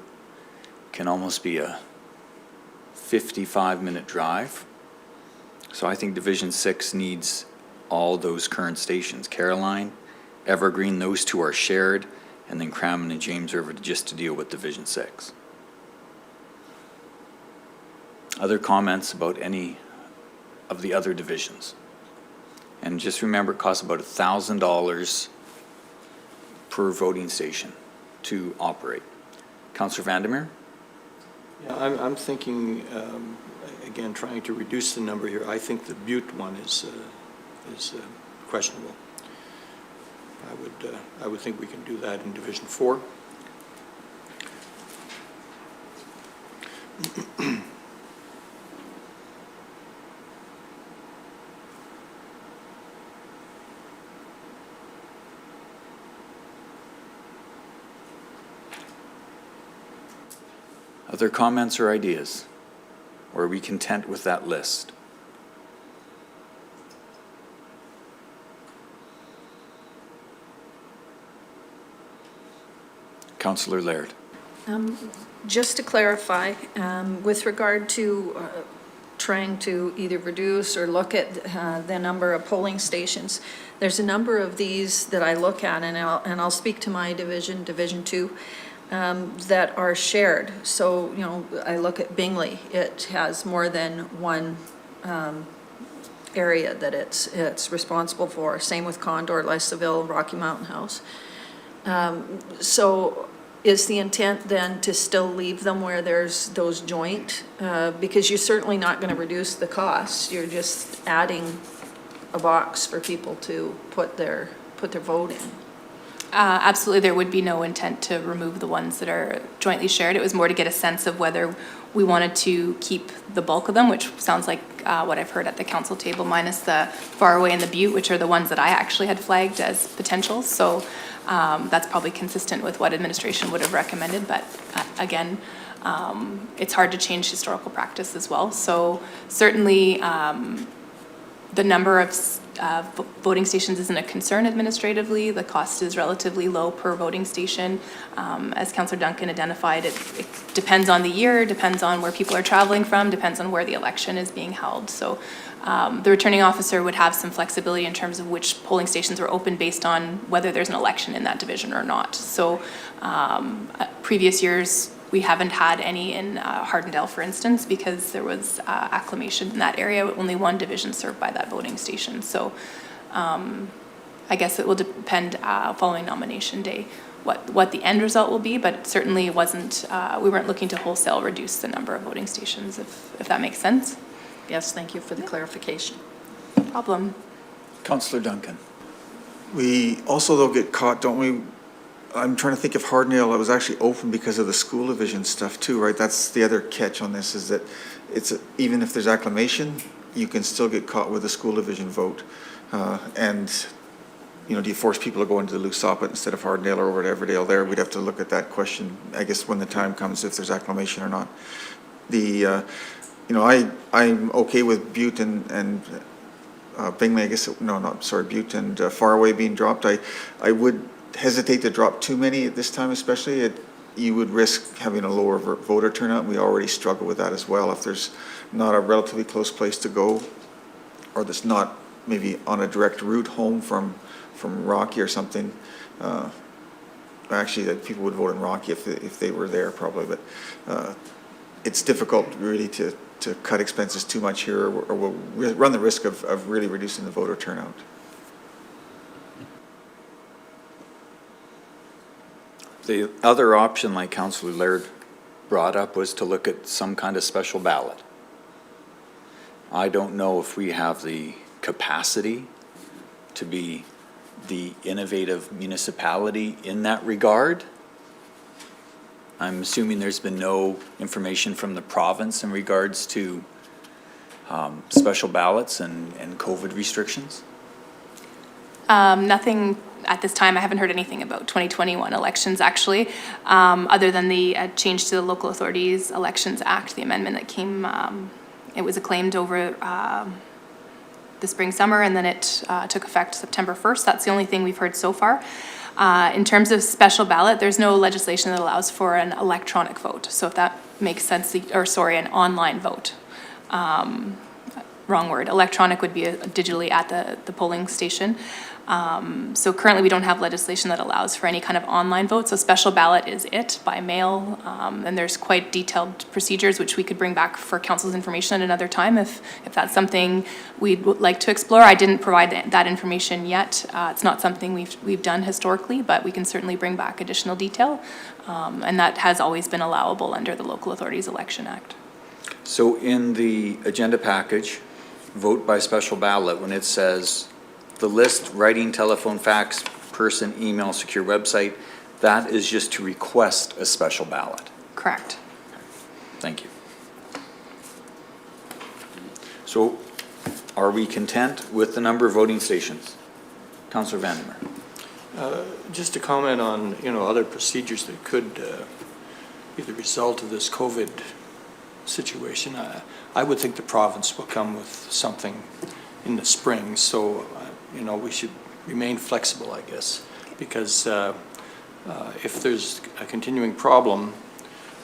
can almost be a 55-minute drive. So I think Division 6 needs all those current stations. Caroline, Evergreen, those 2 are shared, and then Crammon and James River just to deal with Division 6. Other comments about any of the other divisions? And just remember, it costs about $1,000 per voting station to operate. Councillor Vandermeer? Yeah, I'm thinking, again, trying to reduce the number here. I think the Butte one is questionable. I would think we can do that in Division 4. Other comments or ideas? Or are we content with that list? Councillor Laird. Just to clarify, with regard to trying to either reduce or look at the number of polling stations, there's a number of these that I look at, and I'll speak to my division, Division 2, that are shared. So, you know, I look at Bingley, it has more than one area that it's responsible for. Same with Condor, Lysaville, Rocky Mountain House. So is the intent then to still leave them where there's those joint? Because you're certainly not going to reduce the costs. You're just adding a box for people to put their vote in. Absolutely, there would be no intent to remove the ones that are jointly shared. It was more to get a sense of whether we wanted to keep the bulk of them, which sounds like what I've heard at the council table, minus the Faraway and the Butte, which are the ones that I actually had flagged as potentials. So that's probably consistent with what administration would have recommended, but again, it's hard to change historical practice as well. So certainly the number of voting stations isn't a concern administratively. The cost is relatively low per voting station. As Councillor Duncan identified, it depends on the year, depends on where people are traveling from, depends on where the election is being held. So the returning officer would have some flexibility in terms of which polling stations are open based on whether there's an election in that division or not. So previous years, we haven't had any in Hardendale, for instance, because there was acclamation in that area, only one division served by that voting station. So I guess it will depend following nomination day what the end result will be, but certainly it wasn't, we weren't looking to wholesale reduce the number of voting stations, if that makes sense. Yes, thank you for the clarification. No problem. Councillor Duncan. We also, though, get caught, don't we? I'm trying to think if Hardendale was actually open because of the school division stuff too, right? That's the other catch on this, is that even if there's acclamation, you can still get caught with a school division vote. And, you know, do you force people to go into the Lusopet instead of Hardendale or over to Everdale there? We'd have to look at that question, I guess, when the time comes, if there's acclamation or not. You know, I'm okay with Butte and Bingley, I guess, Butte and Faraway being dropped. I would hesitate to drop too many at this time, especially. You would risk having a lower voter turnout, and we already struggle with that as well. If there's not a relatively close place to go, or that's not maybe on a direct route home from Rocky or something, actually that people would vote in Rocky if they were there probably, but it's difficult really to cut expenses too much here, or we'll run the risk of really reducing the voter turnout. The other option, like Councillor Laird brought up, was to look at some kind of special ballot. I don't know if we have the capacity to be the innovative municipality in that regard. I'm assuming there's been no information from the province in regards to special ballots and COVID restrictions? Nothing at this time. I haven't heard anything about 2021 elections, actually, other than the change to the Local Authorities Elections Act, the amendment that came, it was acclaimed over the spring, summer, and then it took effect September 1st. That's the only thing we've heard so far. In terms of special ballot, there's no legislation that allows for an electronic vote. So if that makes sense, an online vote. Wrong word. Electronic would be digitally at the polling station. So currently we don't have legislation that allows for any kind of online vote. So special ballot is it, by mail. And there's quite detailed procedures which we could bring back for council's information at another time if that's something we'd like to explore. I didn't provide that information yet. It's not something we've done historically, but we can certainly bring back additional detail. And that has always been allowable under the Local Authorities Election Act. So in the agenda package, vote by special ballot, when it says the list, writing, telephone, fax, person, email, secure website, that is just to request a special ballot. Correct. Thank you. So are we content with the number of voting stations? Councillor Vandermeer. Just to comment on, other procedures that could be the result of this COVID situation. I would think the province will come with something in the spring, so, you know, we should remain flexible, I guess, because if there's a continuing problem,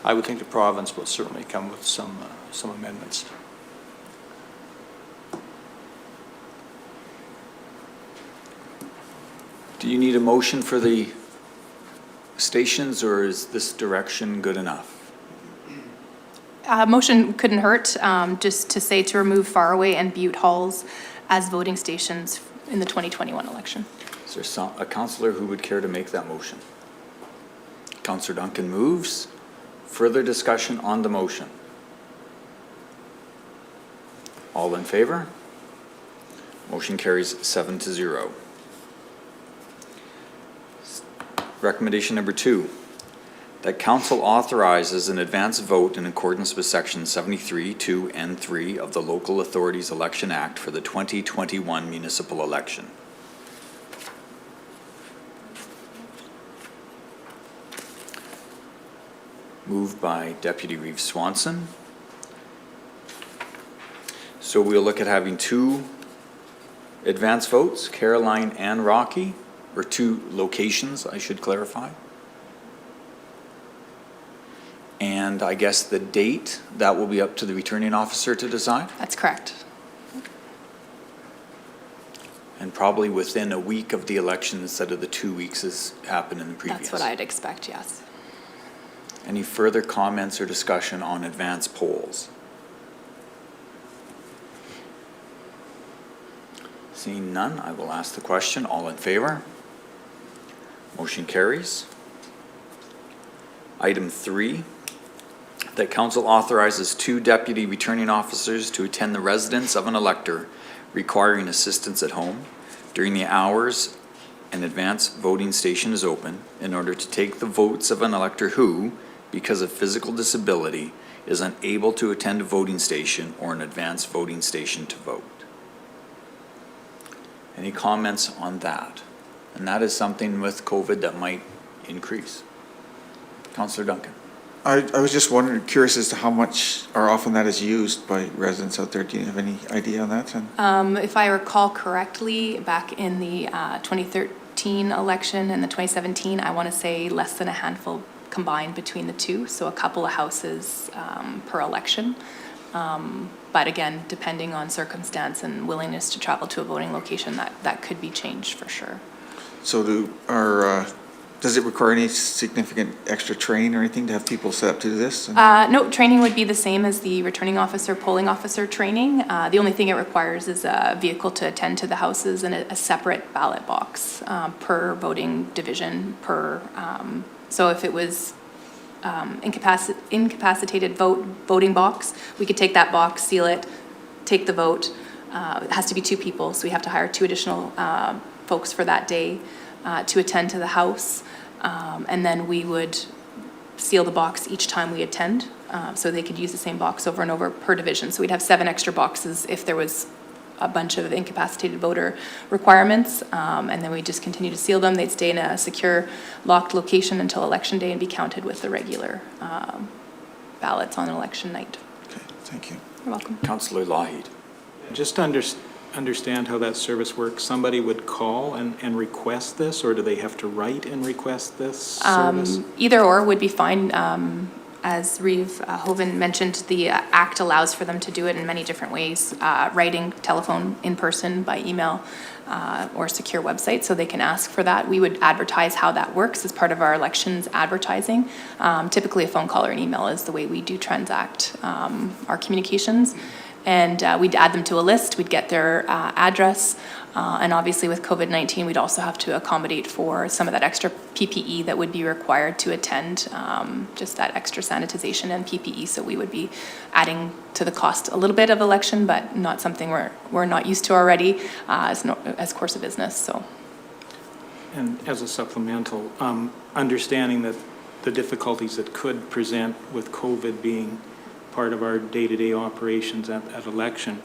I would think the province will certainly come with some amendments. Do you need a motion for the stations, or is this direction good enough? Motion couldn't hurt, just to say to remove Faraway and Butte Halls as voting stations in the 2021 election. Is there a councillor who would care to make that motion? Councillor Duncan moves. Further discussion on the motion? All in favor? Motion carries 7-0. Recommendation number 2, that council authorizes an advance vote in accordance with section 73, 2, and 3 of the Local Authorities Election Act for the 2021 municipal election. Moved by Deputy Reeve Swanson. So we'll look at having 2 advance votes, Caroline and Rocky, or 2 locations, I should clarify. And I guess the date, that will be up to the returning officer to decide? That's correct. And probably within a week of the election instead of the 2 weeks as happened in the previous. That's what I'd expect, yes. Any further comments or discussion on advance polls? Seeing none, I will ask the question. All in favor? Motion carries. Item 3, that council authorizes 2 deputy returning officers to attend the residence of an elector requiring assistance at home during the hours an advance voting station is open in order to take the votes of an elector who, because of physical disability, is unable to attend a voting station or an advance voting station to vote. Any comments on that? And that is something with COVID that might increase. Councillor Duncan. I was just wondering, curious as to how much or often that is used by residents out there. Do you have any idea on that? If I recall correctly, back in the 2013 election and the 2017, I want to say less than a handful combined between the 2, so a couple of houses per election. But again, depending on circumstance and willingness to travel to a voting location, that could be changed for sure. So does it require any significant extra training or anything to have people set up to do this? No, training would be the same as the returning officer, polling officer training. The only thing it requires is a vehicle to attend to the houses and a separate ballot box per voting division so if it was incapacitated voting box, we could take that box, seal it, take the vote. It has to be 2 people, so we have to hire 2 additional folks for that day to attend to the house. And then we would seal the box each time we attend, so they could use the same box over and over per division. So we'd have 7 extra boxes if there was a bunch of incapacitated voter requirements, and then we just continue to seal them. They'd stay in a secure, locked location until election day and be counted with the regular ballots on election night. Okay, thank you. You're welcome. Councillor Lougheed. Just to understand how that service works, somebody would call and request this, or do they have to write and request this service? Either or would be fine. As Reeve Hoven mentioned, the Act allows for them to do it in many different ways, writing, telephone, in person, by email, or secure website, so they can ask for that. We would advertise how that works as part of our elections advertising. Typically a phone call or an email is the way we do transact our communications. And we'd add them to a list, we'd get their address, and obviously with COVID-19, we'd also have to accommodate for some of that extra PPE that would be required to attend, just that extra sanitization and PPE, so we would be adding to the cost a little bit of election, but not something we're not used to already as course of business, so. And as a supplemental, understanding that the difficulties that could present with COVID being part of our day-to-day operations at election,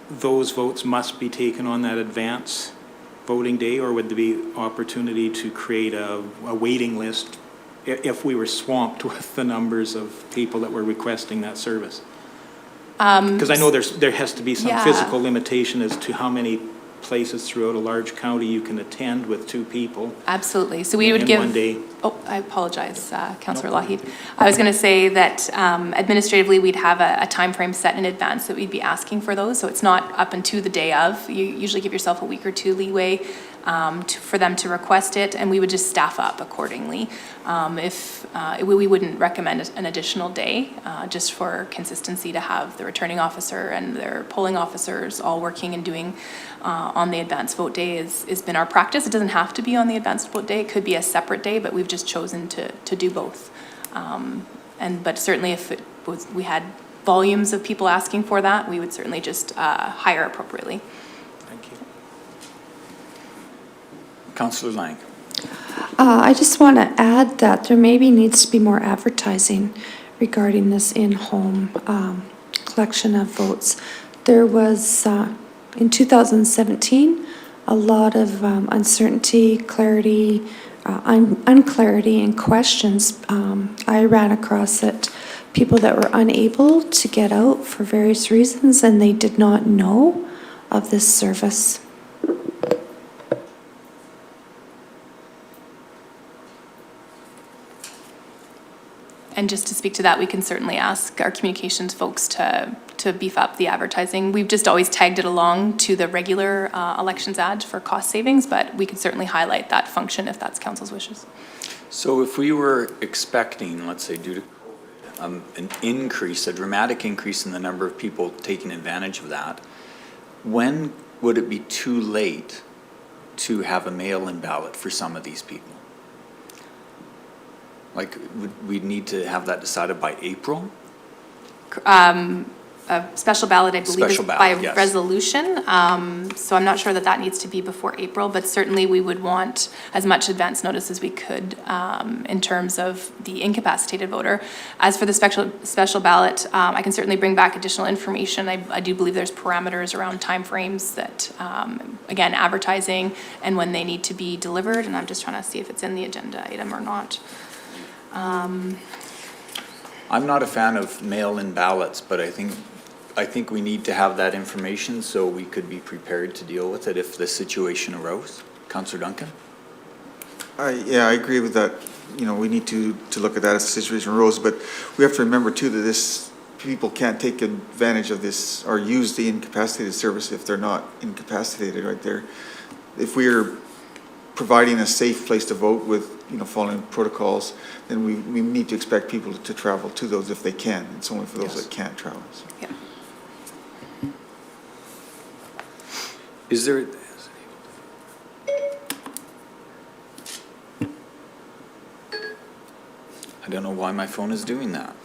those votes must be taken on that advance voting day, or would there be opportunity to create a waiting list if we were swamped with the numbers of people that were requesting that service? Um, Because I know there has to be some Yeah. physical limitation as to how many places throughout a large county you can attend with 2 people. Absolutely. So we would in give. one day. Oh, I apologize, Councillor Lougheed. I was going to say that administratively, we'd have a timeframe set in advance that we'd be asking for those. So it's not up until the day of. You usually give yourself a week or 2 leeway for them to request it, and we would just staff up accordingly. We wouldn't recommend an additional day, just for consistency to have the returning officer and their polling officers all working and doing on the advanced vote day has been our practice. It doesn't have to be on the advanced vote day. It could be a separate day, but we've just chosen to do both. But certainly if we had volumes of people asking for that, we would certainly just hire appropriately. Thank you. Councillor Lang. I just want to add that there maybe needs to be more advertising regarding this in-home collection of votes. There was, in 2017, a lot of uncertainty, clarity, unclarity and questions. I ran across it, people that were unable to get out for various reasons, and they did not know of this service. And just to speak to that, we can certainly ask our communications folks to beef up the advertising. We've just always tagged it along to the regular elections ad for cost savings, but we could certainly highlight that function if that's council's wishes. So if we were expecting, let's say due to an increase, a dramatic increase in the number of people taking advantage of that, when would it be too late to have a mail-in ballot for some of these people? Like, would we need to have that decided by April? A special ballot, I believe, is Special by ballot, yes. resolution. So I'm not sure that needs to be before April, but certainly we would want as much advance notice as we could in terms of the incapacitated voter. As for the special ballot, I can certainly bring back additional information. I do believe there's parameters around timeframes that, again, advertising and when they need to be delivered, and I'm just trying to see if it's in the agenda item or not. I'm not a fan of mail-in ballots, but I think we need to have that information so we could be prepared to deal with it if the situation arose. Councillor Duncan? Yeah, I agree with that. You know, we need to look at that as the situation arose, but we have to remember too that people can't take advantage of this or use the incapacitated service if they're not incapacitated right there. If we are providing a safe place to vote with, following protocols, then we need to expect people to travel to those if they can. It's only for those that can't travel. So. Yeah. Is there, I don't know why my phone is doing that.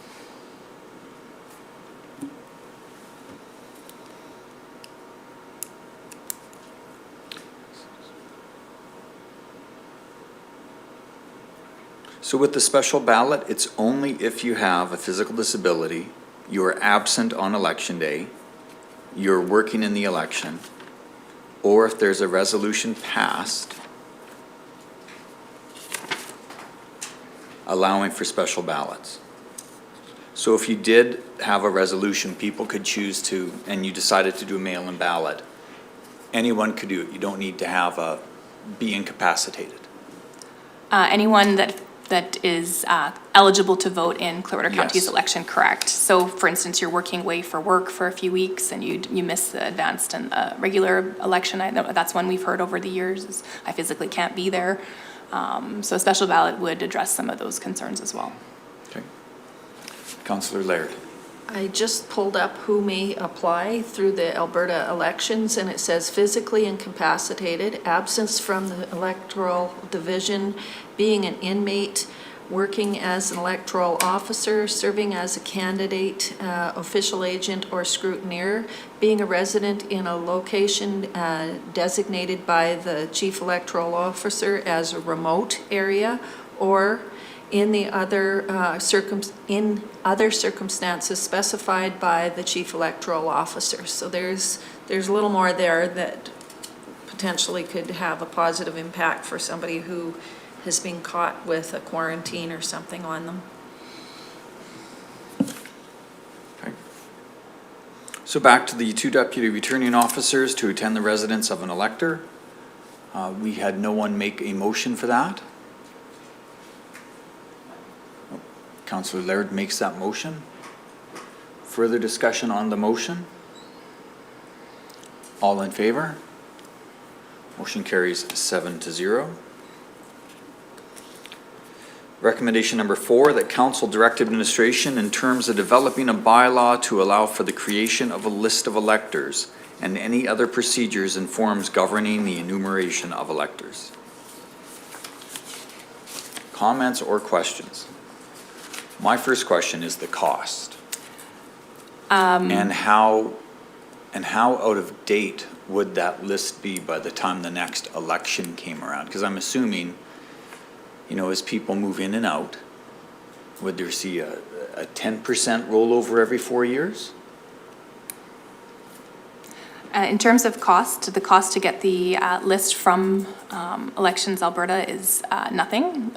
So with the special ballot, it's only if you have a physical disability, you're absent on election day, you're working in the election, or if there's a resolution passed allowing for special ballots. So if you did have a resolution, people could choose to, and you decided to do a mail-in ballot, anyone could do it. You don't need to be incapacitated. Anyone that is eligible to vote in Clearwater County's Yes. election, correct? So for instance, you're working away for work for a few weeks and you miss the advanced and regular election. I know that's one we've heard over the years is I physically can't be there. So a special ballot would address some of those concerns as well. Okay. Councillor Laird. I just pulled up who may apply through the Alberta elections, and it says physically incapacitated, absence from the electoral division, being an inmate, working as an electoral officer, serving as a candidate, official agent or scrutineer, being a resident in a location designated by the chief electoral officer as a remote area, or in the other circumstances specified by the chief electoral officer. So there's a little more there that potentially could have a positive impact for somebody who has been caught with a quarantine or something on them. So back to the 2 deputy returning officers to attend the residence of an elector. We had no one make a motion for that. Councillor Laird makes that motion. Further discussion on the motion? All in favor? Motion carries 7-0. Recommendation number 4, that council direct administration in terms of developing a bylaw to allow for the creation of a list of electors and any other procedures and forms governing the enumeration of electors. Comments or questions? My first question is the cost. And how out of date would that list be by the time the next election came around? Because I'm assuming, you know, as people move in and out, would there see a 10% rollover every 4 years? In terms of cost, the cost to get the list from Elections Alberta is nothing.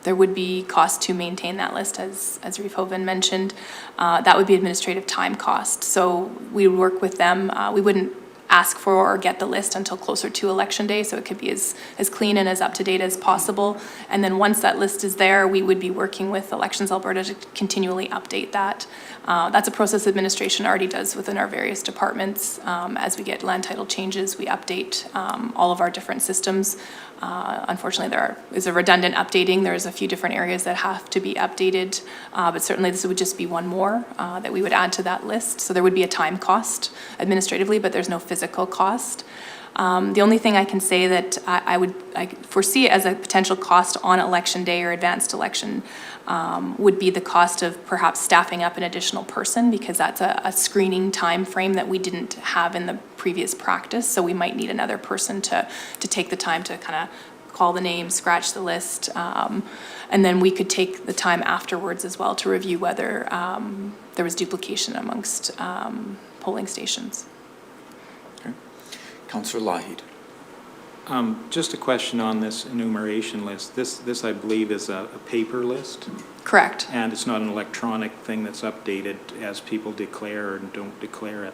There would be cost to maintain that list, as Refund mentioned. That would be administrative time cost. So we would work with them. We wouldn't ask for or get the list until closer to election day, so it could be as clean and as up to date as possible. And then once that list is there, we would be working with Elections Alberta to continually update that. That's a process administration already does within our various departments. As we get land title changes, we update all of our different systems. Unfortunately, there is a redundant updating. There's a few different areas that have to be updated, but certainly this would just be one more that we would add to that list. So there would be a time cost administratively, but there's no physical cost. The only thing I can say that I foresee as a potential cost on election day or advanced election would be the cost of perhaps staffing up an additional person, because that's a screening time frame that we didn't have in the previous practice. So we might need another person to take the time to kind of call the name, scratch the list, and then we could take the time afterwards as well to review whether there was duplication amongst polling stations. Councillor Lahid. Just a question on this enumeration list. This I believe is a paper list. Correct. And it's not an electronic thing that's updated as people declare and don't declare it,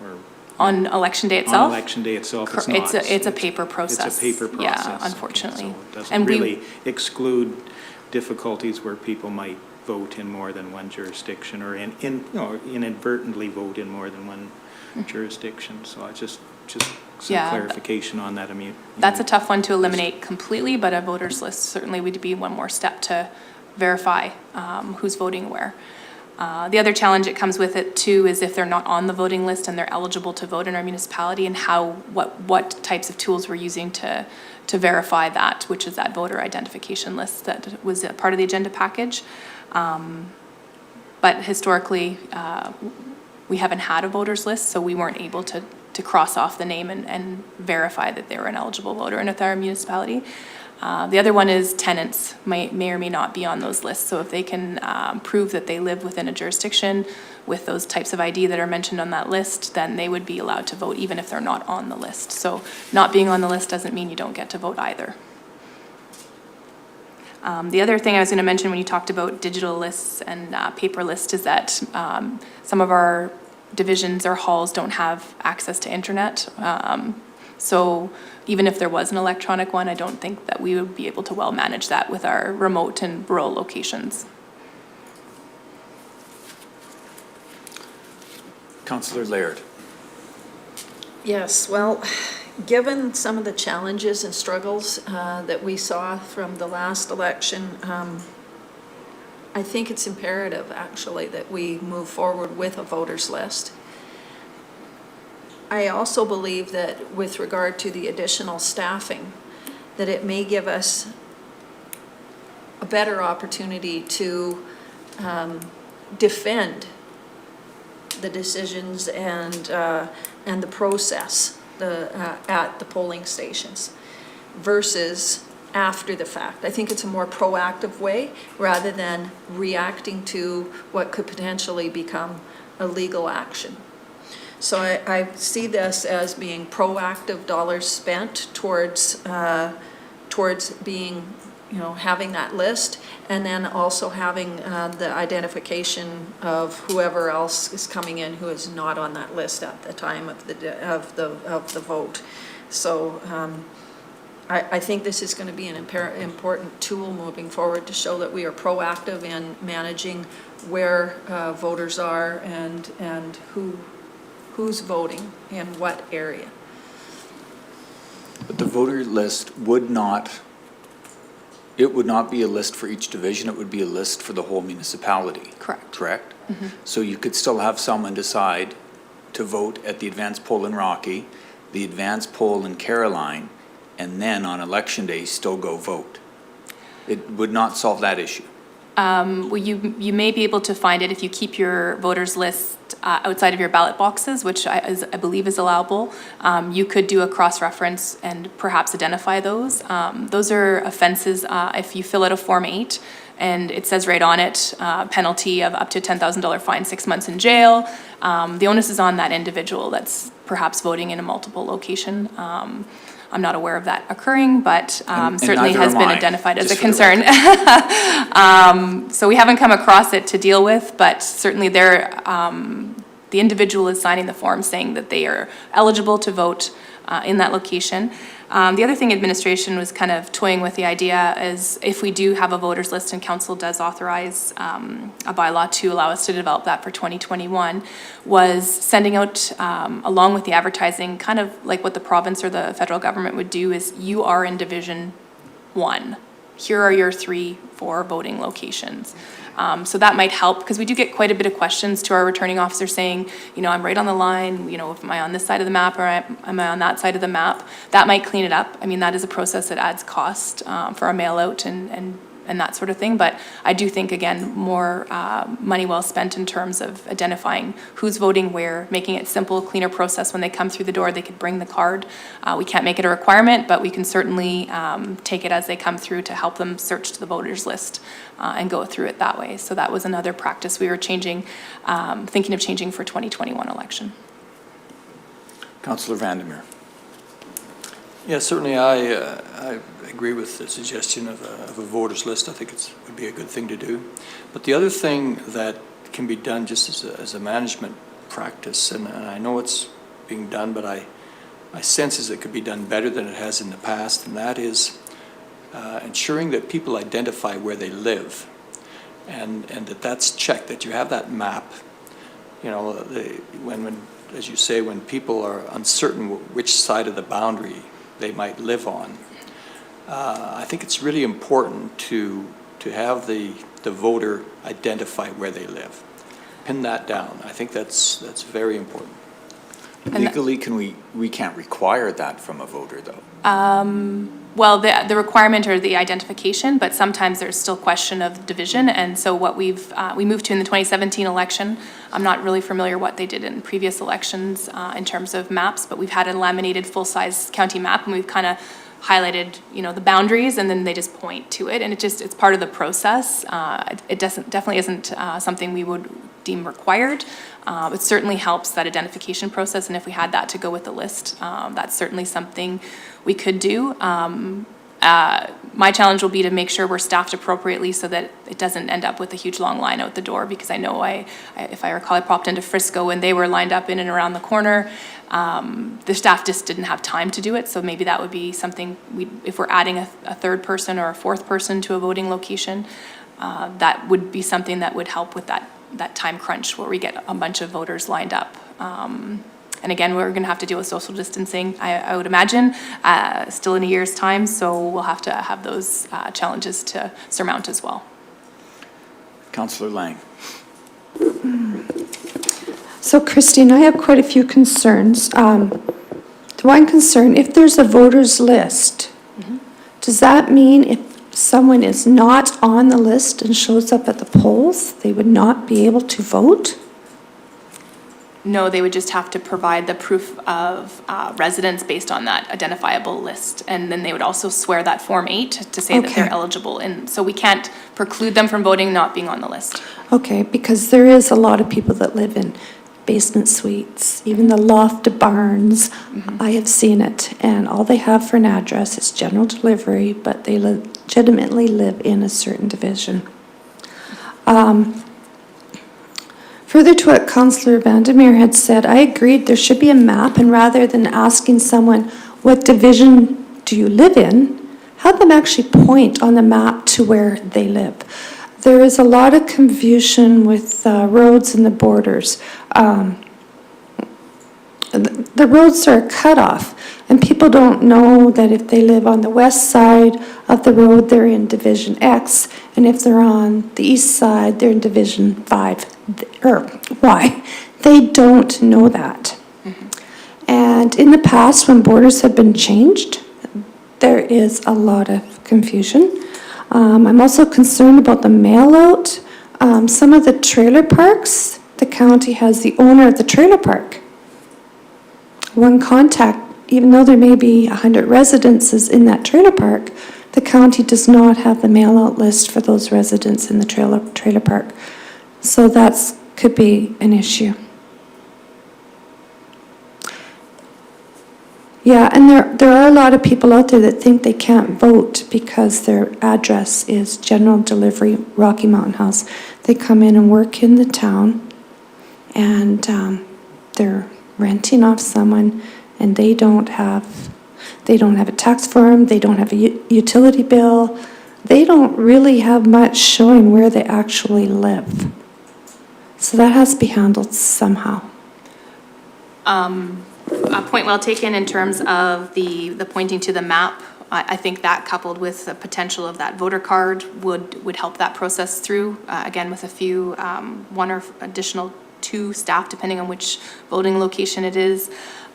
or on election day itself? On election day itself, it's not. It's a paper process. It's a paper process. Yeah, unfortunately. Okay, so it doesn't really exclude difficulties where people might vote in more than one jurisdiction, or inadvertently vote in more than one jurisdiction. So I just some clarification on that. I mean, that's a tough one to eliminate completely, but a voters list certainly would be one more step to verify who's voting where. The other challenge that comes with it too is if they're not on the voting list and they're eligible to vote in our municipality, and what types of tools we're using to verify that, which is that voter identification list that was a part of the agenda package. But historically, we haven't had a voters list, so we weren't able to cross off the name and verify that they were an eligible voter in our municipality. The other one is tenants may or may not be on those lists. So if they can prove that they live within a jurisdiction with those types of ID that are mentioned on that list, then they would be allowed to vote even if they're not on the list. So not being on the list doesn't mean you don't get to vote either. The other thing I was going to mention when you talked about digital lists and paper lists is that some of our divisions or halls don't have access to internet. So even if there was an electronic one, I don't think that we would be able to well manage that with our remote and rural locations. Councillor Laird. Yes, well, given some of the challenges and struggles that we saw from the last election, I think it's imperative, actually, that we move forward with a voters list. I also believe that with regard to the additional staffing, that it may give us a better opportunity to defend the decisions and the process at the polling stations versus after the fact. I think it's a more proactive way rather than reacting to what could potentially become a legal action. So I see this as being proactive dollars spent towards towards being, having that list, and then also having the identification of whoever else is coming in who is not on that list at the time of the vote. So I think this is going to be an important tool moving forward to show that we are proactive in managing where voters are and who's voting in what area. But the voter list would not be a list for each division, it would be a list for the whole municipality. Correct. Correct? So you could still have someone decide to vote at the advanced poll in Rocky, the advanced poll in Caroline, and then on election day still go vote. It would not solve that issue. Well, you may be able to find it if you keep your voters list outside of your ballot boxes, which I believe is allowable. You could do a cross-reference and perhaps identify those. Those are offenses if you fill out a Form 8 and it says right on it, penalty of up to $10,000 fine, 6 months in jail. The onus is on that individual that's perhaps voting in a multiple location. I'm not aware of that occurring, but certainly has been identified as a concern. So we haven't come across it to deal with, but certainly the individual is signing the form saying that they are eligible to vote in that location. The other thing administration was kind of toying with the idea is if we do have a voters list and council does authorize a bylaw to allow us to develop that for 2021, was sending out, along with the advertising, kind of like what the province or the federal government would do is you are in Division 1. Here are your 3-4 voting locations. So that might help because we do get quite a bit of questions to our returning officer saying, I'm right on the line, am I on this side of the map or am I on that side of the map? That might clean it up. I mean, that is a process that adds cost for a mail out and that sort of thing. But I do think, again, more money well spent in terms of identifying who's voting where, making it simple, cleaner process when they come through the door, they could bring the card. We can't make it a requirement, but we can certainly take it as they come through to help them search the voters list and go through it that way. So that was another practice we were changing, thinking of changing for 2021 election. Councillor Vandermeer. Yeah, certainly I agree with the suggestion of a voters list. I think it would be a good thing to do. But the other thing that can be done just as a management practice, and I know it's being done, but my sense is it could be done better than it has in the past, and that is ensuring that people identify where they live and that's checked, that you have that map. When as you say, when people are uncertain which side of the boundary they might live on, I think it's really important to have the voter identify where they live. Pin that down. I think that's very important. Legally, we can't require that from a voter, though. Well, the requirement or the identification, but sometimes there's still question of division. And so what we moved to in the 2017 election, I'm not really familiar what they did in previous elections in terms of maps, but we've had a laminated full-size county map and we've kind of highlighted, the boundaries, and then they just point to it, and it's part of the process. It definitely isn't something we would deem required. It certainly helps that identification process, and if we had that to go with the list, that's certainly something we could do. My challenge will be to make sure we're staffed appropriately so that it doesn't end up with a huge long line out the door, because I know if I recall, I popped into Frisco and they were lined up in and around the corner. The staff just didn't have time to do it, so maybe that would be something, if we're adding a third person or a fourth person to a voting location, that would be something that would help with that time crunch where we get a bunch of voters lined up. And again, we're going to have to deal with social distancing, I would imagine, still in a year's time, so we'll have to have those challenges to surmount as well. Councillor Lang. So Christine, I have quite a few concerns. The one concern, if there's a voters list, does that mean if someone is not on the list and shows up at the polls, they would not be able to vote? No, they would just have to provide the proof of residence based on that identifiable list. And then they would also swear that Form 8 to say that they're eligible. And so we can't preclude them from voting not being on the list. Okay, because there is a lot of people that live in basement suites, even the loft barns. I have seen it, and all they have for an address is general delivery, but they legitimately live in a certain division. Further to what Councillor Vandermeer had said, I agreed there should be a map, and rather than asking someone, what division do you live in, have them actually point on the map to where they live. There is a lot of confusion with roads and the borders. The roads are cut off, and people don't know that if they live on the west side of the road, they're in Division X, and if they're on the east side, they're in Division 5, or Y. They don't know that. And in the past, when borders have been changed, there is a lot of confusion. I'm also concerned about the mail out. Some of the trailer parks, the county has the owner of the trailer park. One contact, even though there may be 100 residences in that trailer park, the county does not have the mail out list for those residents in the trailer park. So that could be an issue. Yeah, and there are a lot of people out there that think they can't vote because their address is general delivery, Rocky Mountain House. They come in and work in the town, and they're renting off someone, and they don't have a tax form, they don't have a utility bill, they don't really have much showing where they actually live. So that has to be handled somehow. A point well taken in terms of the pointing to the map. I think that coupled with the potential of that voter card would help that process through, again, with a few, one or additional 2 staff, depending on which voting location it is.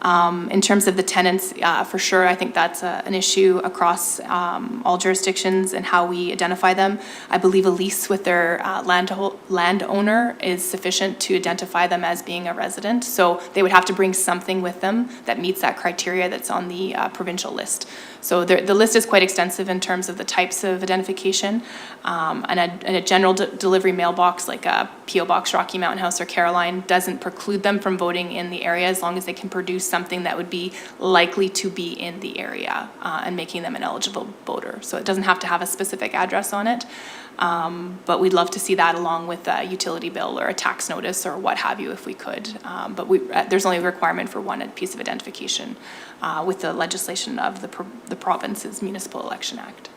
In terms of the tenants, for sure, I think that's an issue across all jurisdictions and how we identify them. I believe a lease with their landowner is sufficient to identify them as being a resident. So they would have to bring something with them that meets that criteria that's on the provincial list. So the list is quite extensive in terms of the types of identification. And a general delivery mailbox like a P.O. Box, Rocky Mountain House, or Caroline doesn't preclude them from voting in the area as long as they can produce something that would be likely to be in the area and making them an eligible voter. So it doesn't have to have a specific address on it, but we'd love to see that along with a utility bill or a tax notice or what have you if we could. But there's only a requirement for one piece of identification with the legislation of the province's Municipal Election Act.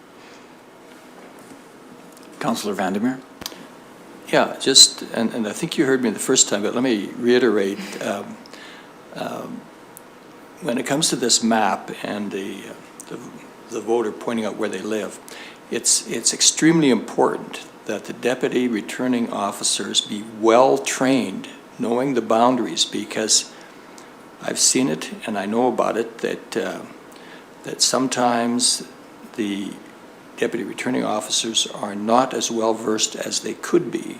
Councillor Vandermeer? Yeah, just, and I think you heard me the first time, but let me reiterate. When it comes to this map and the voter pointing out where they live, it's extremely important that the deputy returning officers be well-trained, knowing the boundaries, because I've seen it and I know about it, that sometimes the deputy returning officers are not as well-versed as they could be.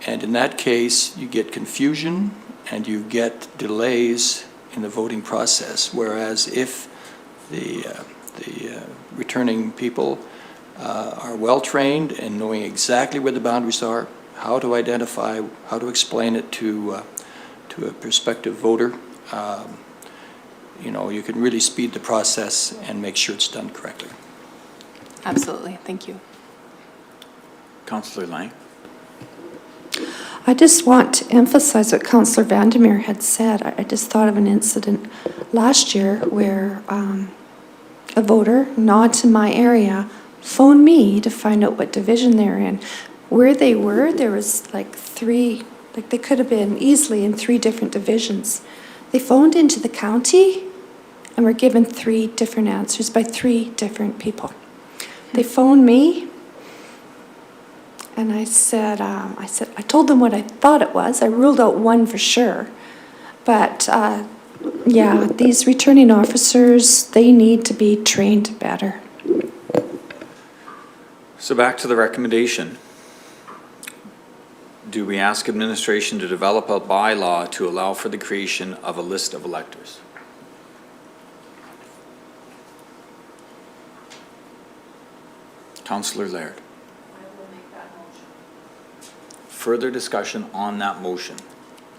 And in that case, you get confusion and you get delays in the voting process. Whereas if the returning people are well-trained and knowing exactly where the boundaries are, how to identify, how to explain it to a prospective voter, you can really speed the process and make sure it's done correctly. Absolutely, thank you. Councillor Lang? I just want to emphasize what Councillor Vandermeer had said. I just thought of an incident last year where a voter not in my area phoned me to find out what division they're in. Where they were, there was like they could have been easily in 3 different divisions. They phoned into the county and were given 3 different answers by 3 different people. They phoned me. And I told them what I thought it was. I ruled out one for sure. But yeah, these returning officers, they need to be trained better. So back to the recommendation. Do we ask administration to develop a bylaw to allow for the creation of a list of electors? Councillor Laird. Further discussion on that motion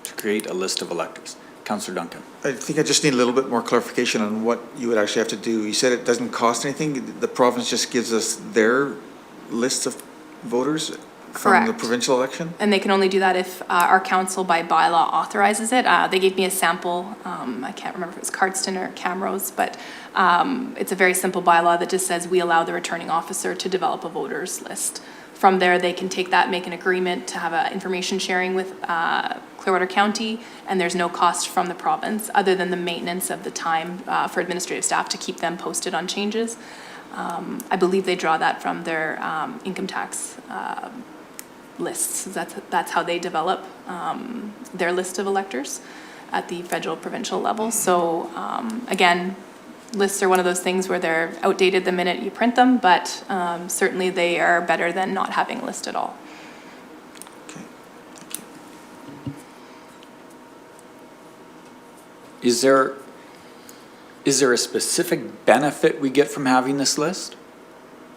to create a list of electors. Councillor Duncan. I think I just need a little bit more clarification on what you would actually have to do. You said it doesn't cost anything. The province just gives us their list of voters from the Correct. provincial election? And they can only do that if our council by bylaw authorizes it. They gave me a sample, I can't remember if it was Cardston or Camrose, but it's a very simple bylaw that just says we allow the returning officer to develop a voters list. From there, they can take that, make an agreement to have information sharing with Clearwater County, and there's no cost from the province other than the maintenance of the time for administrative staff to keep them posted on changes. I believe they draw that from their income tax lists. That's how they develop their list of electors at the federal provincial level. So again, lists are one of those things where they're outdated the minute you print them, but certainly they are better than not having a list at all. Okay. Is there a specific benefit we get from having this list?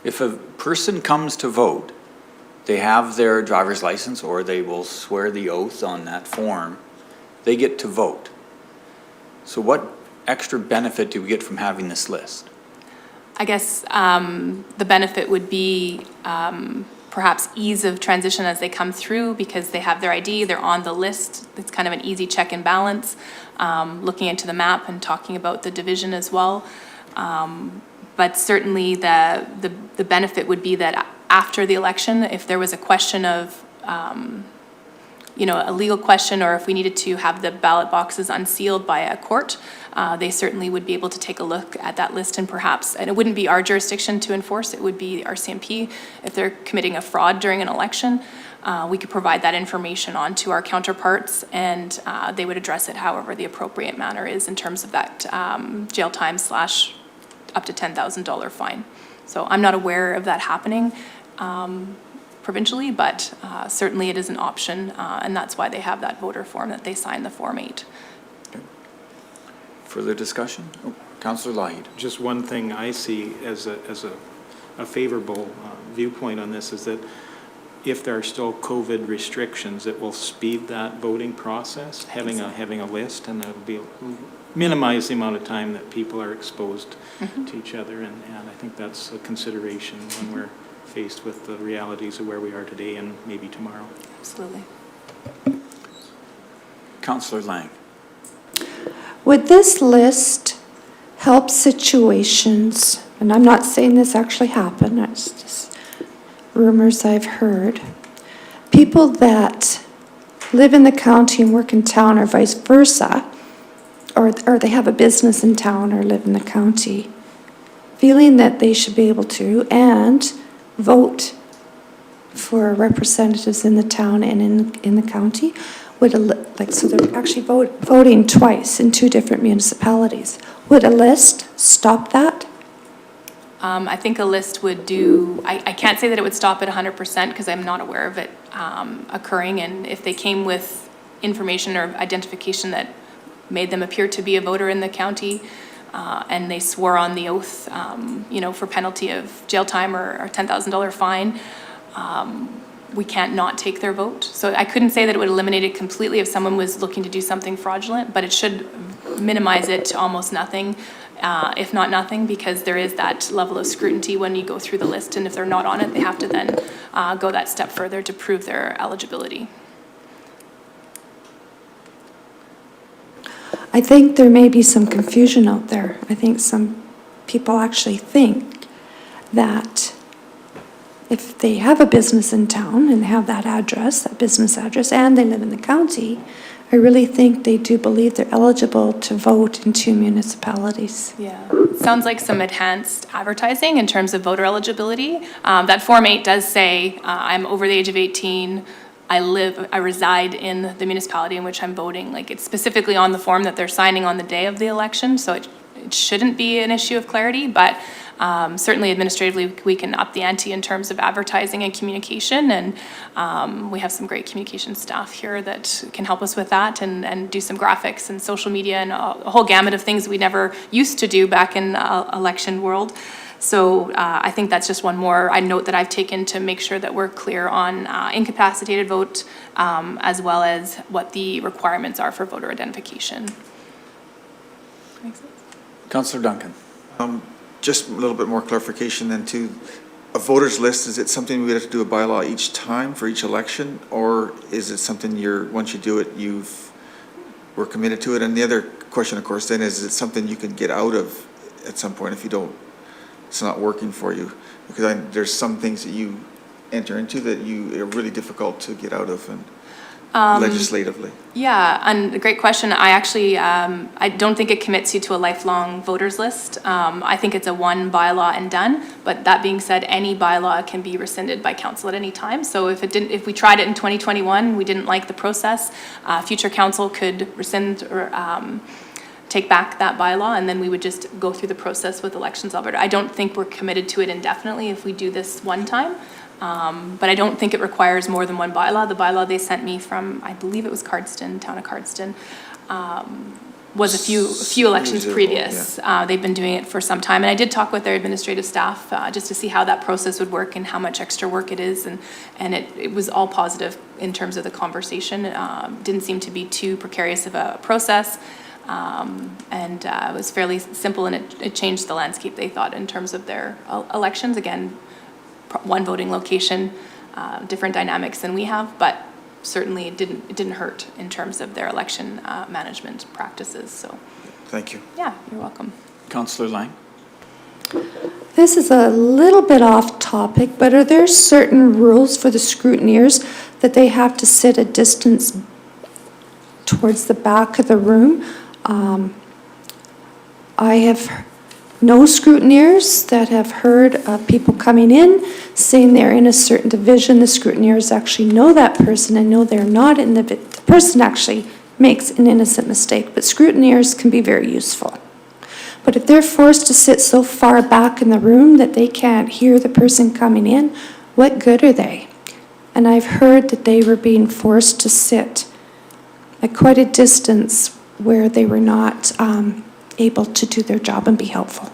If a person comes to vote, they have their driver's license or they will swear the oath on that form, they get to vote. So what extra benefit do we get from having this list? I guess the benefit would be perhaps ease of transition as they come through because they have their ID, they're on the list. It's kind of an easy check and balance, looking into the map and talking about the division as well. But certainly the benefit would be that after the election, if there was a question of a legal question, or if we needed to have the ballot boxes unsealed by a court, they certainly would be able to take a look at that list and perhaps, and it wouldn't be our jurisdiction to enforce, it would be RCMP. If they're committing a fraud during an election, we could provide that information on to our counterparts and they would address it however the appropriate manner is in terms of that jail time / up to $10,000 fine. So I'm not aware of that happening provincially, but certainly it is an option, and that's why they have that voter form that they sign, the Form 8. Okay. Further discussion? Oh, Councillor Lahid. Just one thing I see as a favorable viewpoint on this is that if there are still COVID restrictions, it will speed that voting process, having a list, and it'll be minimize the amount of time that people are exposed to each other, and I think that's a consideration when we're faced with the realities of where we are today and maybe tomorrow. Absolutely. Councillor Lang. Would this list help situations, and I'm not saying this actually happened, it's just rumors I've heard, people that live in the county and work in town or vice versa, or they have a business in town or live in the county, feeling that they should be able to and vote for representatives in the town and in the county, so they're actually voting twice in two different municipalities. Would a list stop that? I think a list would do, I can't say that it would stop at 100% because I'm not aware of it occurring, and if they came with information or identification that made them appear to be a voter in the county, and they swore on the oath, for penalty of jail time or $10,000 fine, we can't not take their vote. So I couldn't say that it would eliminate it completely if someone was looking to do something fraudulent, but it should minimize it to almost nothing, if not nothing, because there is that level of scrutiny when you go through the list, and if they're not on it, they have to then go that step further to prove their eligibility. I think there may be some confusion out there. I think some people actually think that if they have a business in town and have that business address, and they live in the county, I really think they do believe they're eligible to vote in two municipalities. Yeah, sounds like some enhanced advertising in terms of voter eligibility. That Form 8 does say I'm over the age of 18, I reside in the municipality in which I'm voting. Like, it's specifically on the form that they're signing on the day of the election, so it shouldn't be an issue of clarity, but certainly administratively we can up the ante in terms of advertising and communication, and we have some great communication staff here that can help us with that and do some graphics and social media and a whole gamut of things we never used to do back in election world. So I think that's just one more note that I've taken to make sure that we're clear on incapacitated vote, as well as what the requirements are for voter identification. Makes sense? Councillor Duncan. Just a little bit more clarification then too. A voters list, is it something we have to do a bylaw each time for each election? Or is it something once you do it, we're committed to it? And the other question, of course, then is it something you can get out of at some point if it's not working for you? Because there's some things that you enter into that are really difficult to get out of and legislatively. Yeah, and a great question. I actually, I don't think it commits you to a lifelong voters list. I think it's a one bylaw and done, but that being said, any bylaw can be rescinded by council at any time. So if we tried it in 2021, we didn't like the process, future council could rescind or take back that bylaw, and then we would just go through the process with Elections Alberta. I don't think we're committed to it indefinitely if we do this one time. But I don't think it requires more than one bylaw. The bylaw they sent me from, I believe it was Cardston, town of Cardston, was a few elections previous. Yeah. They've been doing it for some time. And I did talk with their administrative staff just to see how that process would work and how much extra work it is. And it was all positive in terms of the conversation. Didn't seem to be too precarious of a process. And it was fairly simple, and it changed the landscape, they thought, in terms of their elections. Again, one voting location, different dynamics than we have, but certainly it didn't hurt in terms of their election management practices. So, thank you. Yeah, you're welcome. Councillor Lang. This is a little bit off topic, but are there certain rules for the scrutineers that they have to sit a distance towards the back of the room? I have no scrutineers that have heard of people coming in saying they're in a certain division. The scrutineers actually know that person and know they're not in the person actually makes an innocent mistake, but scrutineers can be very useful. But if they're forced to sit so far back in the room that they can't hear the person coming in, what good are they? And I've heard that they were being forced to sit at quite a distance where they were not able to do their job and be helpful.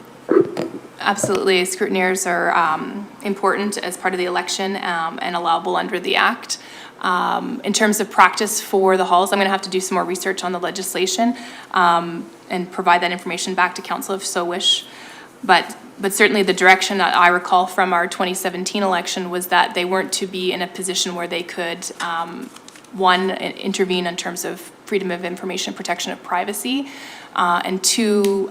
Absolutely. Scrutineers are important as part of the election and allowable under the Act. In terms of practice for the halls, I'm going to have to do some more research on the legislation and provide that information back to council if so wish. But certainly the direction that I recall from our 2017 election was that they weren't to be in a position where they could, one, intervene in terms of freedom of information, protection of privacy, and two,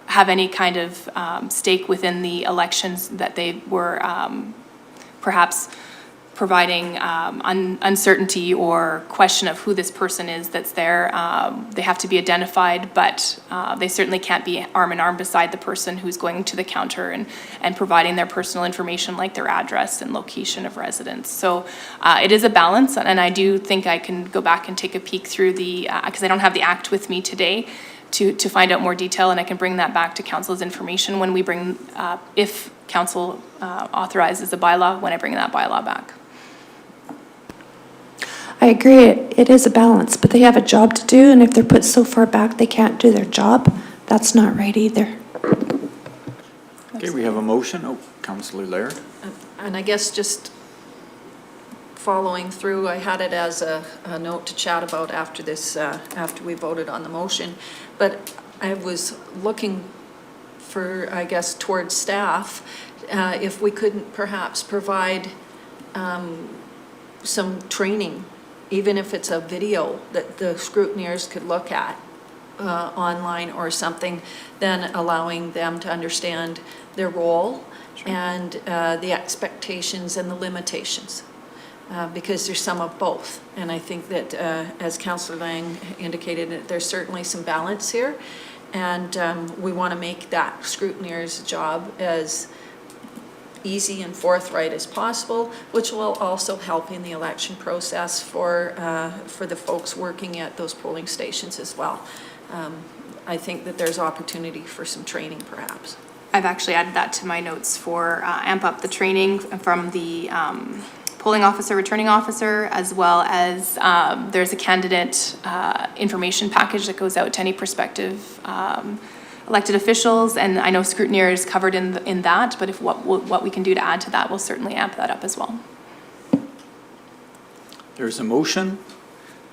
have any kind of stake within the elections that they were perhaps providing uncertainty or question of who this person is that's there. They have to be identified, but they certainly can't be arm in arm beside the person who's going to the counter and providing their personal information like their address and location of residence. So it is a balance, and I do think I can go back and take a peek through the, because I don't have the Act with me today, to find out more detail, and I can bring that back to council's information when we bring, if council authorizes a bylaw, when I bring that bylaw back. I agree, it is a balance, but they have a job to do, and if they're put so far back they can't do their job, that's not right either. Okay, we have a motion. Oh, Councillor Laird. And I guess just following through, I had it as a note to chat about after this, after we voted on the motion. But I was looking for, I guess, towards staff, if we couldn't perhaps provide some training, even if it's a video that the scrutineers could look at online or something, then allowing them to understand their role and the expectations and the limitations. Because there's some of both. And I think that, as Councillor Lang indicated, there's certainly some balance here. And we want to make that scrutineer's job as easy and forthright as possible, which will also help in the election process for the folks working at those polling stations as well. I think that there's opportunity for some training, perhaps. I've actually added that to my notes for amp up the training from the polling officer, returning officer, as well as there's a candidate information package that goes out to any prospective elected officials, and I know scrutineer is covered in that, but if what we can do to add to that, we'll certainly amp that up as well. There's a motion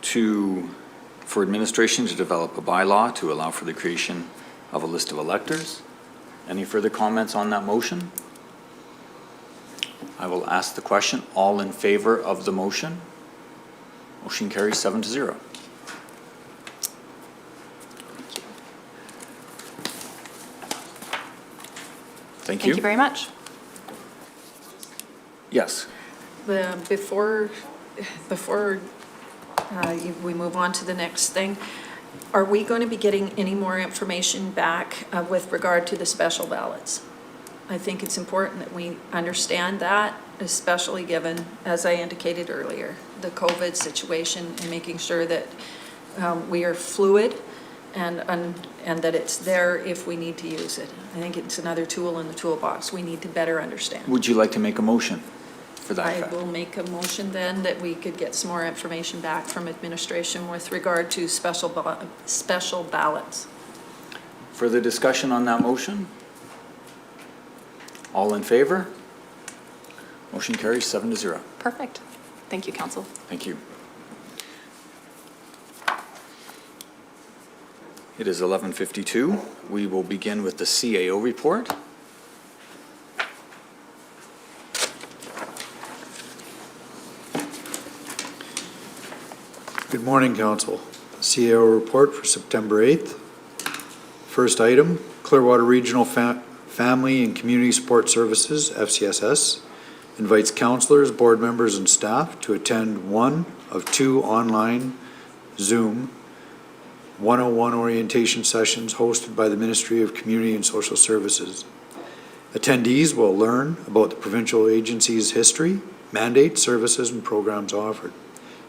for administration to develop a bylaw to allow for the creation of a list of electors. Any further comments on that motion? I will ask the question. All in favor of the motion? Motion carries 7-0. Thank you. Thank you very much. Yes. Before we move on to the next thing, are we going to be getting any more information back with regard to the special ballots? I think it's important that we understand that, especially given, as I indicated earlier, the COVID situation, and making sure that we are fluid and that it's there if we need to use it. I think it's another tool in the toolbox we need to better understand. Would you like to make a motion for that I effect? will make a motion then that we could get some more information back from administration with regard to special ballots. Further discussion on that motion? All in favor? Motion carries 7-0. Perfect. Thank you, Council. Thank you. It is 11:52. We will begin with the CAO report. Good morning, Council. CAO report for September 8th. First item, Clearwater Regional Family and Community Support Services, FCSS, invites councillors, board members, and staff to attend one of 2 online Zoom 101 orientation sessions hosted by the Ministry of Community and Social Services. Attendees will learn about the provincial agency's history, mandate, services, and programs offered.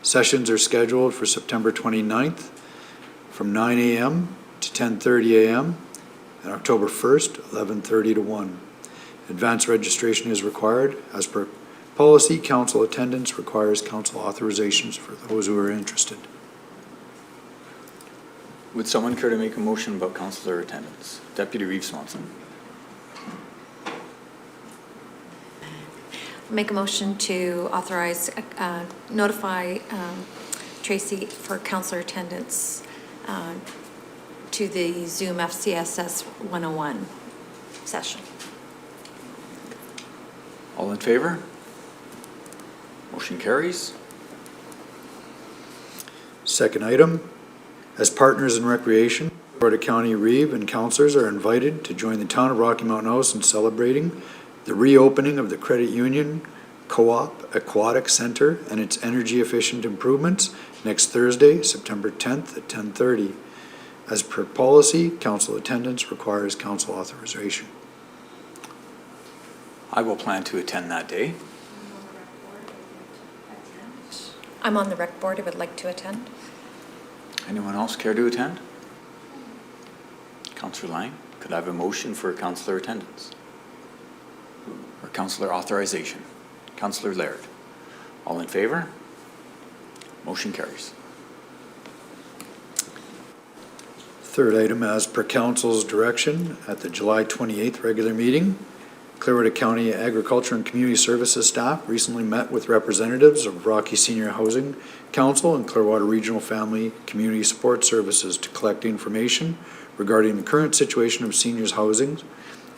Sessions are scheduled for September 29th from 9 a.m. to 10:30 a.m. and October 1st, 11:30 to 1. Advance registration is required. As per policy, council attendance requires council authorizations for those who are interested. Would someone care to make a motion about councillor attendance? Deputy Reeve Swanson. Make a motion to authorize, notify Tracy for councillor attendance to the Zoom FCSS 101 session. All in favor? Motion carries. Second item, as partners in recreation, Florida County Reeve and councillors are invited to join the town of Rocky Mountain House in celebrating the reopening of the Credit Union Co-op Aquatic Center and its energy efficient improvements next Thursday, September 10th at 10:30. As per policy, council attendance requires council authorization. I will plan to attend that day. I'm on the rec board. I would like to attend. Anyone else care to attend? Councillor Lang, could I have a motion for councillor attendance? Or councillor authorization? Councillor Laird. All in favor? Motion carries. Third item, as per council's direction at the July 28th regular meeting, Clearwater County Agriculture and Community Services staff recently met with representatives of Rocky Senior Housing Council and Clearwater Regional Family Community Support Services to collect information regarding the current situation of seniors' housing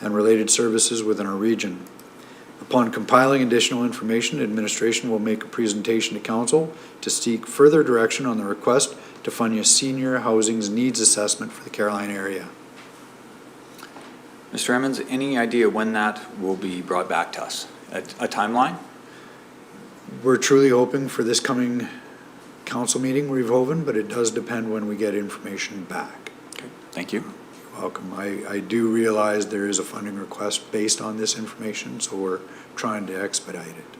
and related services within our region. Upon compiling additional information, administration will make a presentation to council to seek further direction on the request to fund a senior housing's needs assessment for the Caroline area. Mr. Emmons, any idea when that will be brought back to us? A timeline? We're truly hoping for this coming council meeting, Reeve Hoven, but it does depend when we get information back. Okay, thank you. You're welcome. I do realize there is a funding request based on this information, so we're trying to expedite it.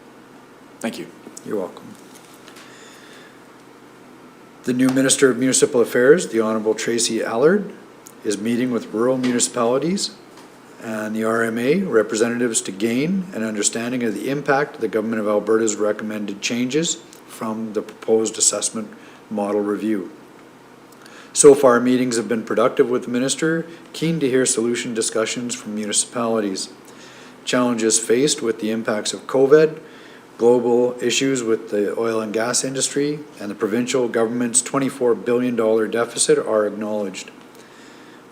Thank you. You're welcome. The new Minister of Municipal Affairs, the Honourable Tracy Allard, is meeting with rural municipalities and the RMA representatives to gain an understanding of the impact of the Government of Alberta's recommended changes from the proposed assessment model review. So far, meetings have been productive with the minister, keen to hear solution discussions from municipalities. Challenges faced with the impacts of COVID, global issues with the oil and gas industry, and the provincial government's $24 billion deficit are acknowledged.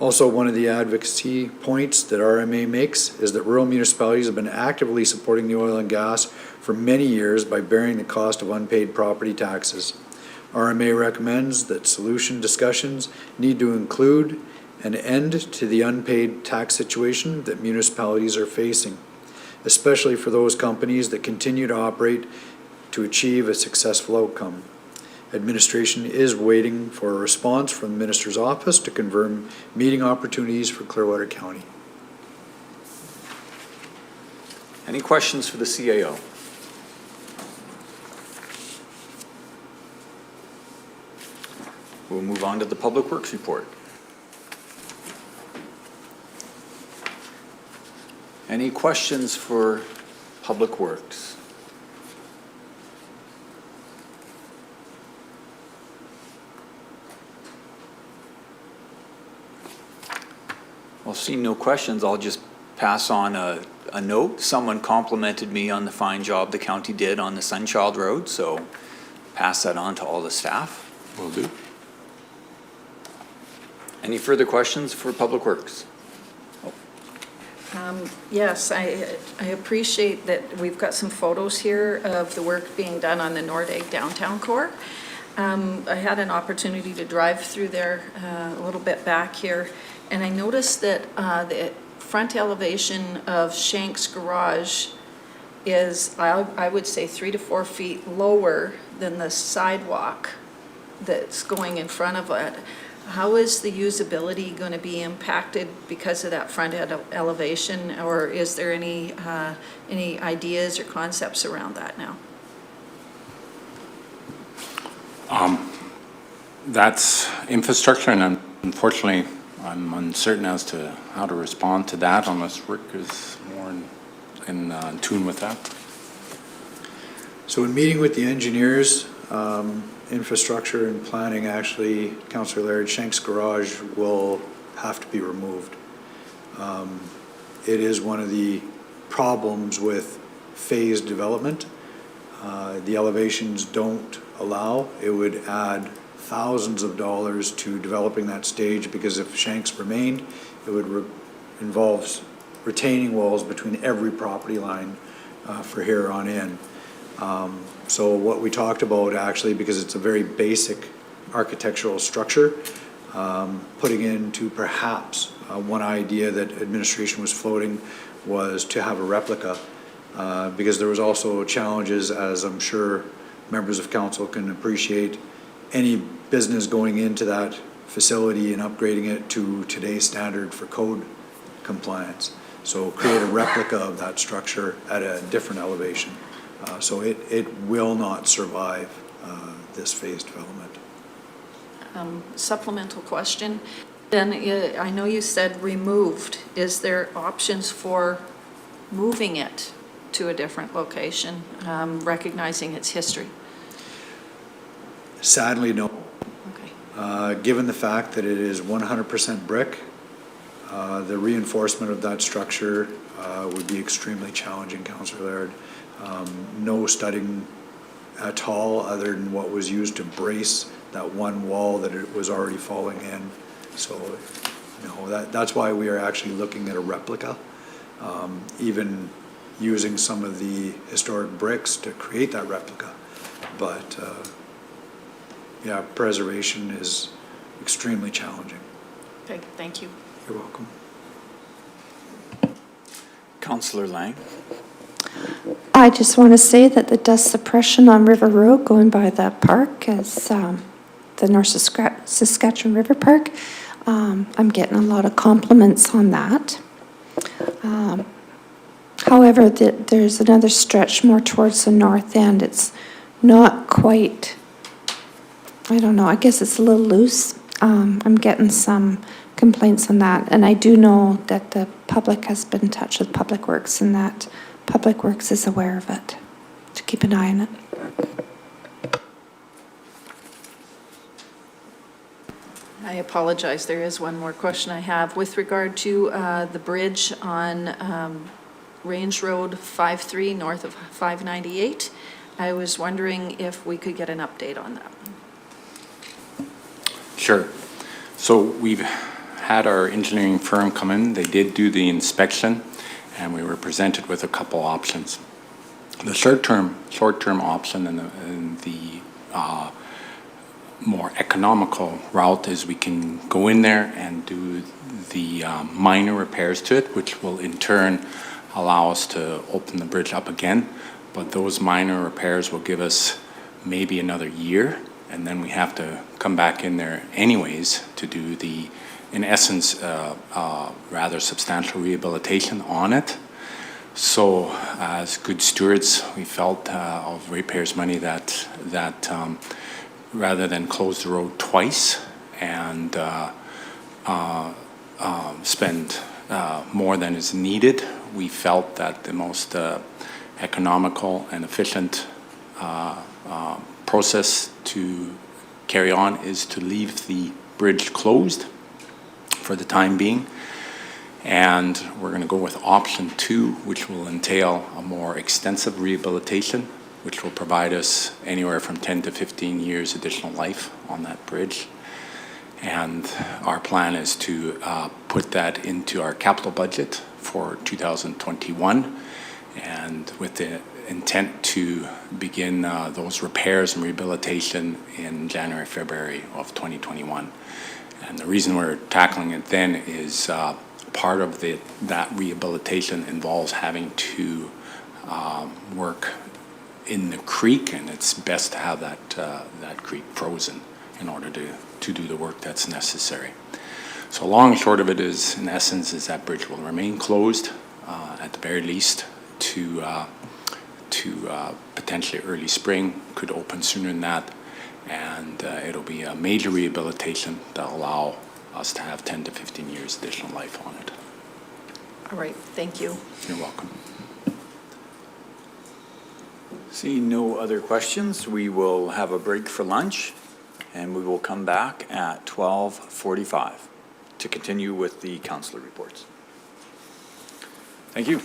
Also, one of the advocacy points that RMA makes is that rural municipalities have been actively supporting the oil and gas for many years by bearing the cost of unpaid property taxes. RMA recommends that solution discussions need to include an end to the unpaid tax situation that municipalities are facing, especially for those companies that continue to operate to achieve a successful outcome. Administration is waiting for a response from the Minister's office to confirm meeting opportunities for Clearwater County. Any questions for the CAO? We'll move on to the Public Works report. Any questions for Public Works? Well, seeing no questions, I'll just pass on a note. Someone complimented me on the fine job the county did on the Sunchild Road, so pass that on to all the staff. Will do. Any further questions for Public Works? Yes, I appreciate that we've got some photos here of the work being done on the Nordegg downtown core. I had an opportunity to drive through there a little bit back here, and I noticed that the front elevation of Shank's garage is, I would say, 3 to 4 feet lower than the sidewalk that's going in front of it. How is the usability going to be impacted because of that front elevation, or is there any ideas or concepts around that now? That's infrastructure, and unfortunately, I'm uncertain as to how to respond to that unless Rick is more in tune with that. So in meeting with the engineers, infrastructure and planning, actually, Councillor Laird, Shank's garage will have to be removed. It is one of the problems with phased development. The elevations don't allow. It would add thousands of dollars to developing that stage, because if Shank's remained, it would involve retaining walls between every property line for here on in. So what we talked about, actually, because it's a very basic architectural structure, putting into perhaps one idea that administration was floating was to have a replica, because there was also challenges, as I'm sure members of council can appreciate, any business going into that facility and upgrading it to today's standard for code compliance. So create a replica of that structure at a different elevation. So it will not survive this phased development. Supplemental question. Then I know you said removed. Is there options for moving it to a different location, recognizing its history? Sadly, no. Okay. Given the fact that it is 100% brick, the reinforcement of that structure would be extremely challenging, Councillor Laird. No studding at all, other than what was used to brace that one wall that it was already falling in. So, you know, that's why we are actually looking at a replica, even using some of the historic bricks to create that replica. But yeah, preservation is extremely challenging. Okay, thank you. You're welcome. Councillor Lang. I just want to say that the dust suppression on River Road going by the park is the North Saskatchewan River Park. I'm getting a lot of compliments on that. However, there's another stretch more towards the north end. It's not quite, I don't know, I guess it's a little loose. I'm getting some complaints on that, and I do know that the public has been in touch with Public Works, and that Public Works is aware of it, to keep an eye on it. I I apologize, there is one more question I have. With regard to the bridge on Range Road 53 north of 598, I was wondering if we could get an update on that. Sure. So we've had our engineering firm come in. They did do the inspection, and we were presented with a couple options. The short-term option and the more economical route is we can go in there and do the minor repairs to it, which will in turn allow us to open the bridge up again. But those minor repairs will give us maybe another year, and then we have to come back in there anyways to do the, in essence, rather substantial rehabilitation on it. So as good stewards, we felt of ratepayers' money that rather than close the road twice and spend more than is needed, we felt that the most economical and efficient process to carry on is to leave the bridge closed for the time being. And we're going to go with option 2, which will entail a more extensive rehabilitation, which will provide us anywhere from 10 to 15 years additional life on that bridge. And our plan is to put that into our capital budget for 2021, and with the intent to begin those repairs and rehabilitation in January, February of 2021. And the reason we're tackling it then is part of that rehabilitation involves having to work in the creek, and it's best to have that creek frozen in order to do the work that's necessary. So long and short of it is, in essence, is that bridge will remain closed at the very least to potentially early spring, could open sooner than that, and it'll be a major rehabilitation that'll allow us to have 10 to 15 years additional life on it. All right, thank you. You're welcome. Seeing no other questions, we will have a break for lunch, and we will come back at 12:45 to continue with the councillor reports. Thank you.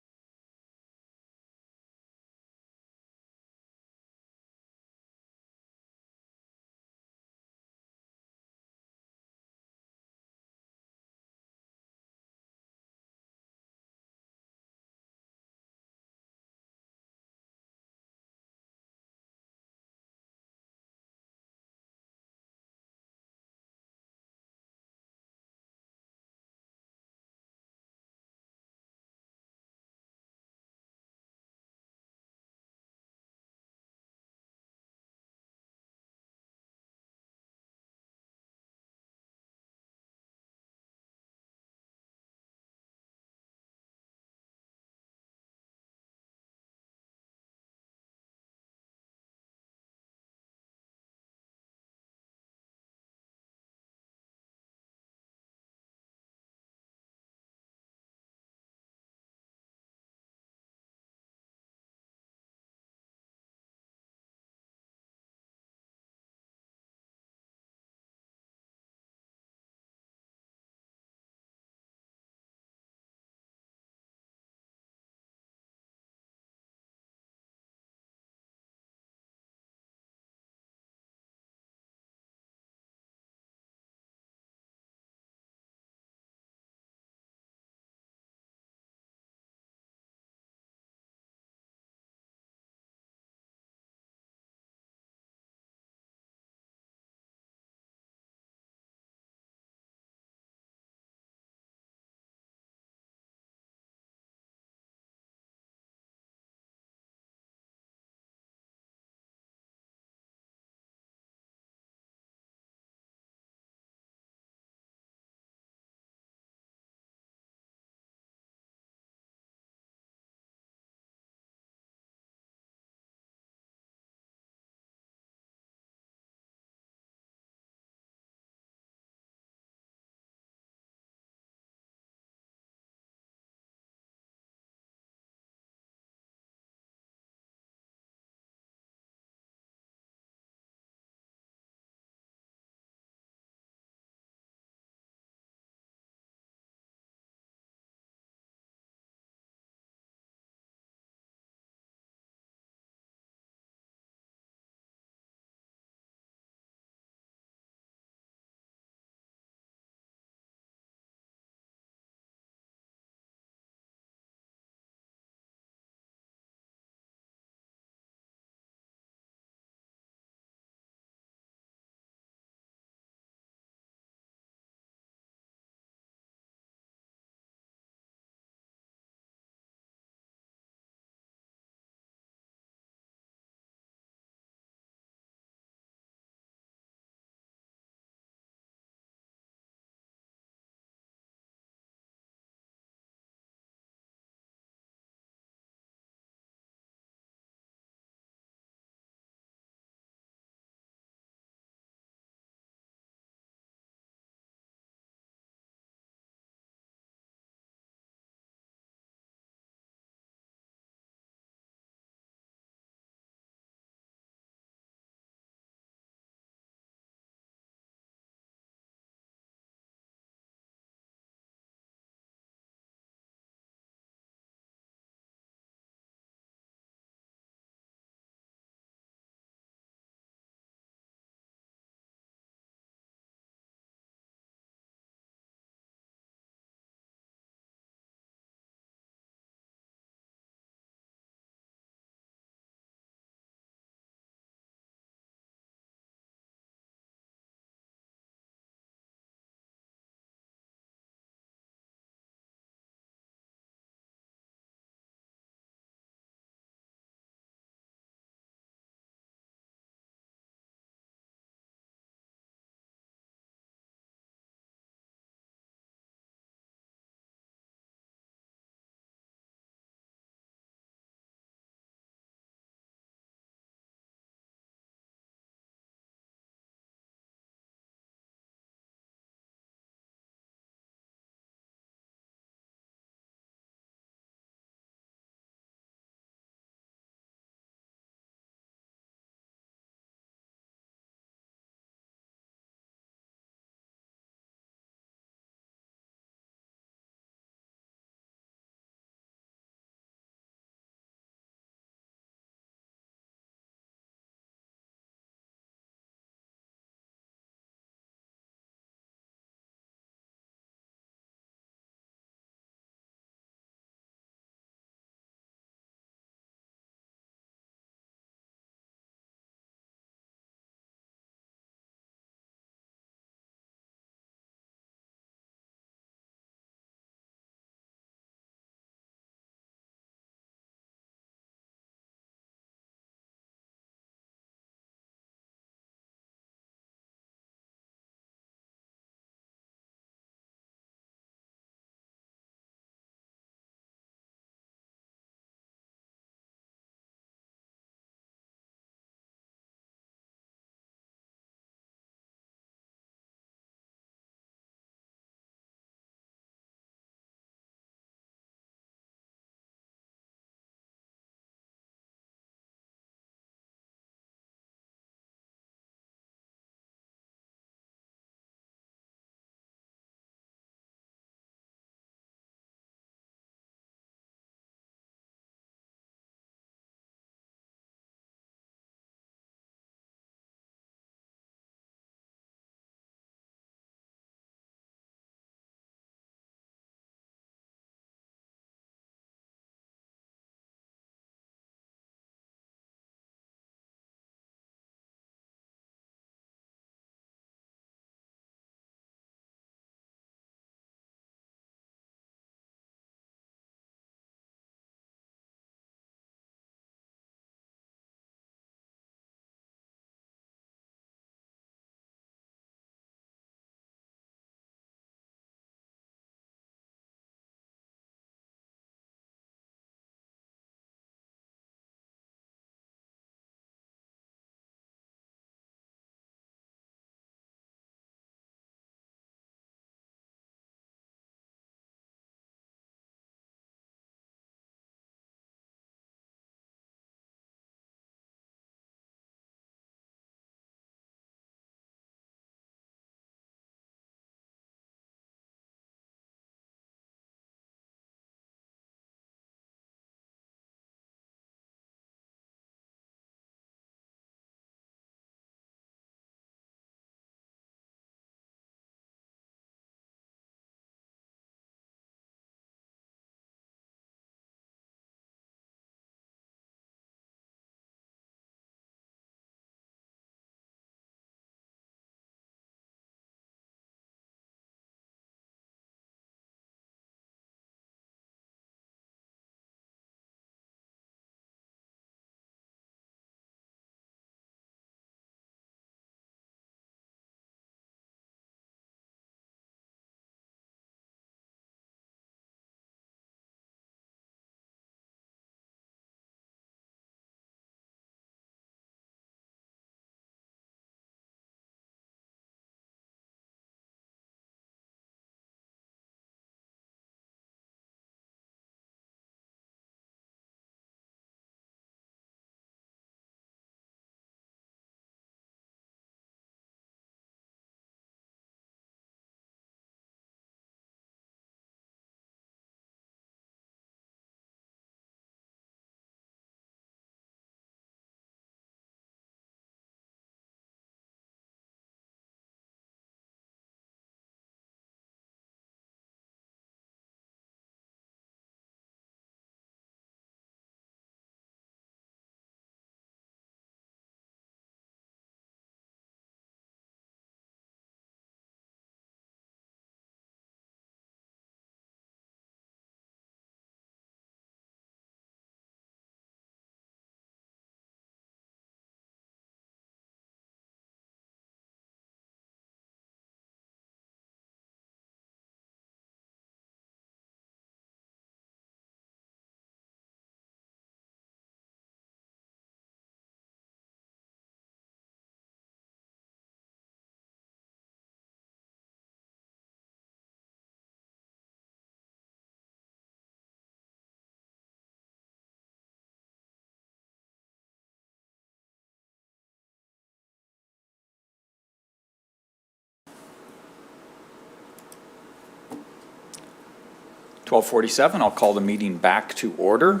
12:47, I'll call the meeting back to order.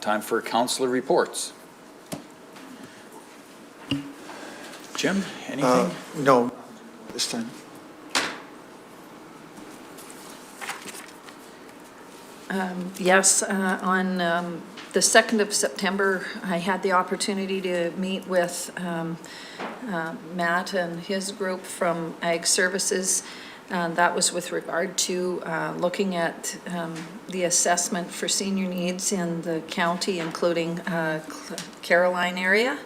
Time for Councillor Reports. Jim, anything? No, this time. Yes, on the 2nd of September, I had the opportunity to meet with Matt and his group from Ag Services. That was with regard to looking at the assessment for senior needs in the county, including Caroline area.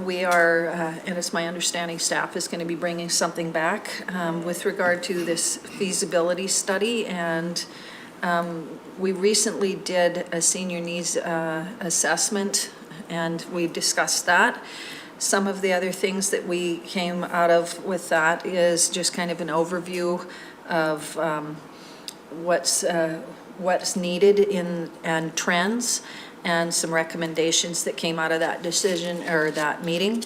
We are, and it's my understanding, staff is going to be bringing something back with regard to this feasibility study. And we recently did a senior needs assessment, and we discussed that. Some of the other things that we came out of with that is just kind of an overview of what's needed and trends, and some recommendations that came out of that decision or that meeting.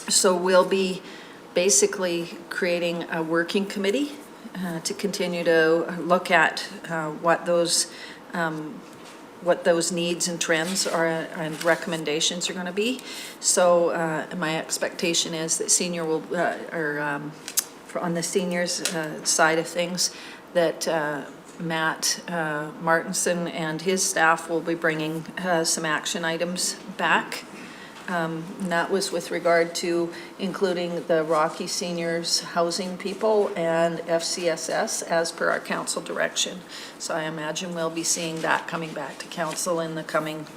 So we'll be basically creating a working committee to continue to look at what those needs and trends are and recommendations are going to be. So my expectation is that senior will, on the seniors side of things, that Matt Martinson and his staff will be bringing some action items back. And that was with regard to including the Rocky Seniors Housing People and FCSS as per our council direction. So I imagine we'll be seeing that coming back to council in the coming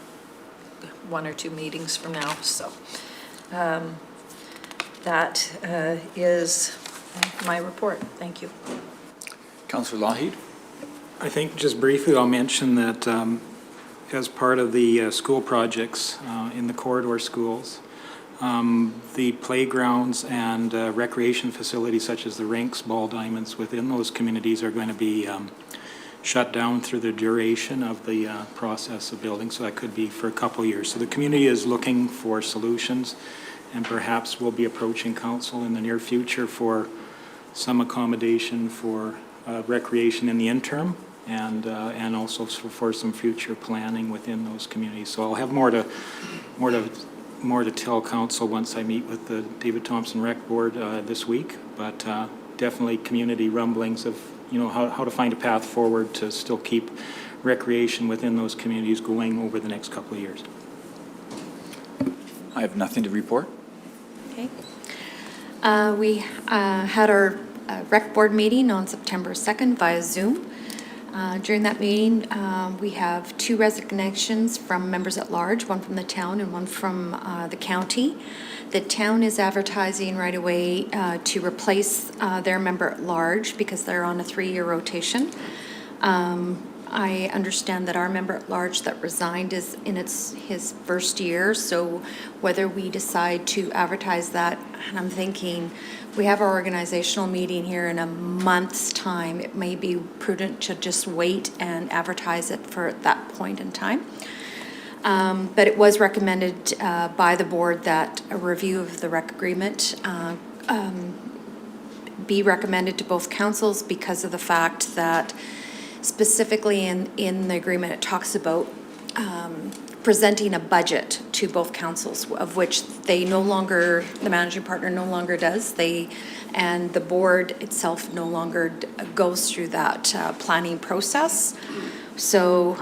1 or 2 meetings from now. So that is my report. Thank you. Councillor Lougheed? I think just briefly I'll mention that as part of the school projects in the corridor schools, the playgrounds and recreation facilities such as the rinks, ball diamonds within those communities are going to be shut down through the duration of the process of building, so that could be for a couple of years. So the community is looking for solutions, and perhaps we'll be approaching council in the near future for some accommodation for recreation in the interim, and also for some future planning within those communities. So I'll have more to tell council once I meet with the David Thompson Rec Board this week. But definitely community rumblings of how to find a path forward to still keep recreation within those communities going over the next couple of years. I have nothing to report. Okay. We had our rec board meeting on September 2nd via Zoom. During that meeting, we have 2 resignations from members at large, one from the town and one from the county. The town is advertising right away to replace their member at large because they're on a 3-year rotation. I understand that our member at large that resigned is in his first year, so whether we decide to advertise that, and I'm thinking we have our organizational meeting here in a month's time, it may be prudent to just wait and advertise it for that point in time. But it was recommended by the board that a review of the rec agreement be recommended to both councils because of the fact that specifically in the agreement, it talks about presenting a budget to both councils, of which they no longer, the managing partner no longer does. And the board itself no longer goes through that planning process. So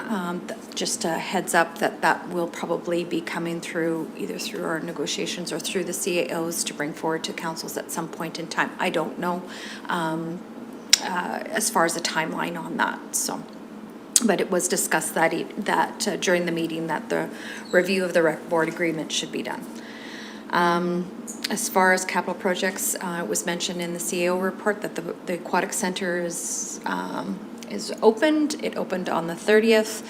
just a heads up that will probably be coming through either through our negotiations or through the CAOs to bring forward to councils at some point in time. I don't know. As far as the timeline on that, so, but it was discussed that during the meeting that the review of the rec board agreement should be done. As far as capital projects, it was mentioned in the CAO report that the aquatic center is opened. It opened on the 30th.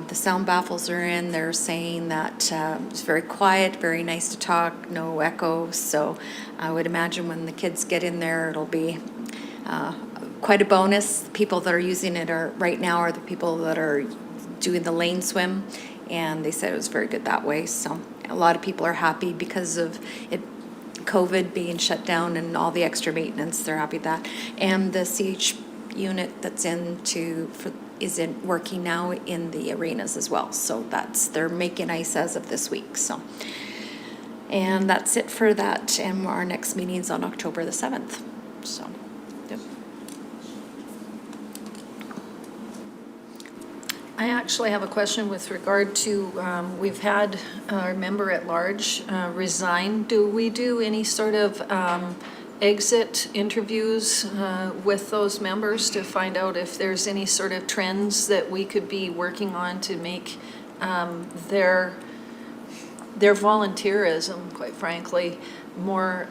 The sound baffles are in. They're saying that it's very quiet, very nice to talk, no echo. So I would imagine when the kids get in there, it'll be quite a bonus. The people that are using it right now are the people that are doing the lane swim, and they said it was very good that way. So a lot of people are happy because of it, COVID being shut down and all the extra maintenance. They're happy with that. And the unit that's working now in the arenas as well. So they're making ice as of this week, so. And that's it for that, and our next meeting's on October the 7th, so, yep. I actually have a question with regard to, we've had our member at large resign. Do we do any sort of exit interviews with those members to find out if there's any sort of trends that we could be working on to make their volunteerism, quite frankly, more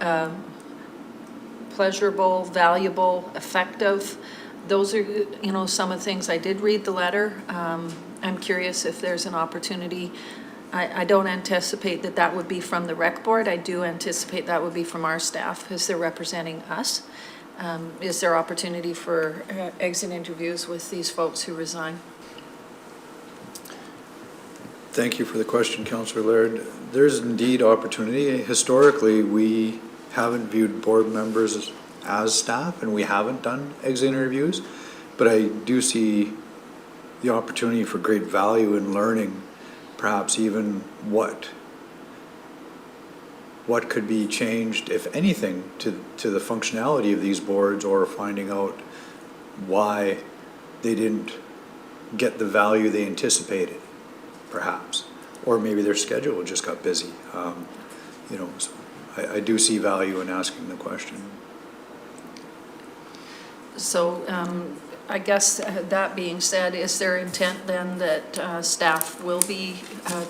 pleasurable, valuable, effective? Those are, you know, some of the things. I did read the letter. I'm curious if there's an opportunity. I don't anticipate that would be from the rec board. I do anticipate that would be from our staff as they're representing us. Is there opportunity for exit interviews with these folks who resign? Thank you for the question, Councillor Laird. There's indeed opportunity. Historically, we haven't viewed board members as staff, and we haven't done exit interviews, but I do see the opportunity for great value in learning perhaps even what could be changed, if anything, to the functionality of these boards, or finding out why they didn't get the value they anticipated, perhaps, or maybe their schedule just got busy. You know, so I do see value in asking the question. So I guess that being said, is there intent then that staff will be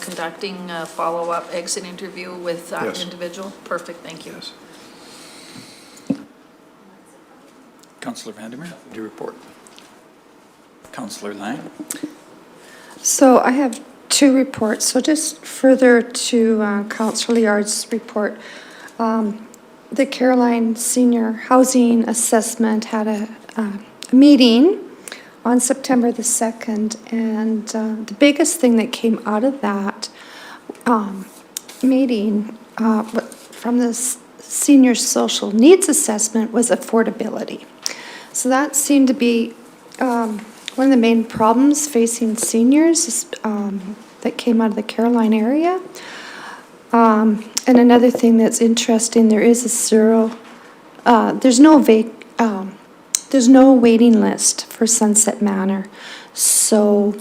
conducting a follow-up exit interview with that Yes. individual? Perfect, thank you. Yes. Councillor Vandermeer, do report. Councillor Lang. So I have two reports. So just further to Councillor Liard's report, the Caroline Senior Housing Assessment had a meeting on September the 2nd, and the biggest thing that came out of that meeting from the Senior Social Needs Assessment was affordability. So that seemed to be one of the main problems facing seniors that came out of the Caroline area. And another thing that's interesting, there is there's no waiting list for Sunset Manor. So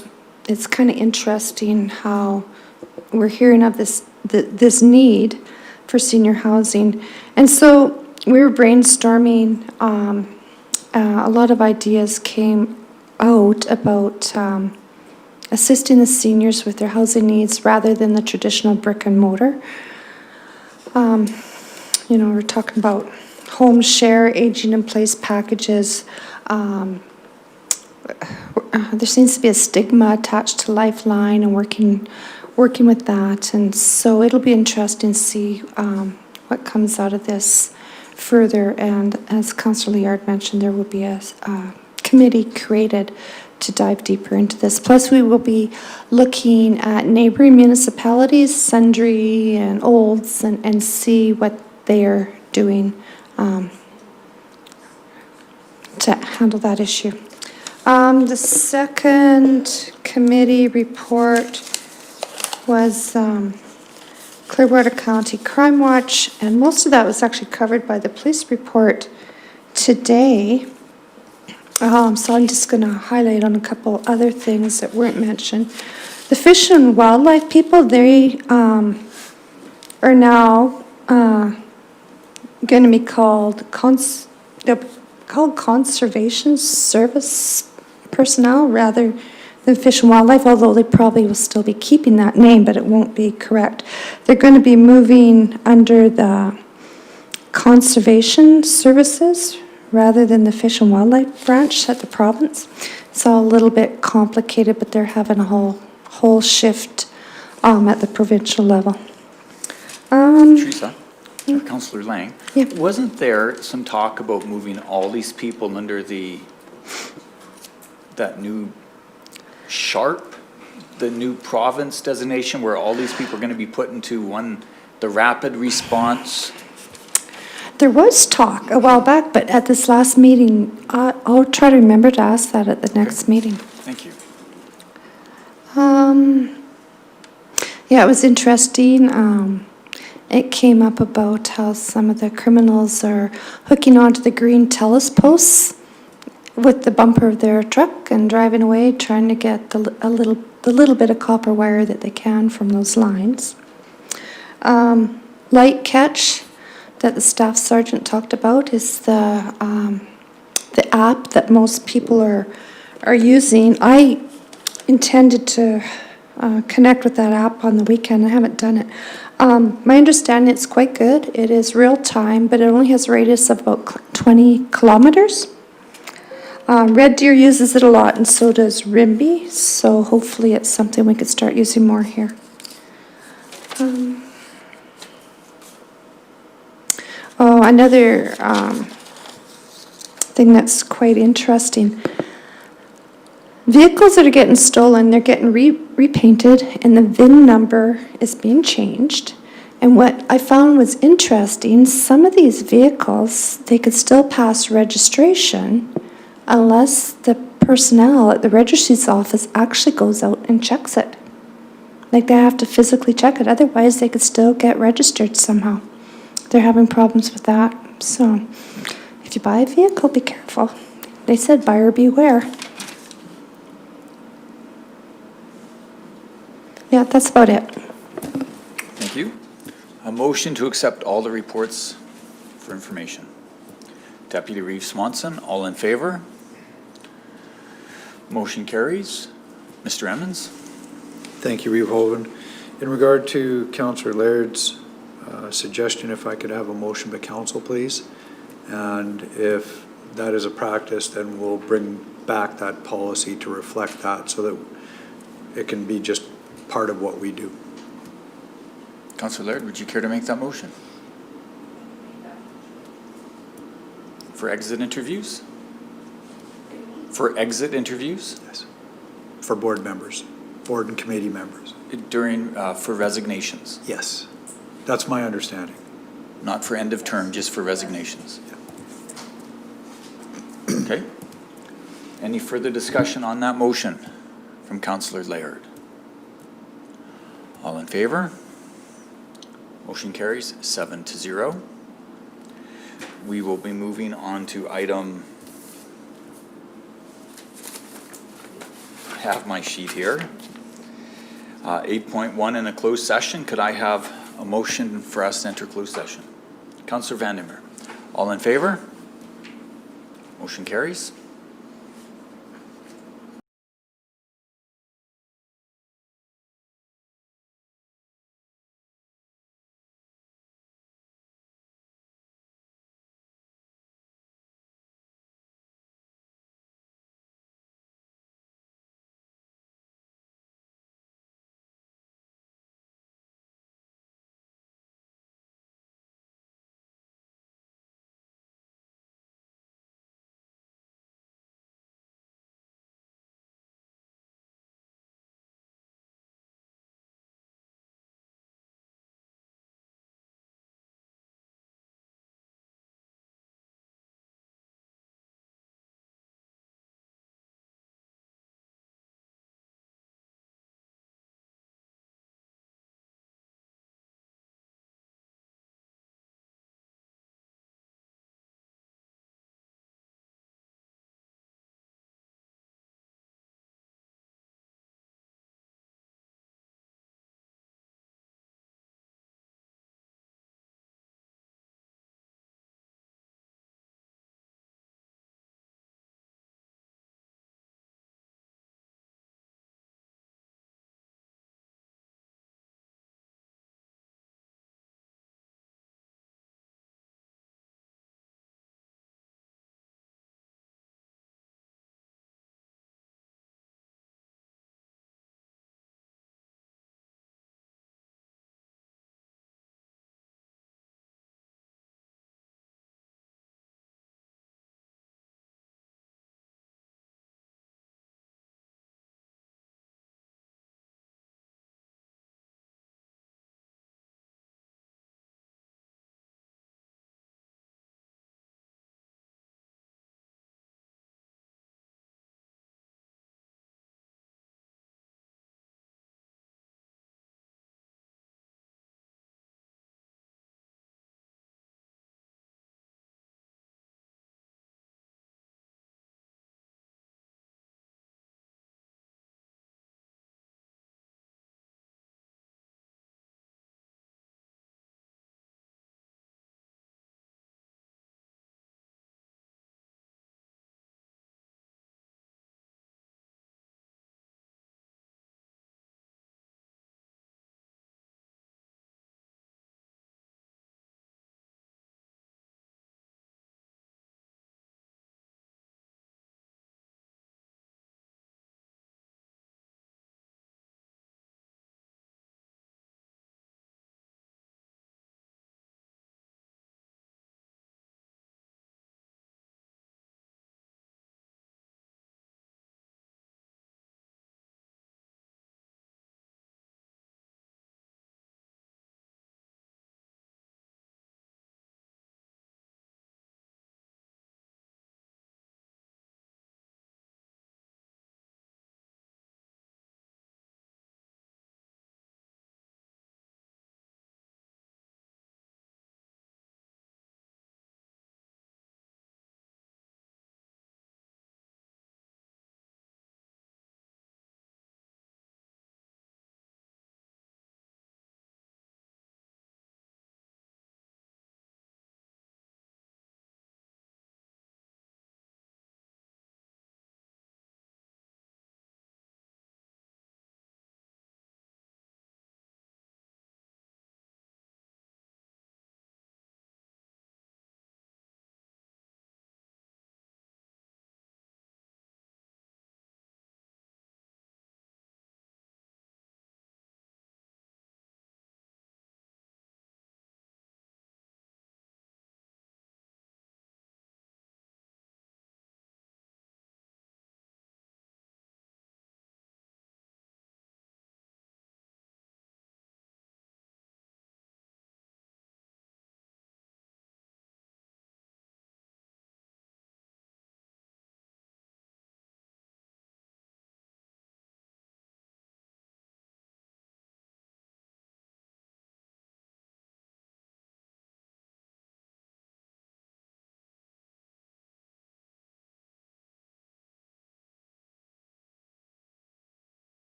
it's kind of interesting how we're hearing of this need for senior housing. And so we were brainstorming, a lot of ideas came out about assisting the seniors with their housing needs rather than the traditional brick and mortar. You know, we're talking about home share, aging in place packages. There seems to be a stigma attached to Lifeline and working with that. And so it'll be interesting to see what comes out of this further. And as Councillor Liard mentioned, there will be a committee created to dive deeper into this. Plus, we will be looking at neighboring municipalities, Sundre and Olds, and see what they are doing to handle that issue. The second committee report was Clearwater County Crime Watch, and most of that was actually covered by the police report today. So I'm just going to highlight on a couple other things that weren't mentioned. The Fish and Wildlife people, they are now going to be called Conservation Service personnel rather than Fish and Wildlife, although they probably will still be keeping that name, but it won't be correct. They're going to be moving under the Conservation Services rather than the Fish and Wildlife branch at the province. It's all a little bit complicated, but they're having a whole shift at the provincial level. Teresa, Councillor Lang. Yeah. Wasn't there some talk about moving all these people under that new SHARP, the new province designation, where all these people are going to be put into the rapid response? There was talk a while back, but at this last meeting, I'll try to remember to ask that at the next meeting. Thank you. Yeah, it was interesting. It came up about how some of the criminals are hooking onto the green TELUS posts with the bumper of their truck and driving away, trying to get the little bit of copper wire that they can from those lines. Light catch that the staff sergeant talked about is the app that most people are using. I intended to connect with that app on the weekend. I haven't done it. My understanding, it's quite good. It is real time, but it only has a radius of about 20 kilometers. Red Deer uses it a lot, and so does Rimbey, so hopefully it's something we could start using more here. Another thing that's quite interesting. Vehicles that are getting stolen, they're getting repainted, and the VIN number is being changed. And what I found was interesting, some of these vehicles, they could still pass registration unless the personnel at the registry's office actually goes out and checks it. Like they have to physically check it, otherwise they could still get registered somehow. They're having problems with that. So if you buy a vehicle, be careful. They said buyer beware. Yeah, that's about it. Thank you. A motion to accept all the reports for information. Deputy Reeve Swanson, all in favor? Motion carries. Mr. Emmons? Thank you, Reeve Hoven. In regard to Councillor Laird's suggestion, if I could have a motion by council, please. And if that is a practice, then we'll bring back that policy to reflect that so that it can be just part of what we do. Councillor Laird, would you care to make that motion? For exit interviews? For exit interviews? Yes. For board members, board and committee members. During, for resignations? Yes. That's my understanding. Not for end of term, just for resignations? Yeah. Okay. Any further discussion on that motion from Councillor Laird? All in favor? Motion carries 7-0. We will be moving on to item, I have my sheet here. 8.1 in a closed session. Could I have a motion for us to enter closed session? Councillor Vandermeer. All in favor? Motion carries.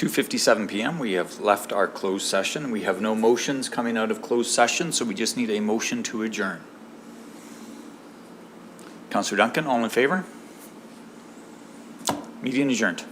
2:57 PM. We have left our closed session. We have no motions coming out of closed session, so we just need a motion to adjourn. Councillor Duncan, all in favor? Meeting adjourned.